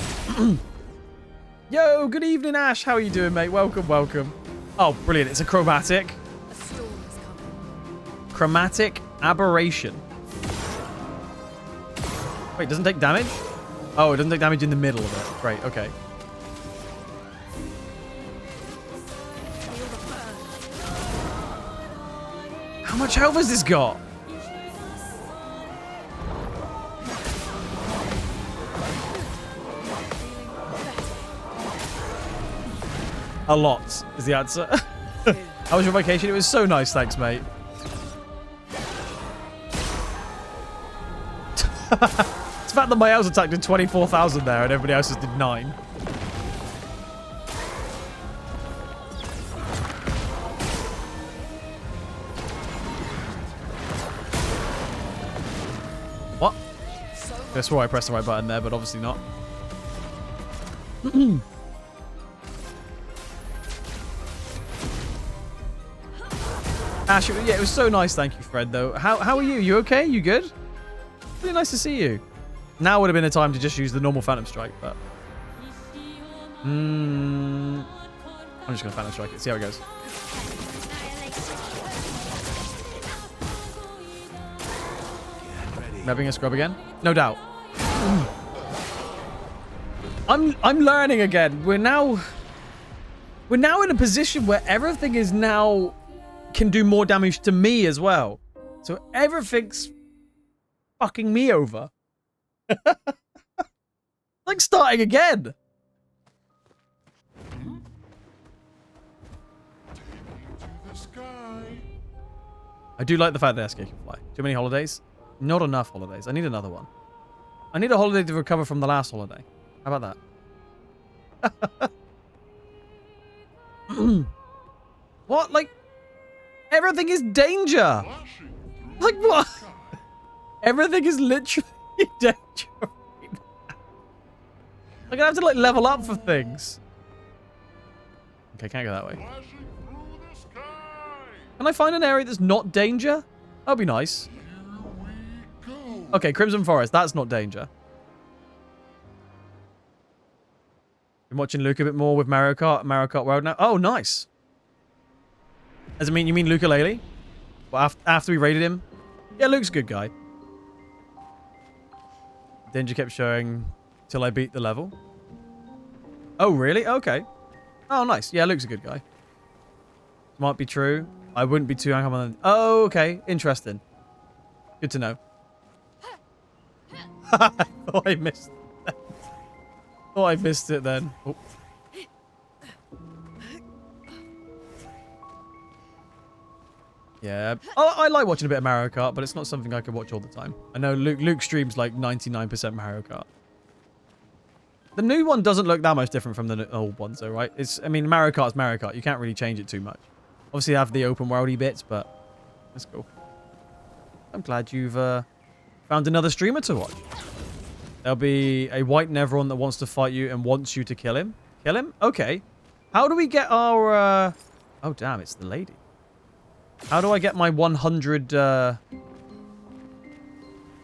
S3: Yo, good evening, Ash. How are you doing, mate? Welcome, welcome. Oh, brilliant. It's a chromatic.
S10: A storm is coming.
S3: Chromatic aberration. Wait, doesn't take damage? Oh, it doesn't take damage in the middle of it. Great, okay. How much health has this got? A lot is the answer. How was your vacation? It was so nice, thanks, mate. It's the fact that my elves attacked did 24,000 there and everybody else's did 9. What? I swore I pressed the right button there, but obviously not. Ash, yeah, it was so nice, thank you, Fred, though. How are you? You okay? You good? Really nice to see you. Now would have been a time to just use the normal Phantom Strike, but... I'm just going to Phantom Strike it, see how it goes. Grabbing a scrub again? No doubt. I'm learning again. We're now in a position where everything is now... can do more damage to me as well. So everything's fucking me over. Like starting again. I do like the fact that SK can fly. Too many holidays? Not enough holidays. I need another one. I need a holiday to recover from the last holiday. How about that? What? Like... Everything is danger. Like what? Everything is literally danger. I'm gonna have to like level up for things. Okay, can't go that way. Can I find an area that's not danger? That'd be nice. Okay, Crimson Forest. That's not danger. Been watching Luke a bit more with Mario Kart World now. Oh, nice. As I mean, you mean Ukulele? Well, after we raided him? Yeah, Luke's a good guy. Danger kept showing till I beat the level. Oh, really? Okay. Oh, nice. Yeah, Luke's a good guy. Might be true. I wouldn't be too angry on... Oh, okay. Interesting. Good to know. I thought I missed it. Thought I missed it then. Oh. Yeah, I like watching a bit of Mario Kart, but it's not something I can watch all the time. I know Luke streams like 99% Mario Kart. The new one doesn't look that much different from the old ones, though, right? I mean, Mario Kart's Mario Kart. You can't really change it too much. Obviously, you have the open worldy bits, but that's cool. I'm glad you've found another streamer to watch. There'll be a white Neveron that wants to fight you and wants you to kill him. Kill him? Okay. How do we get our... Oh, damn, it's the lady. How do I get my 100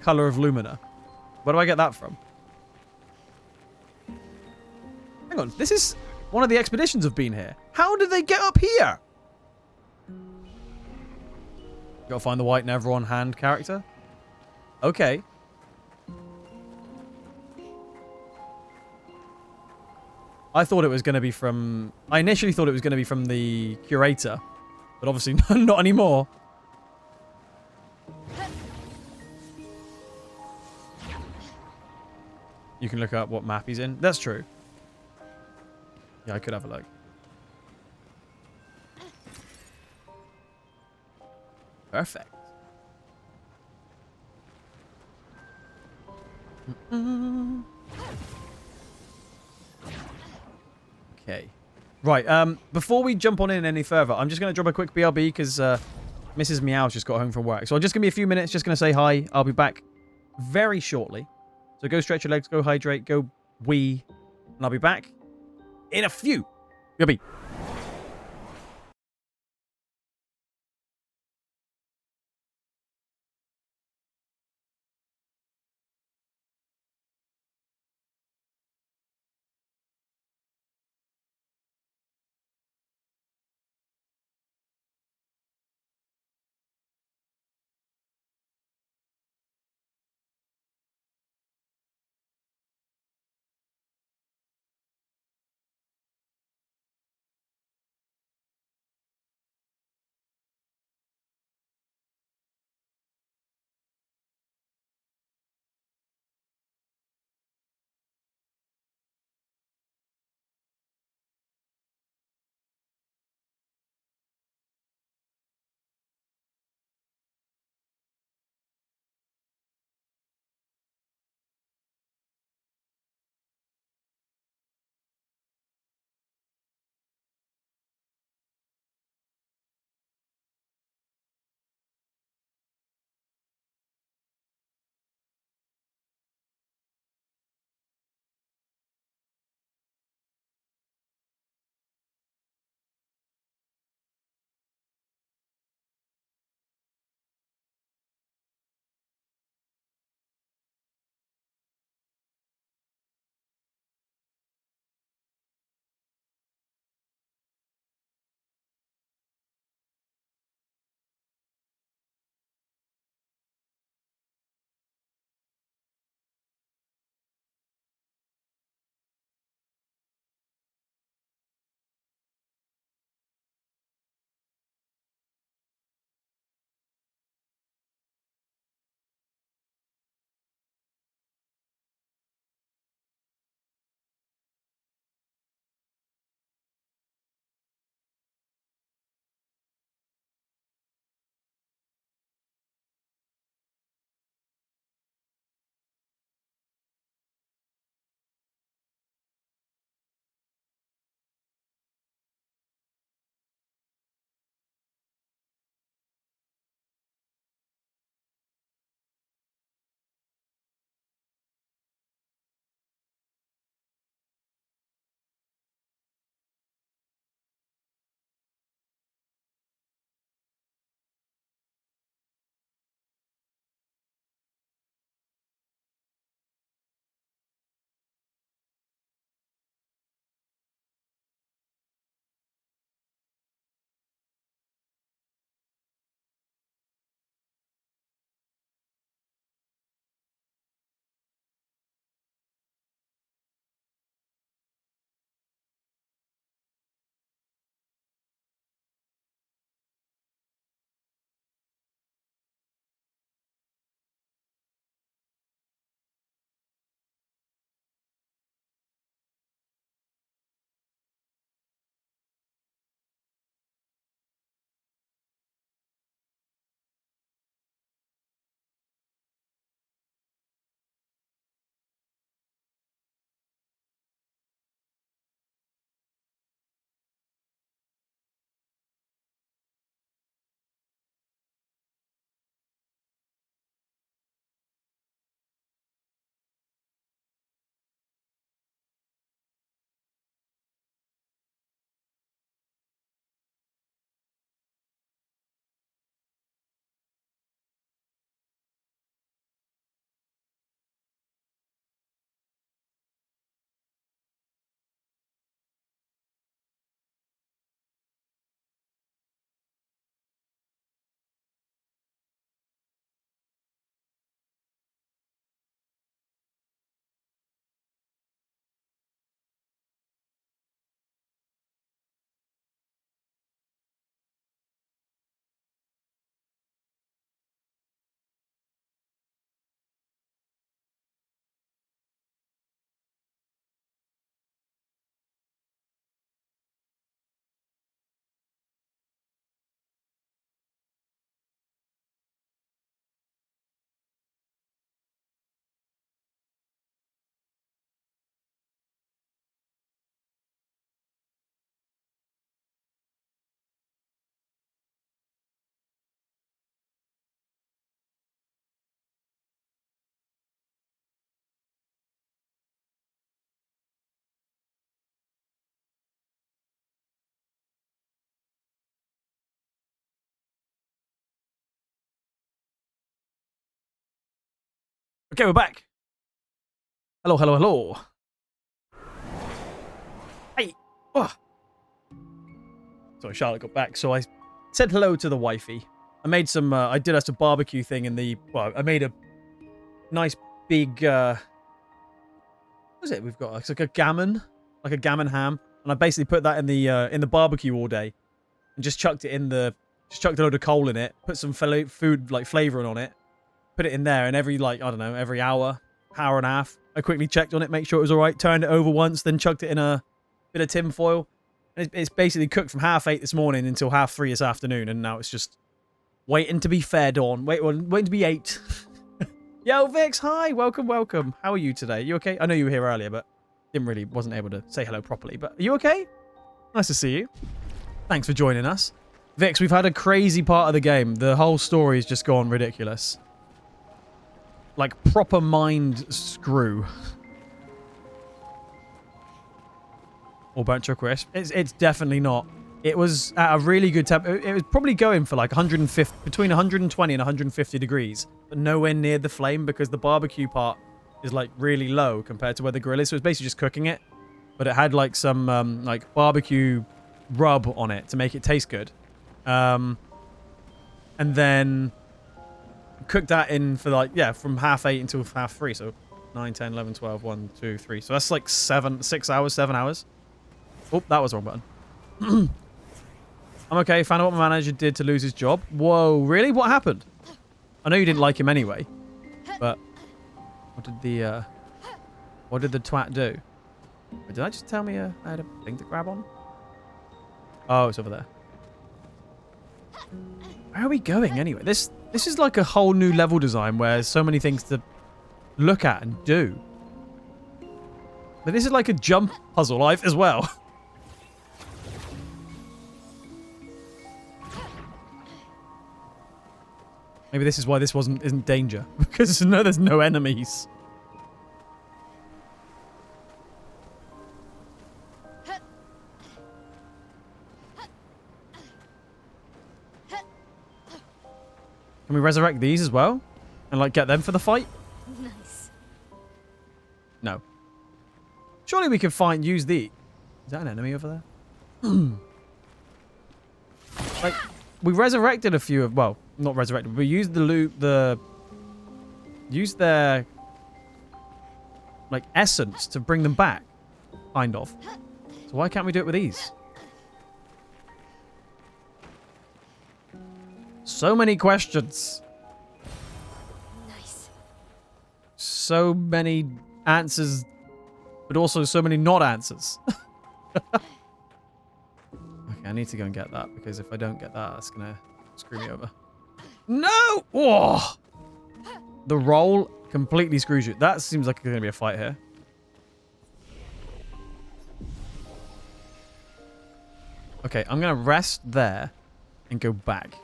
S3: color of Lumina? Where do I get that from? Hang on, this is one of the expeditions have been here. How did they get up here? Gotta find the white never on hand character. Okay. I thought it was going to be from... I initially thought it was going to be from the curator. But obviously not anymore. You can look up what map he's in. That's true. Yeah, I could have a look. Perfect. Okay. Right, before we jump on in any further, I'm just going to drop a quick BRB because Mrs. Meow's just got home from work. So I'll just give me a few minutes, just going to say hi. I'll be back very shortly. So go stretch your legs, go hydrate, go wee, and I'll be back in a few. BRB. Okay, we're back. Hello, hello, hello. Hey. Oh. Sorry, Charlotte got back, so I said hello to the wifey. I made some, I did us a barbecue thing in the, well, I made a nice big, what is it we've got? It's like a gammon ham. And I basically put that in the barbecue all day. And just chucked it in the, just chucked a load of coal in it, put some food, like, flavouring on it, put it in there, and every, like, I don't know, every hour and a half, I quickly checked on it, make sure it was alright, turned it over once, then chucked it in a bit of tin foil. And it's basically cooked from 8:30 this morning until 3:30 this afternoon, and now it's just waiting to be fed on. Waiting to be ate. Yo, Vix, hi, welcome, welcome. How are you today? You okay? I know you were here earlier, but wasn't able to say hello properly. But are you okay? Nice to see you. Thanks for joining us. Vix, we've had a crazy part of the game. The whole story's just gone ridiculous. Like, proper mind screw. Or burnt to a crisp. It's definitely not. It was at a really good temp. It was probably going for like 150, between 120 and 150 degrees, but nowhere near the flame because the barbecue part is like really low compared to where the grill is. So it's basically just cooking it, but it had like some like barbecue rub on it to make it taste good. And then cooked that in for like, yeah, from 8:30 until 3:30. So 9, 10, 11, 12, 1, 2, 3. So that's like 7 hours. Oh, that was the wrong button. I'm okay. Found out what my manager did to lose his job. Whoa, really? What happened? I know you didn't like him anyway, but what did the twat do? Wait, did I just tell me I had a thing to grab on? Oh, it's over there. Where are we going anyway? This is like a whole new level design where there's so many things to look at and do. But this is like a jump puzzle life as well. Maybe this is why this isn't danger. Because there's no enemies. Can we resurrect these as well? And like get them for the fight?
S6: Nice.
S3: No. Surely we can use the... Is that an enemy over there? Like, we resurrected a few of... Well, not resurrected. We used the loot... Used their... like, essence to bring them back. Kind of. So why can't we do it with these? So many questions.
S6: Nice.
S3: So many answers, but also so many not answers. Okay, I need to go and get that, because if I don't get that, that's going to screw me over. No! Oh! The roll completely screws you. That seems like there's going to be a fight here. Okay, I'm going to rest there and go back.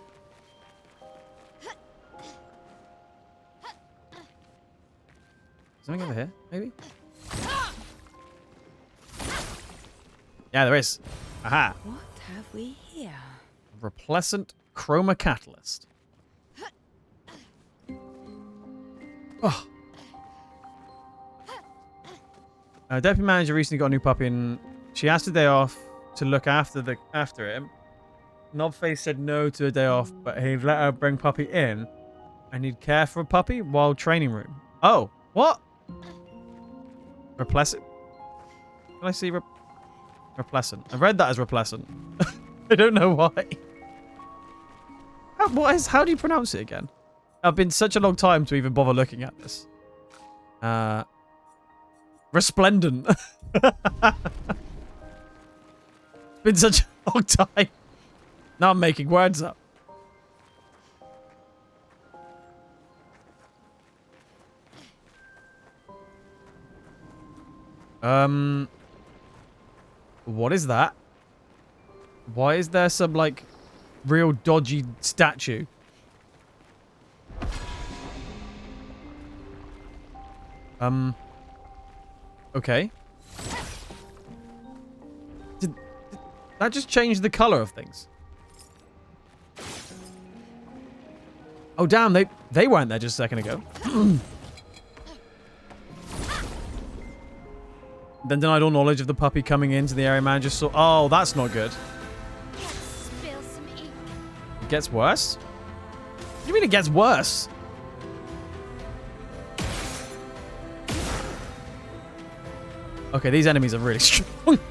S3: Something over here, maybe? Yeah, there is. Aha.
S9: What have we here?
S3: Replacent chroma catalyst. Oh. Deputy manager recently got a new puppy and she asked a day off to look after him. Knobface said no to a day off, but he'd let her bring puppy in and he'd care for a puppy while training room. Oh, what? Replacent? Can I see replacent? I read that as replacent. I don't know why. How do you pronounce it again? It's been such a long time to even bother looking at this. Resplendent. It's been such a long time. Now I'm making words up. What is that? Why is there some, like, real dodgy statue? Okay. Did that just change the color of things? Oh, damn, they weren't there just a second ago. Then denied all knowledge of the puppy coming into the area manager. So, oh, that's not good.
S6: Spill some ink.
S3: It gets worse? What do you mean it gets worse? Okay, these enemies are really strong.
S6: Prepare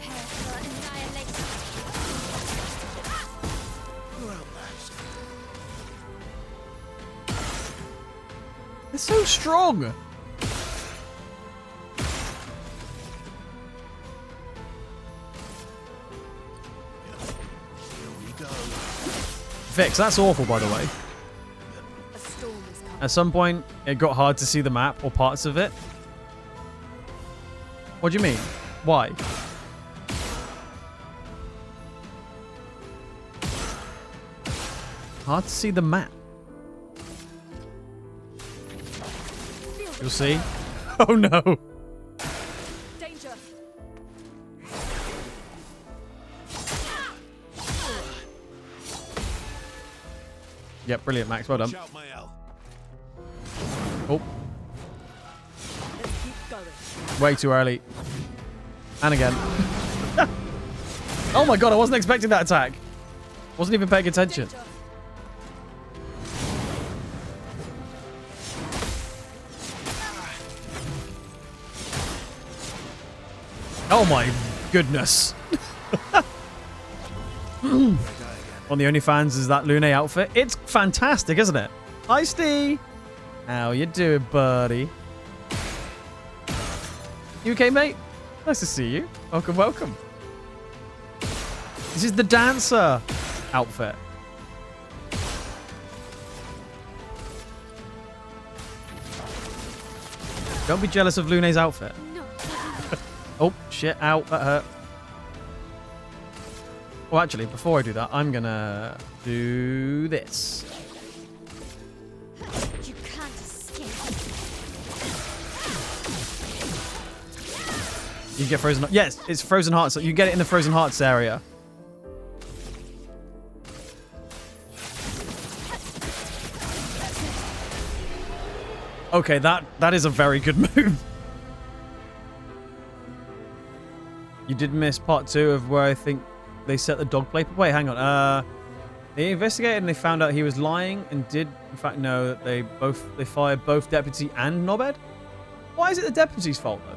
S6: for annihilation.
S3: They're so strong. Vix, that's awful, by the way.
S10: A storm is coming.
S3: At some point, it got hard to see the map or parts of it. What do you mean? Why? Hard to see the map. You'll see. Oh no.
S10: Danger.
S3: Yep, brilliant, Max. Well done. Oh,
S10: Let's keep going.
S3: way too early. And again. Oh my god, I wasn't expecting that attack. Wasn't even paying attention.
S10: Danger.
S3: Oh my goodness. On the OnlyFans is that Lune outfit. It's fantastic, isn't it? Hi, Steve. How you doing, buddy? You okay, mate? Nice to see you. Welcome, welcome. This is the dancer outfit. Don't be jealous of Lune's outfit.
S6: No.
S3: Oh, shit. Ow, that hurt. Well, actually, before I do that, I'm gonna do this.
S6: You can't escape.
S3: You get frozen. Yes, it's Frozen Hearts. You get it in the Frozen Hearts area. Okay, that is a very good move. You did miss part 2 of where I think they set the dog play. Wait, hang on. They investigated and they found out he was lying and did, in fact, know that they fired both deputy and Knobhead. Why is it the deputy's fault though?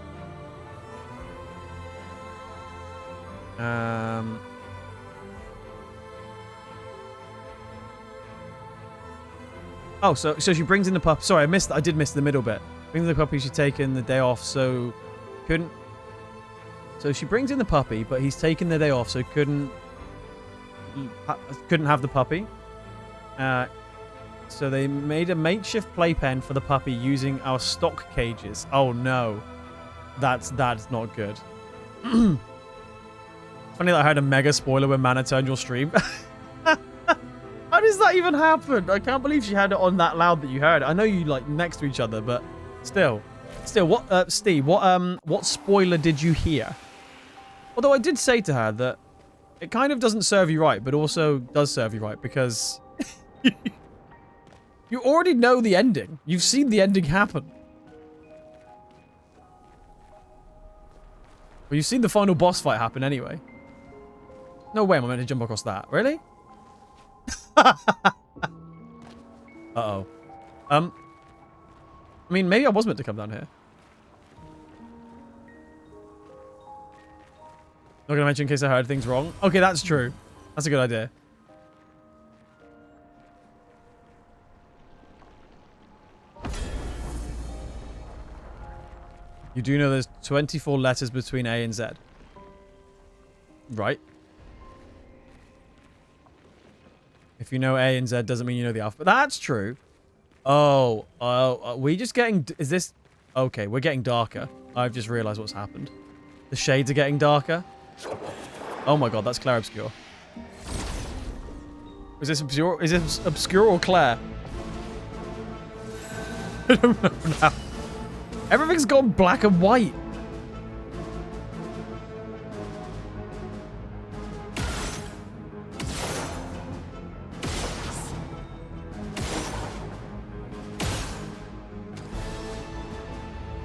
S3: Oh, so she brings in the puppy. Sorry, I did miss the middle bit. Brings the puppy. She's taken the day off, so couldn't. So she brings in the puppy, but he's taken the day off, so couldn't have the puppy. So they made a makeshift playpen for the puppy using our stock cages. Oh no, that's not good. Funny that I heard a mega spoiler when Mana turned your stream. How does that even happen? I can't believe she had it on that loud that you heard it. I know you like next to each other, but still, what, Steve? What spoiler did you hear? Although I did say to her that it kind of doesn't serve you right, but also does serve you right because you already know the ending. You've seen the ending happen. Well, you've seen the final boss fight happen anyway. No way am I meant to jump across that. Really? Uh-oh. I mean, maybe I was meant to come down here. Not gonna mention in case I heard things wrong. Okay, that's true. That's a good idea. You do know there's 24 letters between A and Z. Right. If you know A and Z doesn't mean you know the alphabet. That's true. Oh, are we just getting... Is this... Okay, we're getting darker. I've just realized what's happened. The shades are getting darker. Oh my god, that's Clair Obscur. Is this Obscur? Is this Obscur or Clair? I don't know now. Everything's gone black and white.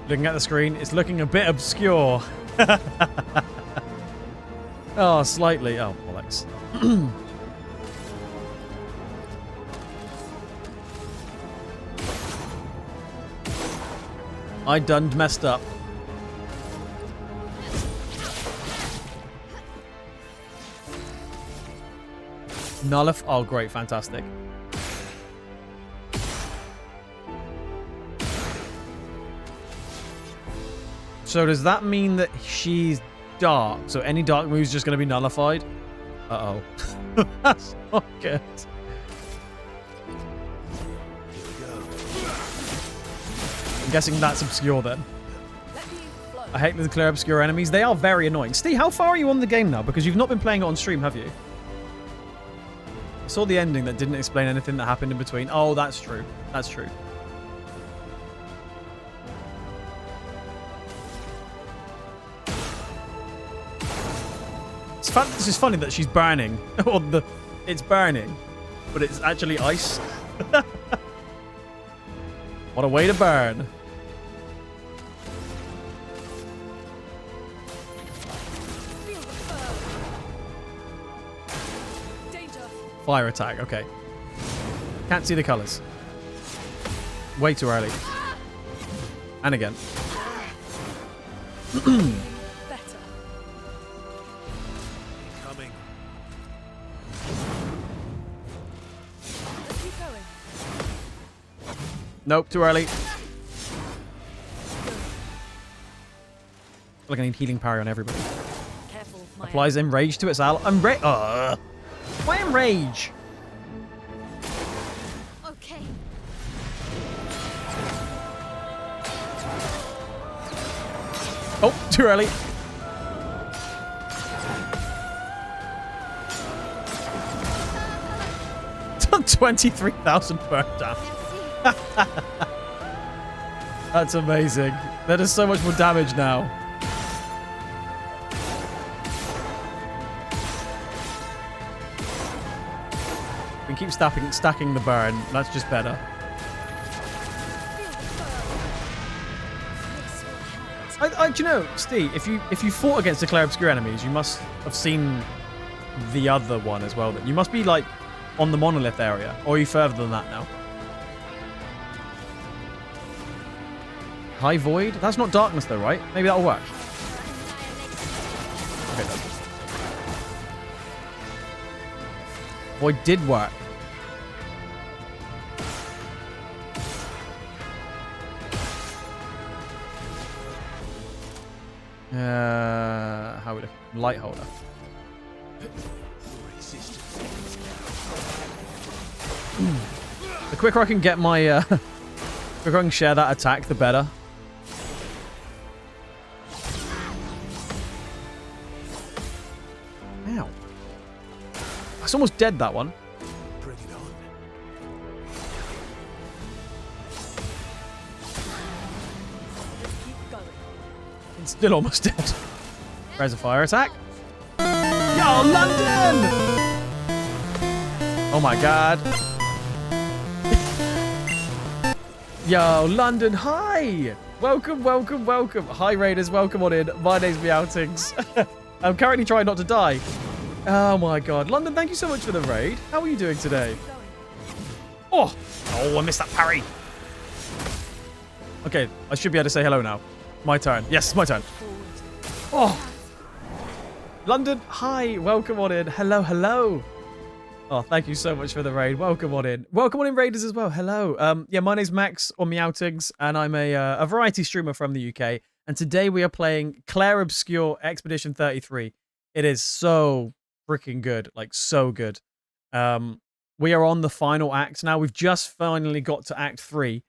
S3: Looking at the screen, it's looking a bit obscure. Oh, slightly. Oh, bollocks. I done messed up. Nullif. Oh, great. Fantastic. So does that mean that she's dark? So any dark move's just going to be nullified? Uh-oh. That's not good. I'm guessing that's obscure then. I hate the Clair obscure enemies. They are very annoying. Steve, how far are you on the game now? Because you've not been playing it on stream, have you? I saw the ending that didn't explain anything that happened in between. Oh, that's true. That's true. This is funny that she's burning. Or it's burning, but it's actually ice. What a way to burn. Fire attack, okay. Can't see the colors. Way too early. And again. Nope, too early. Like I need healing parry on everybody. Careful, applies enrage to its ally. Why enrage?
S6: Okay.
S3: Oh, too early. Done 23,000 burn damage. That's amazing. That is so much more damage now. We can keep stacking the burn. That's just better. Do you know, Steve, if you fought against the Clair obscure enemies, you must have seen the other one as well. You must be like on the monolith area, or are you further than that now? High Void? That's not darkness though, right? Maybe that'll work. Okay, no. Void did work. How we look? Light holder. The quicker I can get my the quicker I can share that attack, the better. Ow. That's almost dead, that one.
S12: Bring it on.
S3: It's still almost dead. There's a fire attack. Yo, London! Oh my god. Yo, London, hi! Welcome, welcome, welcome. Hi, Raiders, welcome on in. My name's Meowtingz. I'm currently trying not to die. Oh my god. London, thank you so much for the raid. How are you doing today? Oh! Oh, I missed that parry. Okay, I should be able to say hello now. My turn. Yes, my turn. Oh! London, hi! Welcome on in. Hello, hello. Oh, thank you so much for the raid. Welcome on in. Welcome on in, Raiders, as well. Hello. Yeah, my name's Max, or Meowtingz, and I'm a variety streamer from the UK. And today we are playing Clair Obscur Expedition 33. It is so freaking good. Like, so good. We are on the final act now. We've just finally got to Act 3.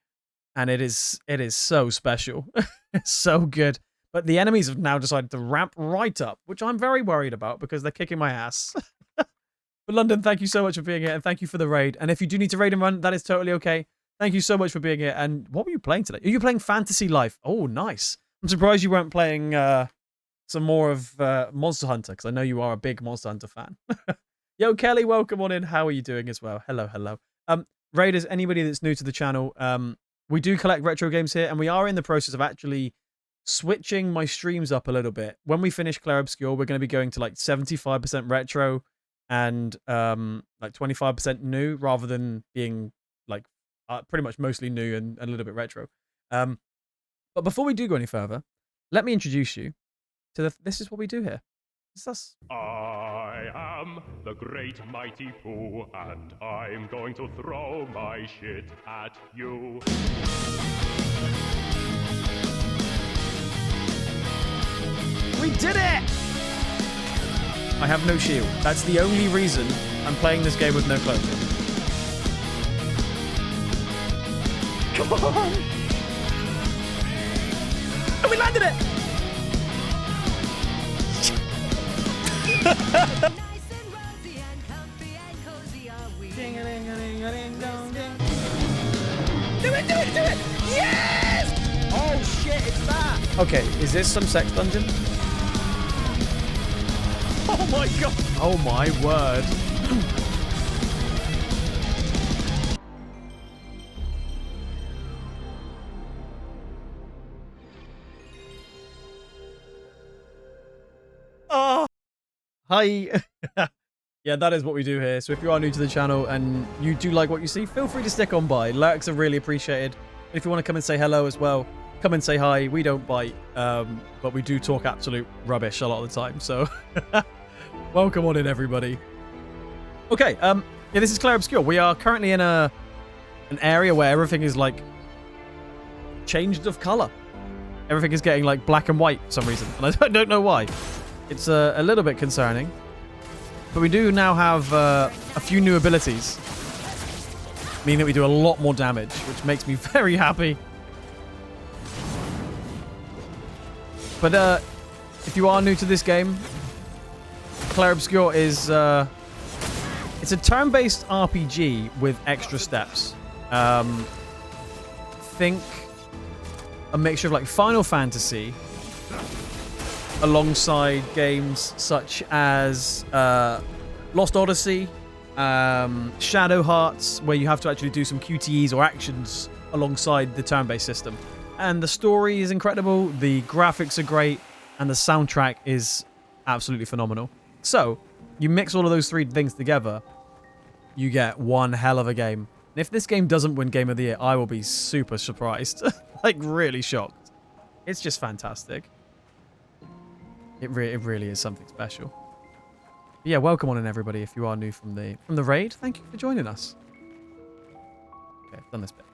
S3: And it is so special. It's so good. But the enemies have now decided to ramp right up, which I'm very worried about because they're kicking my ass. But London, thank you so much for being here, and thank you for the raid. And if you do need to raid and run, that is totally okay. Thank you so much for being here. And what were you playing today? Are you playing Fantasy Life? Oh, nice. I'm surprised you weren't playing some more of Monster Hunter, because I know you are a big Monster Hunter fan. Yo, Kelly, welcome on in. How are you doing as well? Hello, hello. Raiders, anybody that's new to the channel, we do collect retro games here, and we are in the process of actually switching my streams up a little bit. When we finish Clair Obscur, we're going to be going to like 75% retro and like 25% new, rather than being like pretty much mostly new and a little bit retro. But before we do go any further, let me introduce you to this is what we do here. This is us.
S11: I am the great mighty Pooh, and I'm going to throw my shit at you.
S3: We did it! I have no shield. That's the only reason I'm playing this game with no clothing. Come on! And we landed it! Do it, do it, do it! Yes! Oh shit, it's that! Okay, is this some sex dungeon? Oh my god! Oh my word. Oh! Hi! Yeah, that is what we do here. So if you are new to the channel and you do like what you see, feel free to stick on by. Lurks are really appreciated. If you want to come and say hello as well, come and say hi. We don't bite, but we do talk absolute rubbish a lot of the time. So welcome on in, everybody. Okay, yeah, this is Clair Obscur. We are currently in an area where everything is like changed of color. Everything is getting like black and white for some reason, and I don't know why. It's a little bit concerning. But we do now have a few new abilities, meaning that we do a lot more damage, which makes me very happy. But if you are new to this game, Clair Obscur is it's a turn-based RPG with extra steps. Think a mixture of like Final Fantasy alongside games such as Lost Odyssey, Shadow Hearts, where you have to actually do some QTEs or actions alongside the turn-based system. And the story is incredible, the graphics are great, and the soundtrack is absolutely phenomenal. So, you mix all of those three things together, you get one hell of a game. And if this game doesn't win Game of the Year, I will be super surprised. Like, really shocked. It's just fantastic. It really is something special. But yeah, welcome on in, everybody. If you are new from the raid, thank you for joining us. Okay, I've done this bit.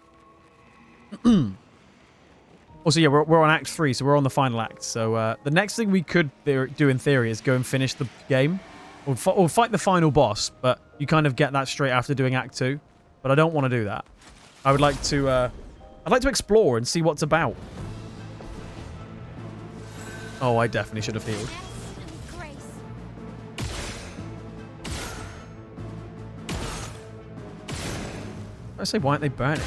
S3: Also, yeah, we're on Act 3, so we're on the final act. So the next thing we could do in theory is go and finish the game, or fight the final boss. But you kind of get that straight after doing Act 2. But I don't want to do that. I would like to. I'd like to explore and see what's about. Oh, I definitely should have healed. I say, why aren't they burning?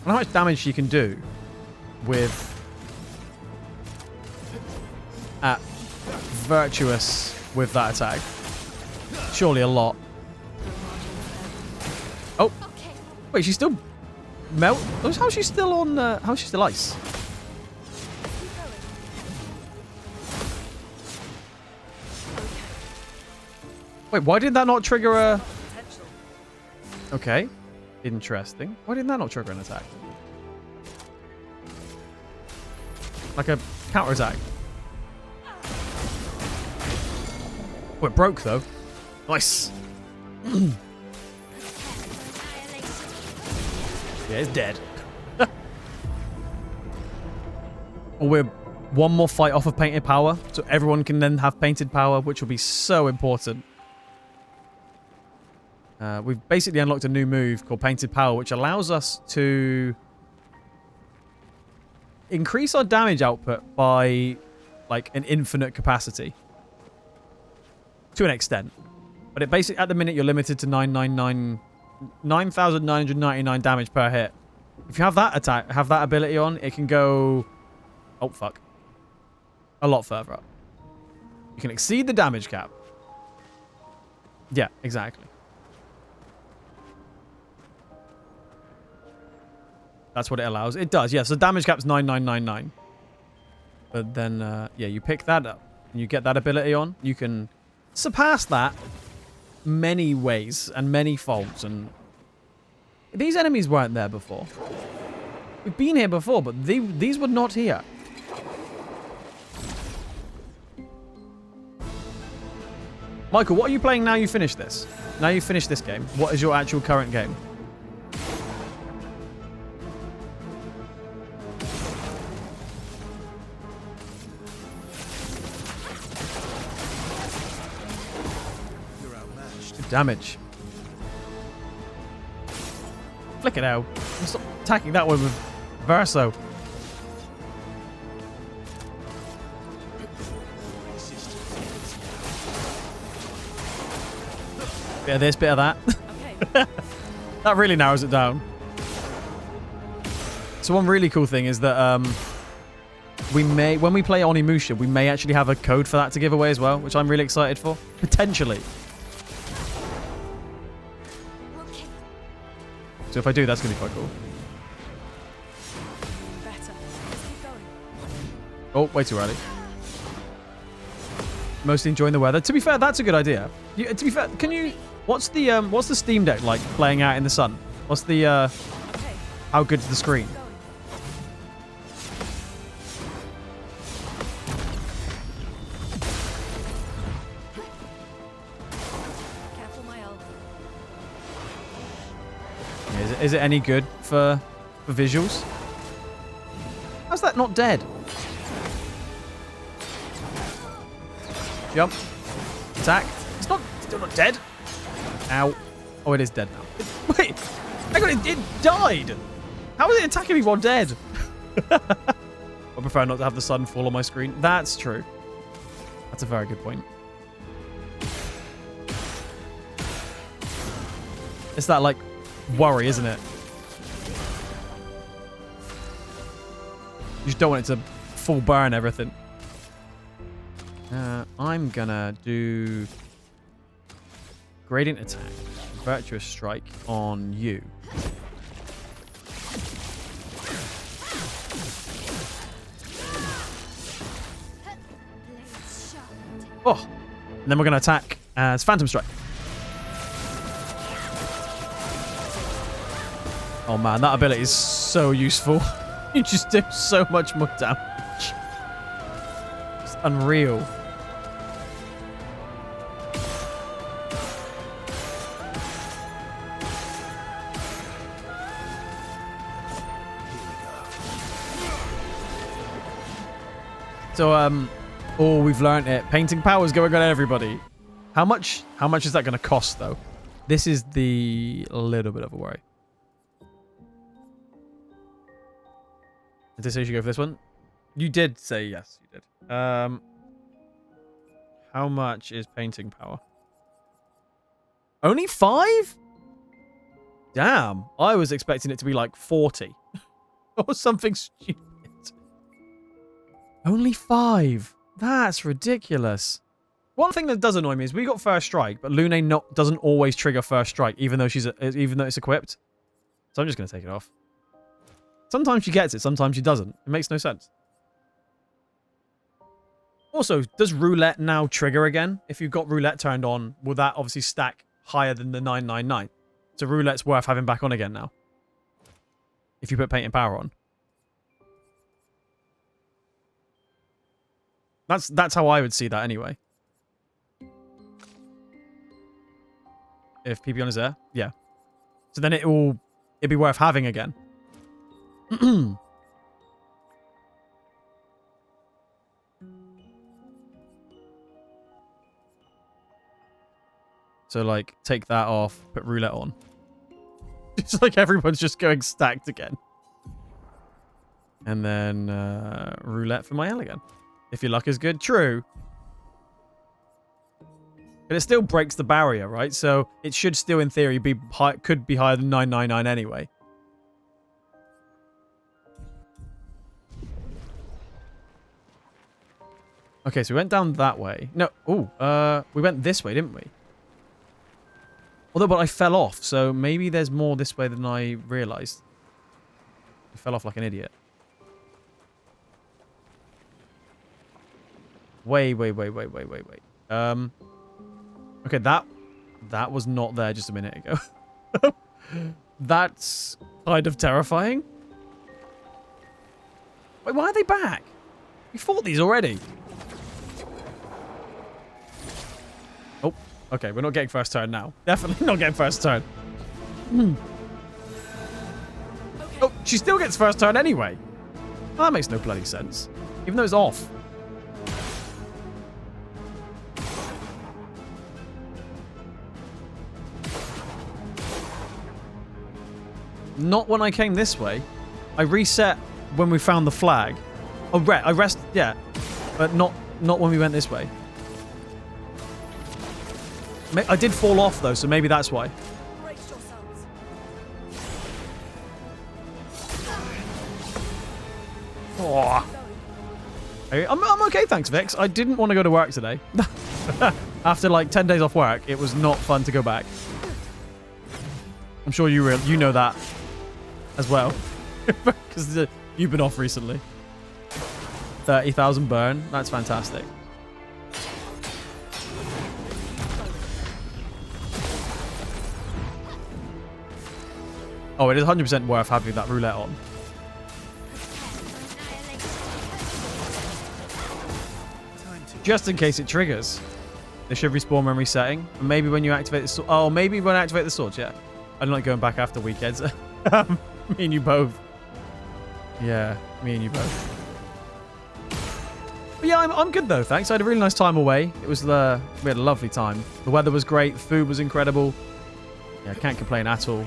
S3: I don't know how much damage you can do with Virtuous with that attack. Surely a lot. Oh, wait, she's still melt. How's she still on? How's she still ice? Wait, why did that not trigger a? Okay, interesting. Why did that not trigger an attack? Like a counter attack. Oh, it broke though. Nice. Yeah, it's dead. Well, we're one more fight off of Painted Power, so everyone can then have Painted Power, which will be so important. We've basically unlocked a new move called Painted Power, which allows us to increase our damage output by like an infinite capacity. To an extent. But it basically, at the minute, you're limited to 9,999 damage per hit. If you have that attack, have that ability on, it can go... Oh, fuck. A lot further up. You can exceed the damage cap. Yeah, exactly. That's what it allows. It does, yeah. So damage cap's 9999. But then, yeah, you pick that up and you get that ability on. You can surpass that many ways and many folds. And these enemies weren't there before. We've been here before, but these were not here. Michael, what are you playing now you finish this? Now you finish this game. What is your actual current game? Good damage. Flick it out. Stop attacking that one with Verso. Bit of this, bit of that. Okay. That really narrows it down. So one really cool thing is that we may, when we play Onimusha, we may actually have a code for that to give away as well, which I'm really excited for. Potentially. So if I do, that's going to be quite cool. Oh, way too early. Mostly enjoying the weather. To be fair, that's a good idea. To be fair, can you... What's the Steam Deck like playing out in the sun? What's the, how good's the screen? Is it any good for visuals? How's that not dead? Jump. Attack. It's still not dead. Ow. Oh, it is dead now. Wait. Hang on, it died. How is it attacking me while dead? I prefer not to have the sun fall on my screen. That's true. That's a very good point. It's that, like, worry, isn't it? You just don't want it to full burn everything. I'm gonna do gradient attack, virtuous strike on you. Oh, and then we're gonna attack as phantom strike. Oh man, that ability is so useful. You just do so much more damage. It's unreal. So, oh, we've learned it. Painting power's going on everybody. How much is that going to cost, though? This is the little bit of a worry. Did I say you should go for this one? You did say yes, you did. How much is painting power? Only 5? Damn. I was expecting it to be like 40. Or something stupid. Only 5. That's ridiculous. One thing that does annoy me is we got first strike, but Lune doesn't always trigger first strike, even though it's equipped. So I'm just going to take it off. Sometimes she gets it, sometimes she doesn't. It makes no sense. Also, does roulette now trigger again? If you've got roulette turned on, will that obviously stack higher than the 999? So roulette's worth having back on again now. If you put painting power on. That's how I would see that anyway. If PP on is there, yeah. So then it'd be worth having again. So like take that off, put roulette on. It's like everyone's just going stacked again. And then roulette for my L again. If your luck is good, true. But it still breaks the barrier, right? So it should still, in theory, could be higher than 999 anyway. Okay, so we went down that way. No, we went this way, didn't we? Although, but I fell off, so maybe there's more this way than I realized. I fell off like an idiot. Wait. Okay, that was not there just a minute ago. That's kind of terrifying. Wait, why are they back? We fought these already. Oh, okay, we're not getting first turn now. Definitely not getting first turn. Oh, she still gets first turn anyway. Well, that makes no bloody sense. Even though it's off. Not when I came this way. I reset when we found the flag. Oh, I rest, yeah. But not when we went this way. I did fall off, though, so maybe that's why. Oh. Hey, I'm okay, thanks, Vix. I didn't want to go to work today. After, like, 10 days off work, it was not fun to go back. I'm sure you know that as well. Because you've been off recently. 30,000 burn. That's fantastic. Oh, it is 100% worth having that roulette on. Just in case it triggers. They should respawn when resetting. And maybe when you activate the sword. Oh, maybe when I activate the swords, yeah. I don't like going back after weekends. Me and you both. Yeah, me and you both. But yeah, I'm good though, thanks. I had a really nice time away. It was we had a lovely time. The weather was great. The food was incredible. Yeah, I can't complain at all.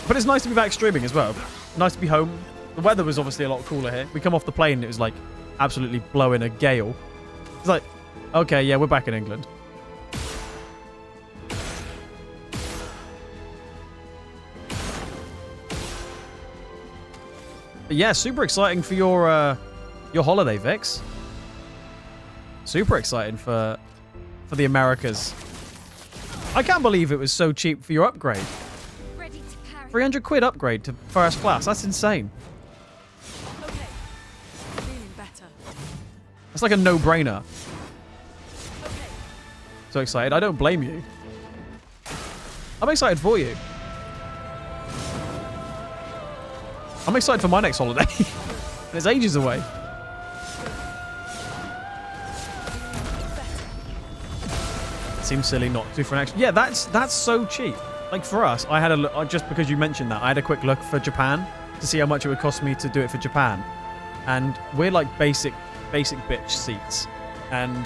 S3: But it's nice to be back streaming as well. Nice to be home. The weather was obviously a lot cooler here. We come off the plane and it was like absolutely blowing a gale. It's like, okay, yeah, we're back in England. But yeah, super exciting for your holiday, Vix. Super exciting for the Americas. I can't believe it was so cheap for your upgrade. 300 quid upgrade to first class. That's insane.
S10: Okay. Feeling better.
S3: That's like a no-brainer. Okay. So excited. I don't blame you. I'm excited for you. I'm excited for my next holiday. And it's ages away. It seems silly not to for an extra. Yeah, that's so cheap. Like for us, I had a look, just because you mentioned that, I had a quick look for Japan to see how much it would cost me to do it for Japan. And we're like basic bitch seats. And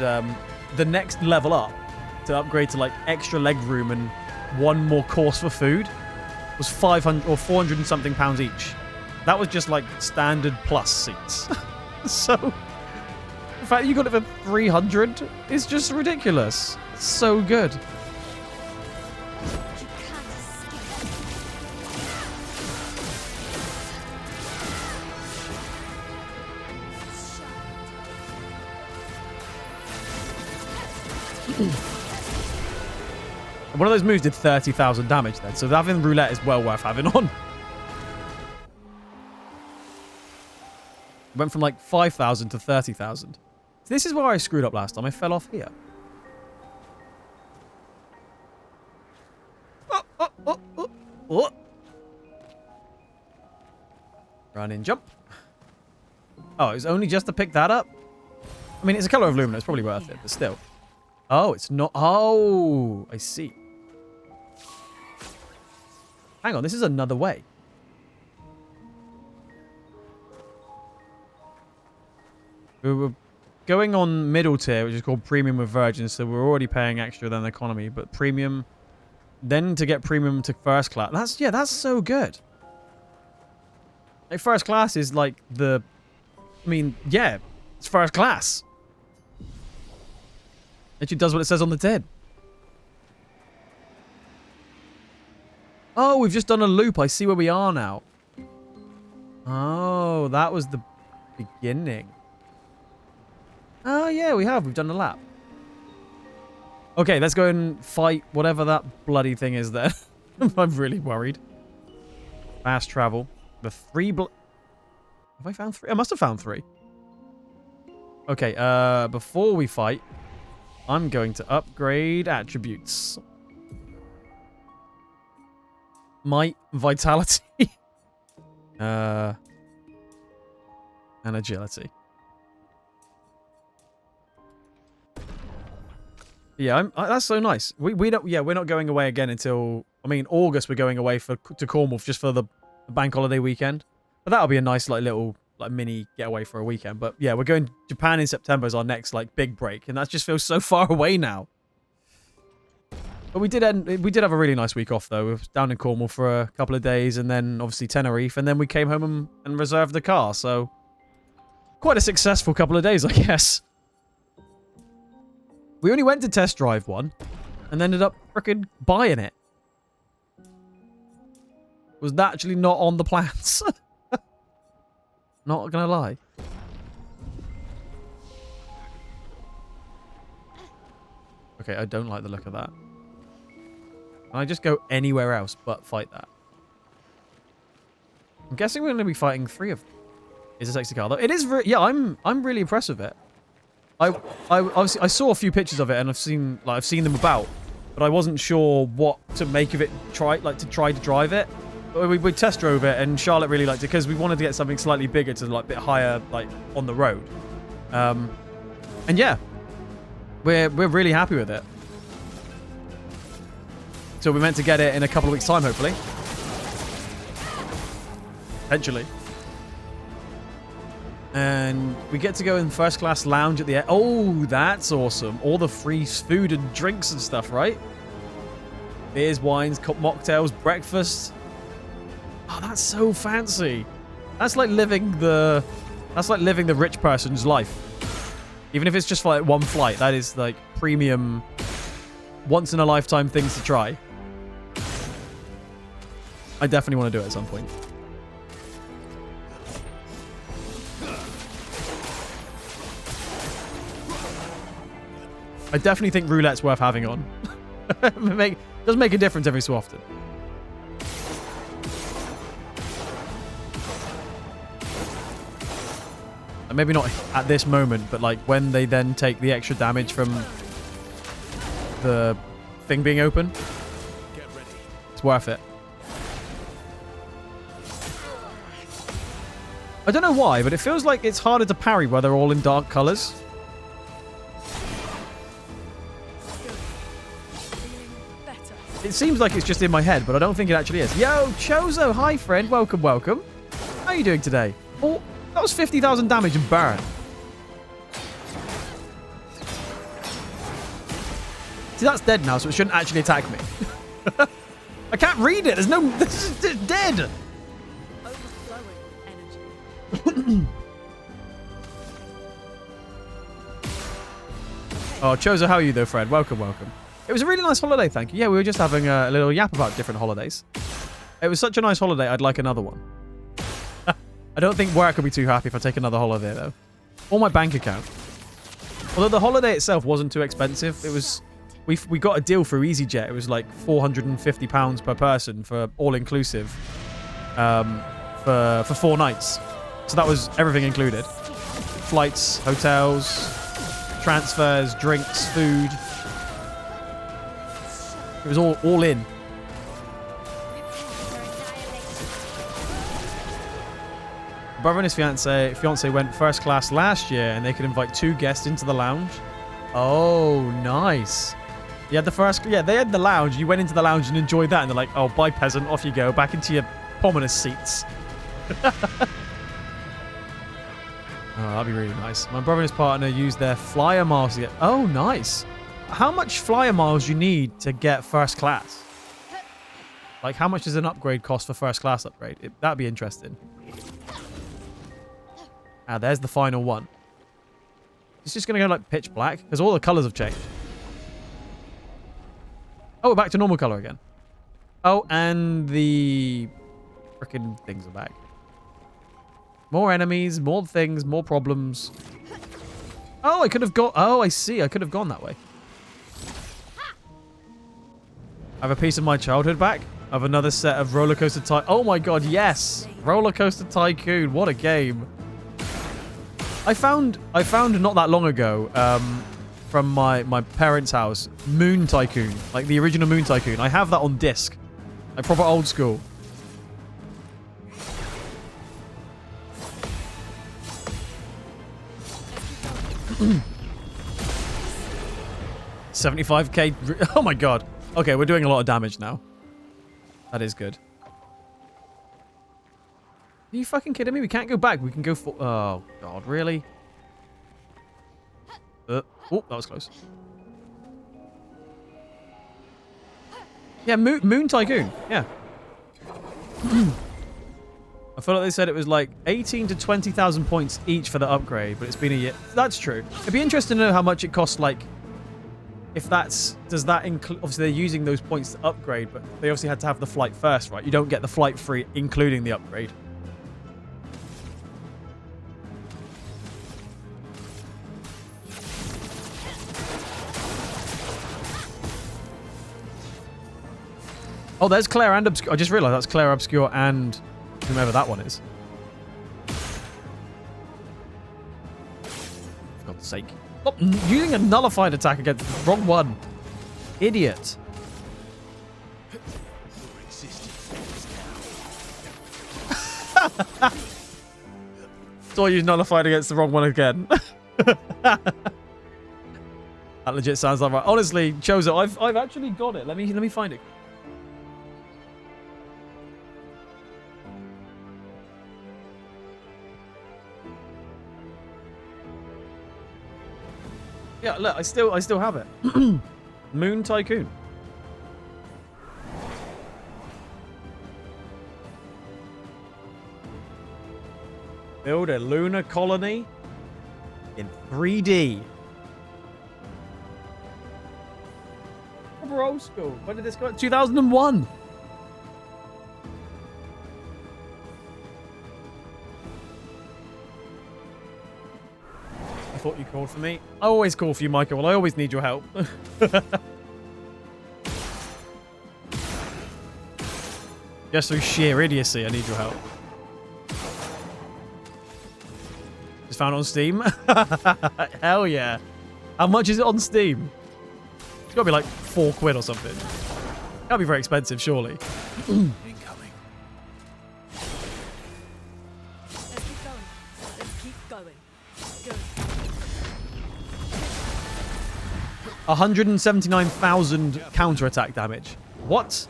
S3: the next level up to upgrade to like extra leg room and one more course for food was 500 or 400 and something pounds each. That was just like standard plus seats. So the fact that you got it for 300 is just ridiculous. It's so good. One of those moves did 30,000 damage then, so having roulette is well worth having on. Went from like 5,000 to 30,000. So this is where I screwed up last time. I fell off here. Oh. Run and jump. Oh, it was only just to pick that up? I mean, it's a color of Lumina. It's probably worth it, but still. Oh, it's not. Oh, I see. Hang on, this is another way. We were going on middle tier, which is called Premium with Virgin, so we're already paying extra than economy, but Premium, then to get Premium to First Class. That's so good. Like, First Class is like the... I mean, yeah, it's First Class. It does what it says on the tin. Oh, we've just done a loop. I see where we are now. Oh, that was the beginning. Oh, yeah, we have. We've done a lap. Okay, let's go and fight whatever that bloody thing is there. I'm really worried. Fast travel. The 3 have I found 3? I must have found 3. Okay, before we fight, I'm going to upgrade attributes. Might, vitality, and agility. Yeah, that's so nice. We don't. Yeah, we're not going away again until, I mean, August. We're going away to Cornwall just for the bank holiday weekend. But that'll be a nice little mini getaway for a weekend. But yeah, we're going to Japan in September as our next big break, and that just feels so far away now. But we did have a really nice week off though. We were down in Cornwall for a couple of days, and then obviously Tenerife, and then we came home and reserved the car. So quite a successful couple of days, I guess. We only went to test drive one, and ended up frickin' buying it. Was actually not on the plans. Not gonna lie. Okay, I don't like the look of that. Can I just go anywhere else but fight that? I'm guessing we're going to be fighting 3 of them. It's a sexy car, though. It is, yeah. I'm really impressed with it. I saw a few pictures of it, and I've seen them about, but I wasn't sure what to make of it. Try to drive it. But we test drove it, and Charlotte really liked it because we wanted to get something slightly bigger to a bit higher on the road. And yeah, we're really happy with it. So we're meant to get it in a couple of weeks' time, hopefully. Eventually. And we get to go in first class lounge at the end. Oh, that's awesome. All the free food and drinks and stuff, right? Beers, wines, mocktails, breakfast. Oh, that's so fancy. That's like living the rich person's life. Even if it's just for one flight, that is premium, once in a lifetime things to try. I definitely want to do it at some point. I definitely think roulette's worth having on. Does make a difference every so often. And maybe not at this moment, but when they then take the extra damage from the thing being open, it's worth it. I don't know why, but it feels like it's harder to parry where they're all in dark colors. It seems like it's just in my head, but I don't think it actually is. Yo, Chozo, hi friend, welcome, welcome. How are you doing today? Oh, that was 50,000 damage and burn. See, that's dead now, so it shouldn't actually attack me. I can't read it. There's no... This is dead. Oh, Chozo, how are you though, friend? Welcome, welcome. It was a really nice holiday, thank you. Yeah, we were just having a little yap about different holidays. It was such a nice holiday, I'd like another one. I don't think work will be too happy if I take another holiday, though. Or my bank account. Although the holiday itself wasn't too expensive. It was... We got a deal through EasyJet. It was like £450 per person for all-inclusive. For 4 nights. So that was everything included. Flights, hotels, transfers, drinks, food. It was all in. My brother and his fiance went first class last year, and they could invite 2 guests into the lounge. Oh, nice. You had they had the lounge. You went into the lounge and enjoyed that, and they're like, "Oh, bye, peasant. Off you go, back into your pominous seats." Oh, that'd be really nice. My brother and his partner used their flyer miles to get... Oh, nice. How much flyer miles do you need to get first class? How much does an upgrade cost for first class upgrade? That'd be interesting. Ah, there's the final one. It's just going to go pitch black because all the colors have changed. Oh, we're back to normal color again. Oh, and the frickin' things are back. More enemies, more things, more problems. Oh, I could have gone... Oh, I see. I could have gone that way. I have a piece of my childhood back. I have another set of Roller Coaster Tycoon. Oh my god, yes! Roller Coaster Tycoon, what a game. I found not that long ago, from my parents' house, Moon Tycoon. Like the original Moon Tycoon. I have that on disc. Like proper old school. $75k. Oh my god. Okay, we're doing a lot of damage now. That is good. Are you fucking kidding me? We can't go back. We can go for... Oh, God. Really? Oh, that was close. Yeah, Moon Tycoon. Yeah. I feel like they said it was like 18 to 20,000 points each for the upgrade, but it's been a year. That's true. It'd be interesting to know how much it costs, like... If that's... Does that include... Obviously, they're using those points to upgrade, but they obviously had to have the flight first, right? You don't get the flight free, including the upgrade. Oh, there's Clair and Obscur. I just realized that's Clair, Obscur, and whomever that one is. For God's sake. Oh, using a nullified attack against the wrong one. Idiot. So I used nullified against the wrong one again. That legit sounds like right. Honestly, Chozo, I've actually got it. Let me find it. Yeah, look, I still have it. Moon Tycoon. Build a lunar colony in 3D. Proper old school. When did this go? 2001. I thought you called for me. I always call for you, Michael. Well, I always need your help. Just through sheer idiocy, I need your help. Just found it on Steam? Hell yeah. How much is it on Steam? It's got to be like £4 or something. Can't be very expensive, surely.
S10: Incoming. Let's keep going. Let's keep going. Good.
S3: 179,000 counterattack damage. What?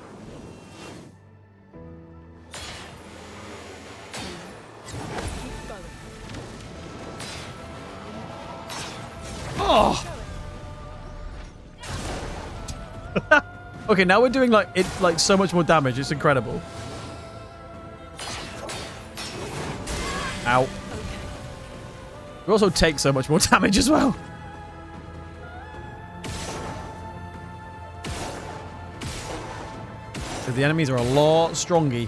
S3: Oh. Okay, now we're doing like so much more damage. It's incredible. Ow. We also take so much more damage as well. So the enemies are a lot stronger.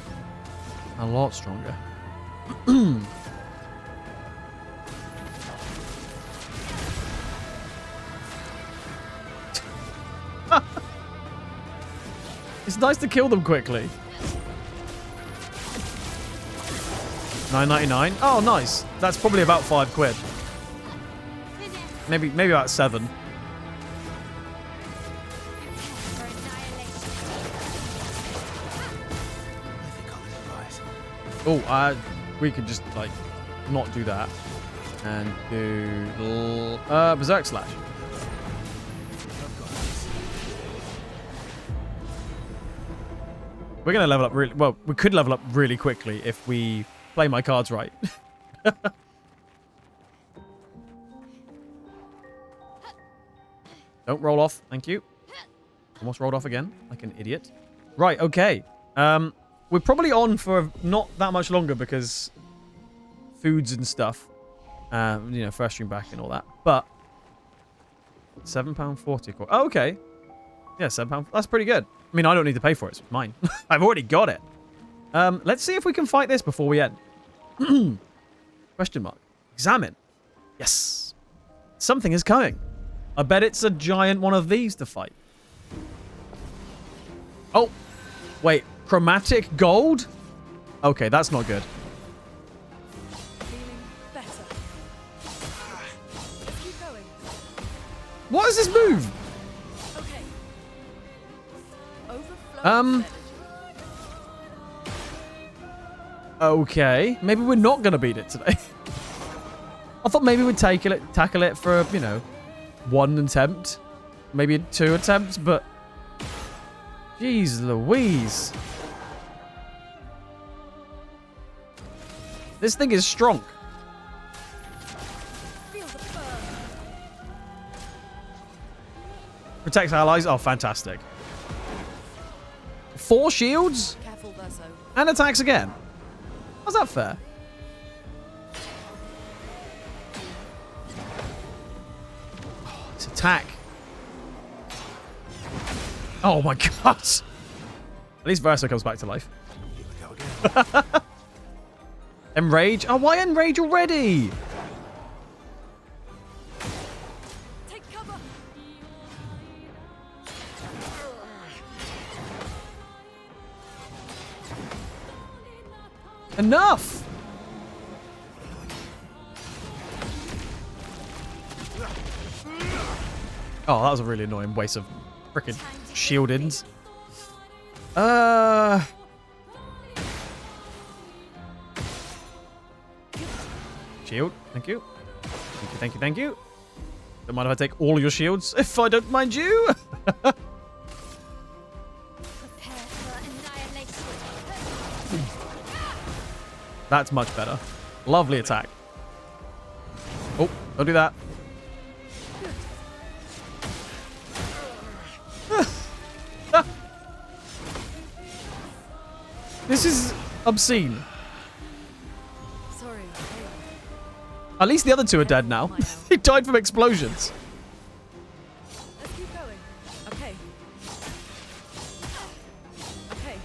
S3: A lot stronger. It's nice to kill them quickly. $9.99. Oh, nice. That's probably about £5. Maybe about 7. Oh, we could just like not do that and do Berserk Slash. We're going to level up really... Well, we could level up really quickly if we play my cards right. Don't roll off. Thank you. Almost rolled off again, like an idiot. Right, okay. We're probably on for not that much longer because foods and stuff. You know, first stream back and all that. But £7.40. Oh, okay. Yeah, £7. That's pretty good. I mean, I don't need to pay for it. It's mine. I've already got it. Let's see if we can fight this before we end. Question mark. Examine. Yes. Something is coming. I bet it's a giant one of these to fight. Oh, wait. Chromatic gold? Okay, that's not good.
S10: Feeling better. Let's keep going.
S3: What is this move?
S10: Okay. Overflow.
S3: Okay. Maybe we're not going to beat it today. I thought maybe we'd tackle it for, you know, 1 attempt. Maybe 2 attempts, but... Jeez Louise. This thing is strong.
S10: Feel the burn.
S3: Protects allies. Oh, fantastic. 4 shields?
S10: Careful, Verso.
S3: And attacks again. How's that fair? Oh, this attack. Oh my god. At least Verso comes back to life. Enrage? Oh, why enrage already?
S10: Take cover.
S3: Enough! Oh, that was a really annoying waste of frickin' shieldings. Shield. Thank you. Thank you, thank you, thank you. Don't mind if I take all your shields, if I don't mind you.
S6: Prepare for annihilation.
S3: That's much better. Lovely attack. Oh, don't do that. This is obscene.
S10: Sorry.
S3: At least the other 2 are dead now. They died from explosions.
S10: Let's keep going. Okay. Okay.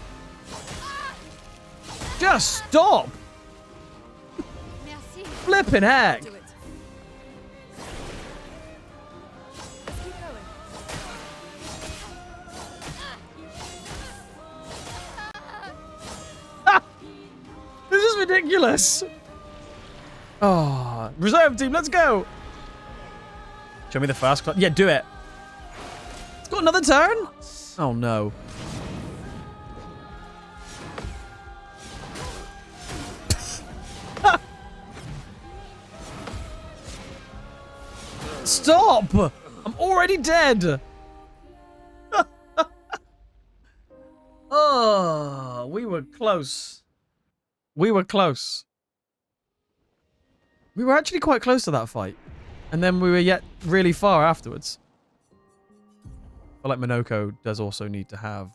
S3: Just stop!
S6: Merci.
S3: Flippin' heck!
S10: Do it. Let's keep going.
S3: This is ridiculous! Oh, reserve team, let's go! Show me the fast clock. Yeah, do it. It's got another turn? Oh no. Stop! I'm already dead! Oh, we were close. We were close. We were actually quite close to that fight. And then we were yet really far afterwards. I feel like Minoko does also need to have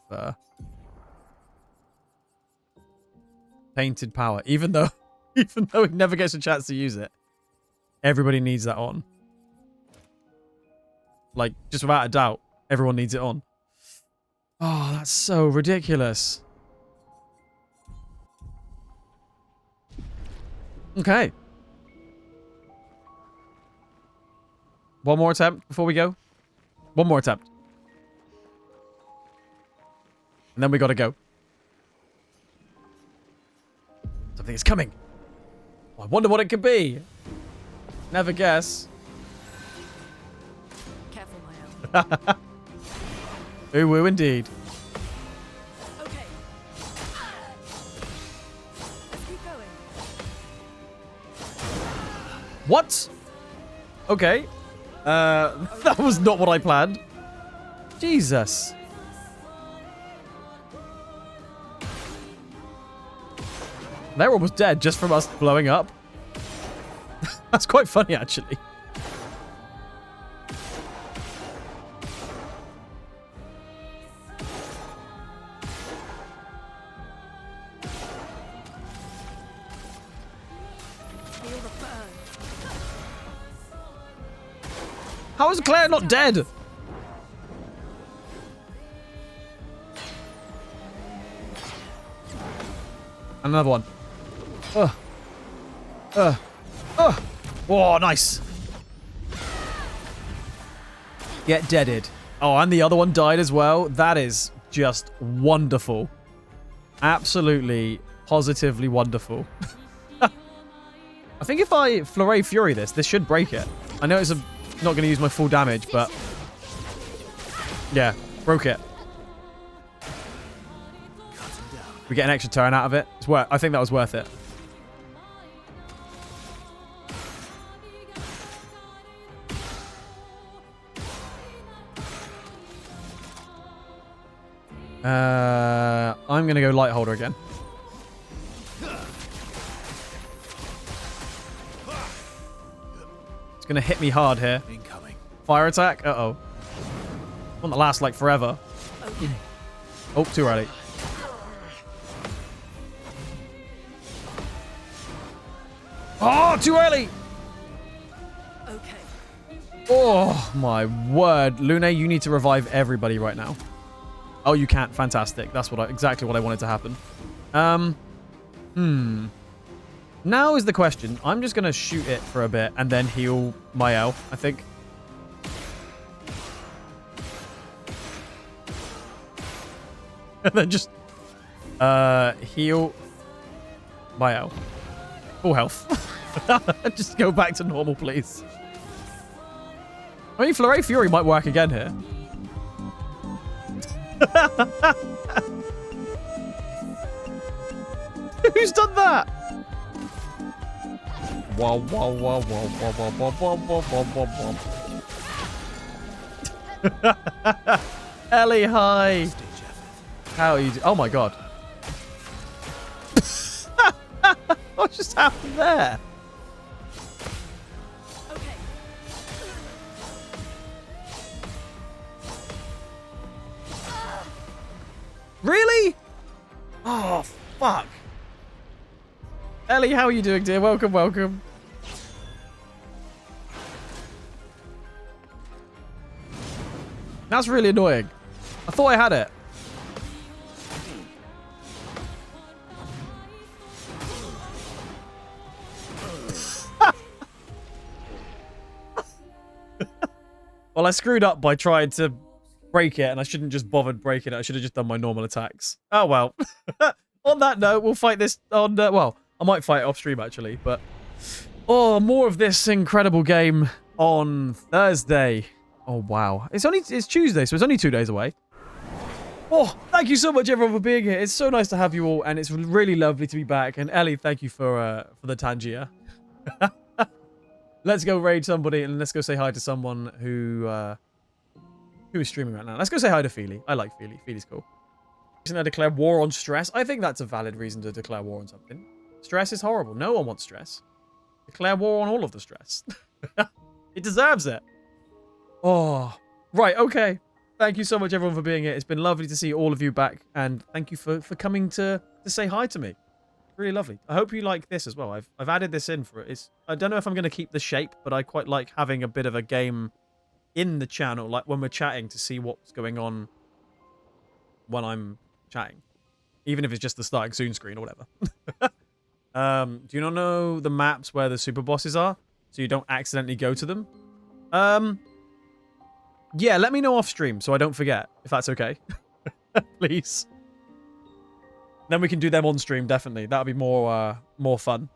S3: painted power. Even though he never gets a chance to use it. Everybody needs that on. Like, just without a doubt, everyone needs it on. Oh, that's so ridiculous. Okay. One more attempt before we go. One more attempt. And then we gotta go. Something is coming. I wonder what it could be. Never guess.
S10: Careful, my own.
S3: Ooh, woo, indeed.
S10: Okay. Let's keep going.
S3: What? Okay. That was not what I planned. Jesus. They're almost dead just from us blowing up. That's quite funny, actually.
S10: Feel the burn.
S3: How is Claire not dead? Another one. Oh, nice. Get deaded. Oh, and the other one died as well. That is just wonderful. Absolutely, positively wonderful. I think if I Flurry Fury this should break it. I know it's not going to use my full damage, but yeah, broke it. We get an extra turn out of it. I think that was worth it. I'm going to go Light Holder again. It's going to hit me hard here.
S12: Incoming.
S3: Fire attack? Uh-oh. One that lasts like forever. Oh, too early. Oh, too early!
S10: Okay.
S3: Oh, my word. Lune, you need to revive everybody right now. Oh, you can't. Fantastic. That's exactly what I wanted to happen. Now is the question. I'm just going to shoot it for a bit and then heal Mael, I think. And then just heal Mael. Full health. Just go back to normal, please. I mean, Flurry Fury might work again here. Who's done that? Wow, wow, wow, wow, wow, wow, wow, wow, wow, wow, wow. Ellie, hi. How are you? Oh my god. What just happened there?
S10: Okay.
S3: Really? Oh, fuck. Ellie, how are you doing, dear? Welcome, welcome. That's really annoying. I thought I had it. Well, I screwed up by trying to break it, and I shouldn't just bothered breaking it. I should have just done my normal attacks. Oh, well. On that note, we'll fight this on... well, I might fight it off stream, actually, but... Oh, more of this incredible game on Thursday. Oh, wow. It's Tuesday, so it's only 2 days away. Oh, thank you so much, everyone, for being here. It's so nice to have you all, and it's really lovely to be back. And Ellie, thank you for the Tangier. Let's go raid somebody, and let's go say hi to someone who is streaming right now. Let's go say hi to Feely. I like Feely. Feely's cool. Reason I declare war on stress. I think that's a valid reason to declare war on something. Stress is horrible. No one wants stress. Declare war on all of the stress. It deserves it. Oh, right. Okay. Thank you so much, everyone, for being here. It's been lovely to see all of you back, and thank you for coming to say hi to me. Really lovely. I hope you like this as well. I've added this in for it. I don't know if I'm going to keep the shape, but I quite like having a bit of a game in the channel, like when we're chatting, to see what's going on when I'm chatting, even if it's just the starting soon screen or whatever. Do you not know the maps where the super bosses are, so you don't accidentally go to them? Yeah, let me know off stream so I don't forget, if that's okay. Please. Then we can do them on stream, definitely. That'll be more fun.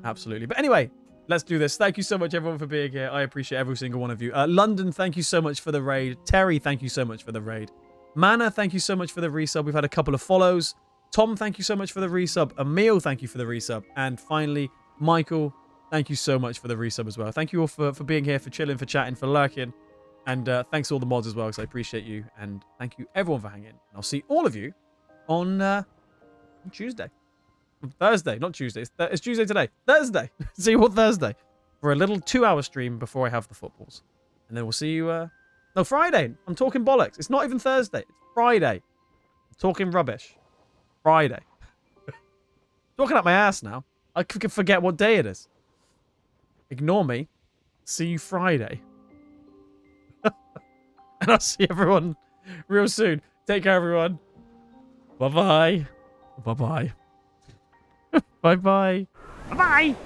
S3: Absolutely. But anyway, let's do this. Thank you so much, everyone, for being here. I appreciate every single one of you. London, thank you so much for the raid. Terry, thank you so much for the raid. Mana, thank you so much for the resub. We've had a couple of follows. Tom, thank you so much for the resub. Emil, thank you for the resub. And finally, Michael, thank you so much for the resub as well. Thank you all for being here, for chilling, for chatting, for lurking. And thanks to all the mods as well, because I appreciate you. And thank you, everyone, for hanging. And I'll see all of you on Tuesday. Thursday, not Tuesday. It's Tuesday today. Thursday. See you on Thursday for a little 2-hour stream before I have the footballs. And then we'll see you... No, Friday. I'm talking bollocks. It's not even Thursday. It's Friday. I'm talking rubbish. Friday. Talking up my ass now. I can forget what day it is. Ignore me. See you Friday. And I'll see everyone real soon. Take care, everyone. Bye-bye. Bye-bye. Bye-bye. Bye-bye.